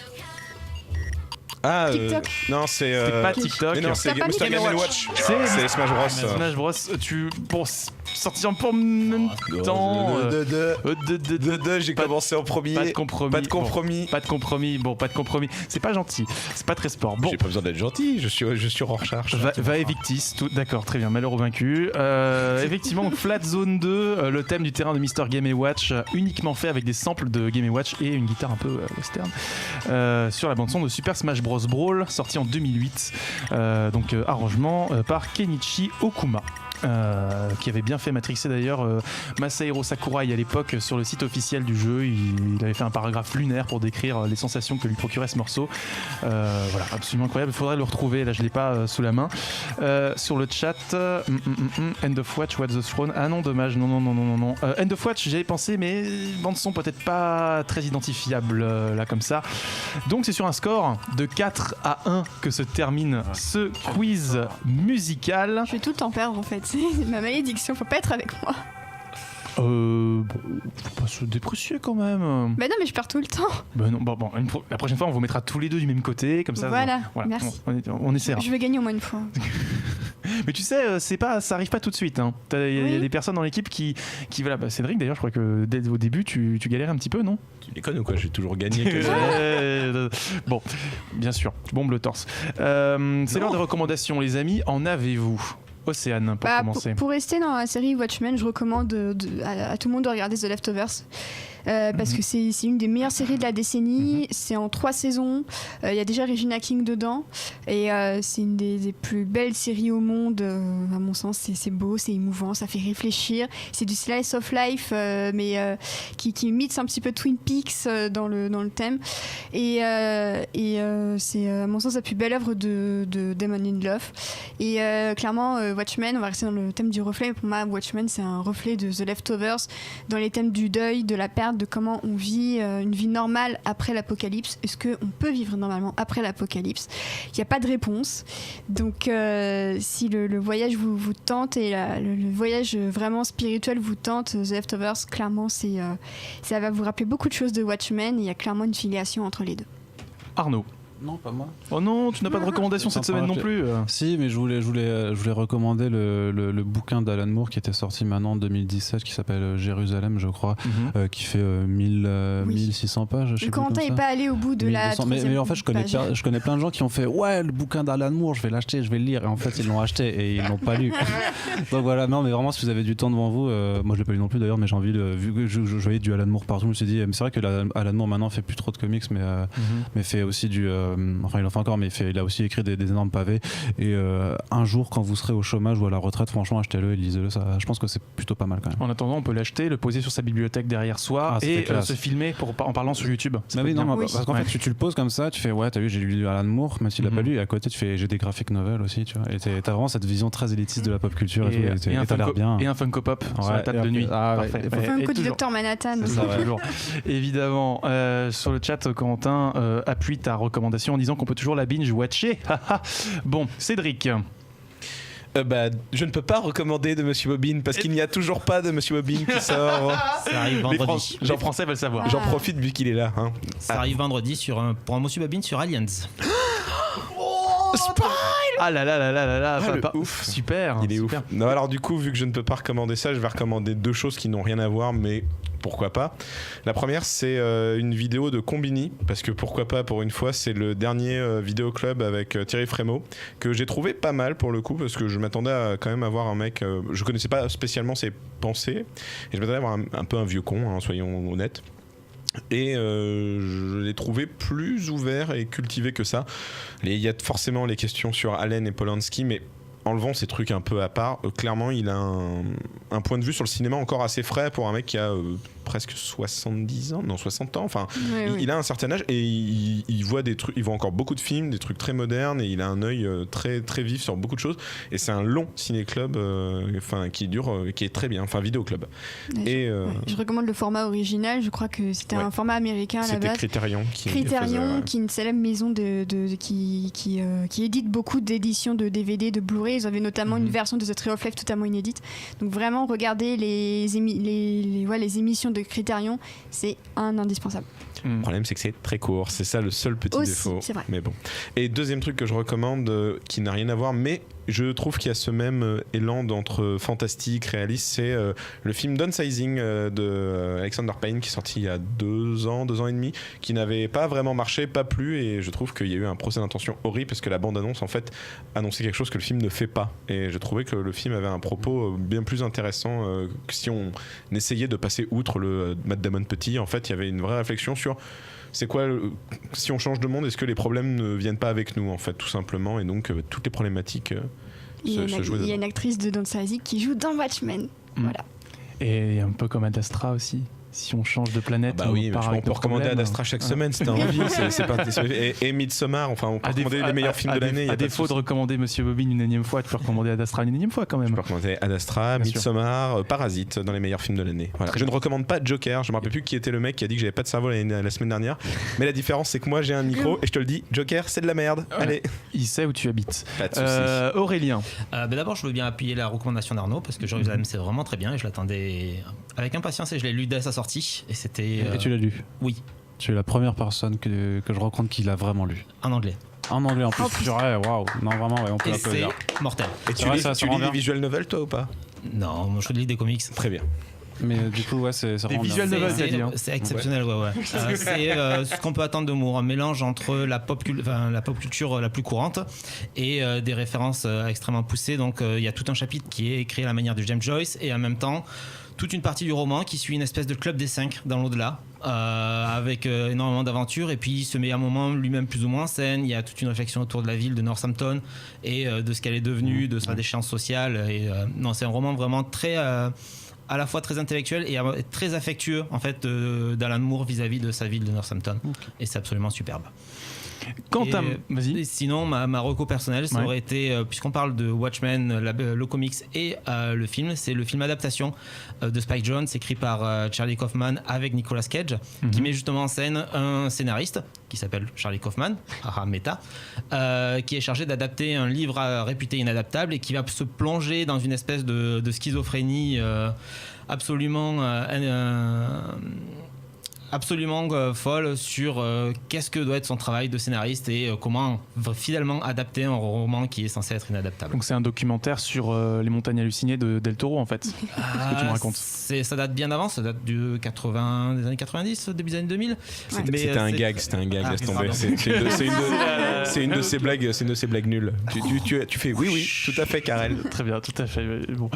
Ah, TikTok. non, c'est. C'est pas TikTok. Mais non, c'est T'as pas mis Monster Game Game Watch. C'est C'est Smash Bros. Smash Bros. Tu pour sortir en même temps. J'ai Pas de- commencé en premier. Pas de compromis. Pas de compromis. Pas de compromis. Bon, pas de compromis. C'est pas gentil. C'est pas très sport. Bon. J'ai pas besoin d'être gentil, je suis Rorschach. Va Evictis, tout d'accord, très bien, malheureux vaincu. Effectivement, donc, Flat Zone 2, le thème du terrain de Mr. Game & Watch, uniquement fait avec des samples de Game & Watch et une guitare un peu western, sur la bande-son de Super Smash Bros. Brawl, sorti en 2008. Donc arrangement par Kenichi Okuma. Qui avait bien fait matrixer d'ailleurs Masahiro Sakurai à l'époque sur le site officiel du jeu. Il avait fait un paragraphe lunaire pour décrire les sensations que lui procurait ce morceau. Voilà, absolument incroyable. Il faudrait le retrouver, là je l'ai pas sous la main. Sur le chat, End of Watch, What's the Throne. Ah non, dommage, non. End of Watch, j'avais pensé, mais bande son peut-être pas très identifiable là comme ça. Donc c'est sur un score de 4-1 que se termine ce quiz musical. Je vais tout le temps perdre en fait. C'est ma malédiction, faut pas être avec moi. Bon, faut pas se déprécier quand même. Bah non, mais je perds tout le temps. Ben non, bon, la prochaine fois on vous mettra tous les deux du même côté, comme ça. Voilà, merci. On essaiera. Je veux gagner au moins une fois. Mais tu sais, ça arrive pas tout de suite. Hein. Il y a Oui. des personnes dans l'équipe qui voilà. Cédric d'ailleurs, je crois que dès au début tu galérais un petit peu, non? Tu déconnes ou quoi? J'ai toujours gagné. Bon, bien sûr, tu bombes le torse. C'est l'heure des recommandations, les amis. En avez-vous? Océane, pour commencer. Pour rester dans la série Watchmen, je recommande à tout le monde de regarder The Leftovers. Parce que c'est une des meilleures séries de la décennie. C'est en 3 saisons. Il y a déjà Regina King dedans. Et c'est une des plus belles séries au monde. À mon sens, c'est beau, c'est émouvant, ça fait réfléchir. C'est du slice of life, mais qui mixe un petit peu Twin Peaks dans le thème. Et c'est, à mon sens, la plus belle œuvre de Damon Lindelof. Et clairement, Watchmen, on va rester dans le thème du reflet. Pour moi, Watchmen, c'est un reflet de The Leftovers, dans les thèmes du deuil, de la perte, de comment on vit une vie normale après l'apocalypse. Est-ce qu'on peut vivre normalement après l'apocalypse ? Il n'y a pas de réponse. Donc, si le voyage vous tente et le voyage vraiment spirituel vous tente, The Leftovers, clairement, ça va vous rappeler beaucoup de choses de Watchmen. Il y a clairement une filiation entre les deux. Arnaud. Non, pas moi. Oh non, tu n'as pas de recommandation cette semaine non plus. Si, mais je voulais recommander le bouquin d'Alan Moore qui était sorti maintenant en 2017, qui s'appelle Jérusalem, je crois, qui fait 1600 pages. Le Corentin n'est pas allé au bout de la 1200, mais en fait, je connais plein de gens qui ont fait ouais, le bouquin d'Alan Moore, je vais l'acheter, je vais le lire. Et en fait, ils l'ont acheté et ils l'ont pas lu. Donc voilà, non, mais vraiment, si vous avez du temps devant vous, moi je l'ai pas lu non plus d'ailleurs, mais j'ai envie vu que je voyais du Alan Moore partout, je me suis dit, mais c'est vrai que Alan Moore maintenant fait plus trop de comics, mais fait aussi du enfin il en fait encore, mais il a aussi écrit des énormes pavés. Et un jour, quand vous serez au chômage ou à la retraite, franchement, achetez-le et lisez-le. Ça, je pense que c'est plutôt pas mal quand même. En attendant, on peut l'acheter, le poser sur sa bibliothèque derrière soi et se filmer en parlant sur YouTube. Bah oui, non, parce qu'en fait, tu le poses comme ça, tu fais ouais, t'as vu, j'ai lu Alan Moore, même s'il l'a pas lu, et à côté, tu fais j'ai des graphic novels aussi, tu vois. Et t'as vraiment cette vision très élitiste de la pop culture et t'as l'air bien. Et un Funko Pop sur la table de nuit. Parfait. Funko du Docteur Manhattan. C'est ça, toujours. Évidemment, sur le chat, Corentin appuie ta recommandation en disant qu'on peut toujours la binge-watcher. Bon, Cédric. Je ne peux pas recommander de Monsieur Bobine parce qu'il n'y a toujours pas de Monsieur Bobine qui sort. Ça arrive vendredi. Les Français veulent savoir. J'en profite vu qu'il est là. Hein. Ça arrive vendredi pour un Monsieur Bobine sur Aliens. Ah là là là là là là, ouf. Super. Il est super. ouf. Non, alors du coup, vu que je ne peux pas recommander ça, je vais recommander deux choses qui n'ont rien à voir, mais pourquoi pas. La première, c'est une vidéo de Combini, parce que pourquoi pas, pour une fois, c'est le dernier vidéoclub avec Thierry Frémaux, que j'ai trouvé pas mal pour le coup, parce que je m'attendais à quand même avoir un mec, je connaissais pas spécialement ses pensées, et je m'attendais à avoir un peu un vieux con, hein, soyons honnêtes. Et je l'ai trouvé plus ouvert et cultivé que ça. Il y a forcément les questions sur Allen et Polanski, mais enlevant ces trucs un peu à part, clairement il a un point de vue sur le cinéma encore assez frais pour un mec qui a presque 70 ans, non 60 ans, enfin il a un certain âge et il voit des trucs, il voit encore beaucoup de films, des trucs très modernes et il a un œil très très vif sur beaucoup de choses et c'est un long ciné-club qui est très bien, enfin vidéoclub. Je recommande le format original, je crois que c'était un format américain à la base. C'était Criterion qui est une célèbre maison qui édite beaucoup d'éditions de DVD, de Blu-ray. Ils avaient notamment une version de The Tree of Life totalement inédite. Donc vraiment, regardez les émissions de Criterion, c'est un indispensable. Le problème, c'est que c'est très court. C'est ça le seul petit défaut. C'est vrai. Mais bon. Et deuxième truc que je recommande, qui n'a rien à voir, mais je trouve qu'il y a ce même élan d'entre fantastique, réaliste, c'est le film Downsizing de Alexander Payne qui est sorti il y a 2 ans et demi, qui n'avait pas vraiment marché, pas plu, et je trouve qu'il y a eu un procès d'intention horrible parce que la bande-annonce en fait annonçait quelque chose que le film ne fait pas. Et je trouvais que le film avait un propos bien plus intéressant que si on essayait de passer outre le Matt Damon petit. En fait, il y avait une vraie réflexion sur c'est quoi, si on change de monde, est-ce que les problèmes ne viennent pas avec nous en fait, tout simplement, et donc toutes les problématiques se jouent. Il y a une actrice de Downsizing qui joue dans Watchmen. Voilà. Et un peu comme Ad Astra aussi. Si on change de planète, oui, on peut recommander Ad Astra chaque semaine si t'as envie. Et Midsommar, enfin on peut recommander les meilleurs films de l'année. À défaut de recommander Monsieur Bobine une énième fois, tu peux recommander Ad Astra une énième fois quand même. Je peux recommander Ad Astra, Midsommar, Parasite dans les meilleurs films de l'année. Voilà. Je ne recommande pas Joker. Je me rappelle plus qui était le mec qui a dit que j'avais pas de cerveau la semaine dernière. Mais la différence, c'est que moi j'ai un micro et je te le dis, Joker, c'est de la merde. Ouais. Allez. Il sait où tu habites. Pas de soucis. Aurélien. D'abord, je veux bien appuyer la recommandation d'Arnaud parce que Jérusalem, c'est vraiment très bien et je l'attendais avec impatience et je l'ai lu dès sa sortie et c'était. Et tu l'as lu? Oui. Tu es la première personne que je rencontre qui l'a vraiment lu. En anglais. En anglais en plus. Waouh. Non, vraiment, on peut l'applaudir. C'est mortel. Et tu lis des visual novels toi ou pas? Non, moi je lis des comics. Très bien. Mais du coup, ouais, c'est des visual novels, t'as dit. C'est exceptionnel, ouais. C'est ce qu'on peut attendre de Moore, un mélange entre la pop culture la plus courante et des références extrêmément poussées. Donc il y a tout un chapitre qui est écrit à la manière de James Joyce et en même temps toute une partie du roman qui suit une espèce de club des 5 dans l'au-delà avec énormément d'aventures et puis il se met à un moment lui-même plus ou moins en scène. Il y a toute une réflexion autour de la ville de Northampton et de ce qu'elle est devenue, de sa déchéance sociale et non, c'est un roman vraiment très à la fois très intellectuel et très affectueux en fait d'Alan Moore vis-à-vis de sa ville de Northampton. Et c'est absolument superbe. Vas-y. Et sinon, ma reco personnelle, ça aurait été, puisqu'on parle de Watchmen, le comics et le film, c'est le film adaptation de Spike Jonze, écrit par Charlie Kaufman avec Nicolas Cage, qui met justement en scène un scénariste qui s'appelle Charlie Kaufman, méta, qui est chargé d'adapter un livre réputé inadaptable et qui va se plonger dans une espèce de schizophrénie absolument folle sur qu'est-ce que doit être son travail de scénariste et comment fidèlement adapter un roman qui est censé être inadaptable. Donc c'est un documentaire sur les montagnes hallucinées de Del Toro en fait. Ce que tu me racontes. Ça date bien avant, ça date des années 90, début des années 2000. C'était un gag, laisse tomber. C'est une de ces blagues nulles. Tu fais oui, tout à fait, Karel. Très bien, tout à fait. Bon.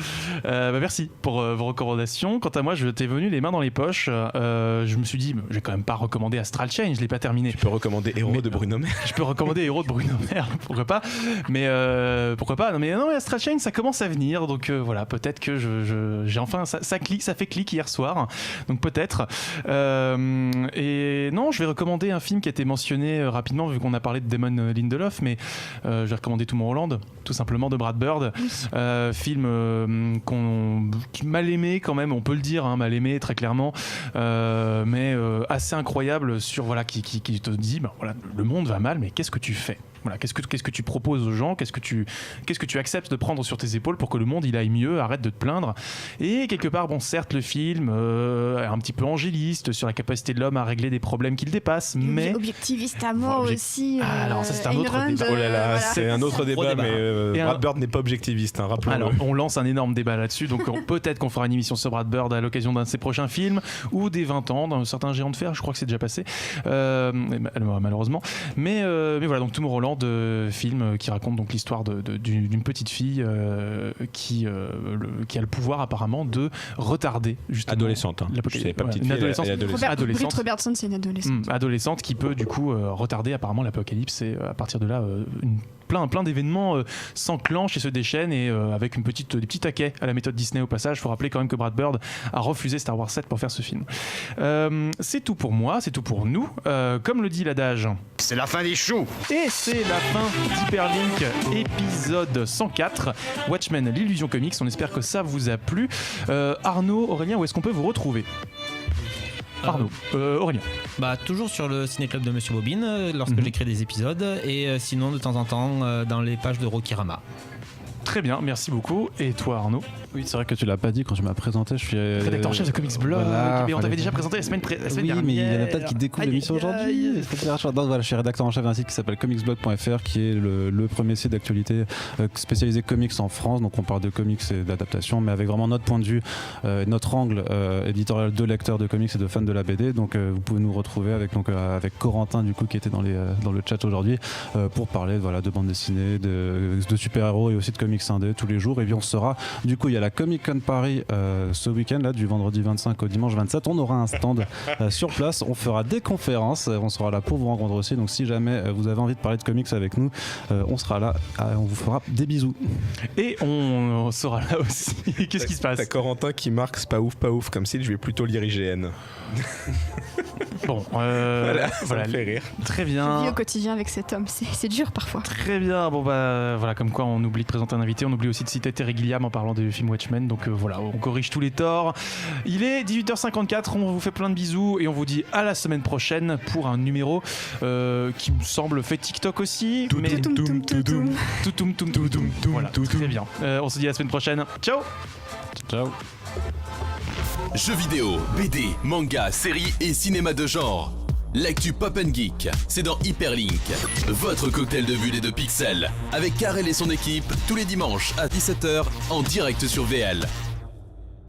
Merci pour vos recommandations. Quant à moi, je t'ai venu les mains dans les poches. Je me suis dit, je vais quand même pas recommander Astral Chain, je l'ai pas terminé. Tu peux recommander Héros de Bruno Mer. Je peux recommander Héros de Bruno Mer, pourquoi pas. Mais pourquoi pas. Non mais Astral Chain, ça commence à venir, donc voilà, peut-être que j'ai enfin ça fait clic hier soir, donc peut-être. Et non, je vais recommander un film qui a été mentionné rapidement vu qu'on a parlé de Damon Lindelof, mais je vais recommander Tomorrowland, tout simplement, de Brad Bird. Film qui mal aimé quand même, on peut le dire, mal aimé très clairement, mais assez incroyable sur qui te dit le monde va mal, mais qu'est-ce que tu fais? Voilà, qu'est-ce que tu proposes aux gens, qu'est-ce que tu acceptes de prendre sur tes épaules pour que le monde il aille mieux, arrête de te plaindre. Et quelque part, certes, le film est un petit peu angéliste sur la capacité de l'homme à régler des problèmes qui le dépassent, mais objectiviste à mort aussi. Alors ça c'est un autre débat. Oh là là, c'est un autre débat, mais Brad Bird n'est pas objectiviste, rappelons-le. Alors on lance un énorme débat là-dessus, donc peut-être qu'on fera une émission sur Brad Bird à l'occasion d'un de ses prochains films ou des 20 ans d'un certain Géant de Fer, je crois que c'est déjà passé, malheureusement. Mais voilà, donc Tomorrowland, film qui raconte donc l'histoire d'une petite fille qui a le pouvoir apparemment de retarder justement adolescente. Je savais pas, petite fille, adolescente. Britt Robertson, c'est une adolescente. Adolescente qui peut du coup retarder apparemment l'apocalypse, et à partir de là plein d'événements s'enclenchent et se déchaînent, et avec des petits taquets à la méthode Disney au passage. Faut rappeler quand même que Brad Bird a refusé Star Wars 7 pour faire ce film. C'est tout pour moi, c'est tout pour nous. Comme le dit l'adage, c'est la fin des choux. Et c'est la fin d'Hyperlink épisode 104, Watchmen, l'illusion comics. On espère que ça vous a plu. Arnaud, Aurélien, où est-ce qu'on peut vous retrouver? Arnaud, Aurélien. Toujours sur le ciné-club de Monsieur Bobine lorsque j'écris des épisodes, et sinon de temps en temps dans les pages de Rokirama. Très bien, merci beaucoup. Et toi, Arnaud? Oui, c'est vrai que tu l'as pas dit quand tu m'as présenté. Je suis rédacteur en chef de Comics Blog. Voilà, mais on t'avait déjà présenté la semaine dernière. Mais il y en a peut-être qui découvrent l'émission aujourd'hui. Je suis rédacteur en chef d'un site qui s'appelle comicsblog.fr, qui est le premier site d'actualité spécialisé comics en France. Donc on parle de comics et d'adaptation, mais avec vraiment notre point de vue, notre angle éditorial de lecteurs de comics et de fans de la BD. Donc vous pouvez nous retrouver avec Corentin du coup, qui était dans le chat aujourd'hui, pour parler de bande dessinée, de super-héros et aussi de comics indés tous les jours. Et puis on sera, du coup, il y a la Comic Con Paris ce week-end là, du vendredi 25 au dimanche 27. On aura un stand sur place, on fera des conférences, on sera là pour vous rencontrer aussi. Donc si jamais vous avez envie de parler de comics avec nous, on sera là, on vous fera des bisous. Et on sera là aussi. Qu'est-ce qui se passe? T'as Corentin qui marque c'est pas ouf, comme si je vais plutôt lire IGN. Bon, voilà, ça me fait rire. Très bien. Je vis au quotidien avec cet homme, c'est dur parfois. Très bien. Bon voilà, comme quoi on oublie de présenter un invité, on oublie aussi de citer Terry Gilliam en parlant du film Watchmen. Donc voilà, on corrige tous les torts. Il est 18h54, on vous fait plein de bisous et on vous dit à la semaine prochaine pour un numéro qui me semble fait TikTok aussi. Voilà, très bien. On se dit à la semaine prochaine. Ciao. Ciao. Jeux vidéo, BD, manga, séries et cinéma de genre. L'actu Pop & Geek, c'est dans Hyperlink, votre cocktail de bulles et de pixels, avec Karel et son équipe, tous les dimanches à 17h en direct sur VL.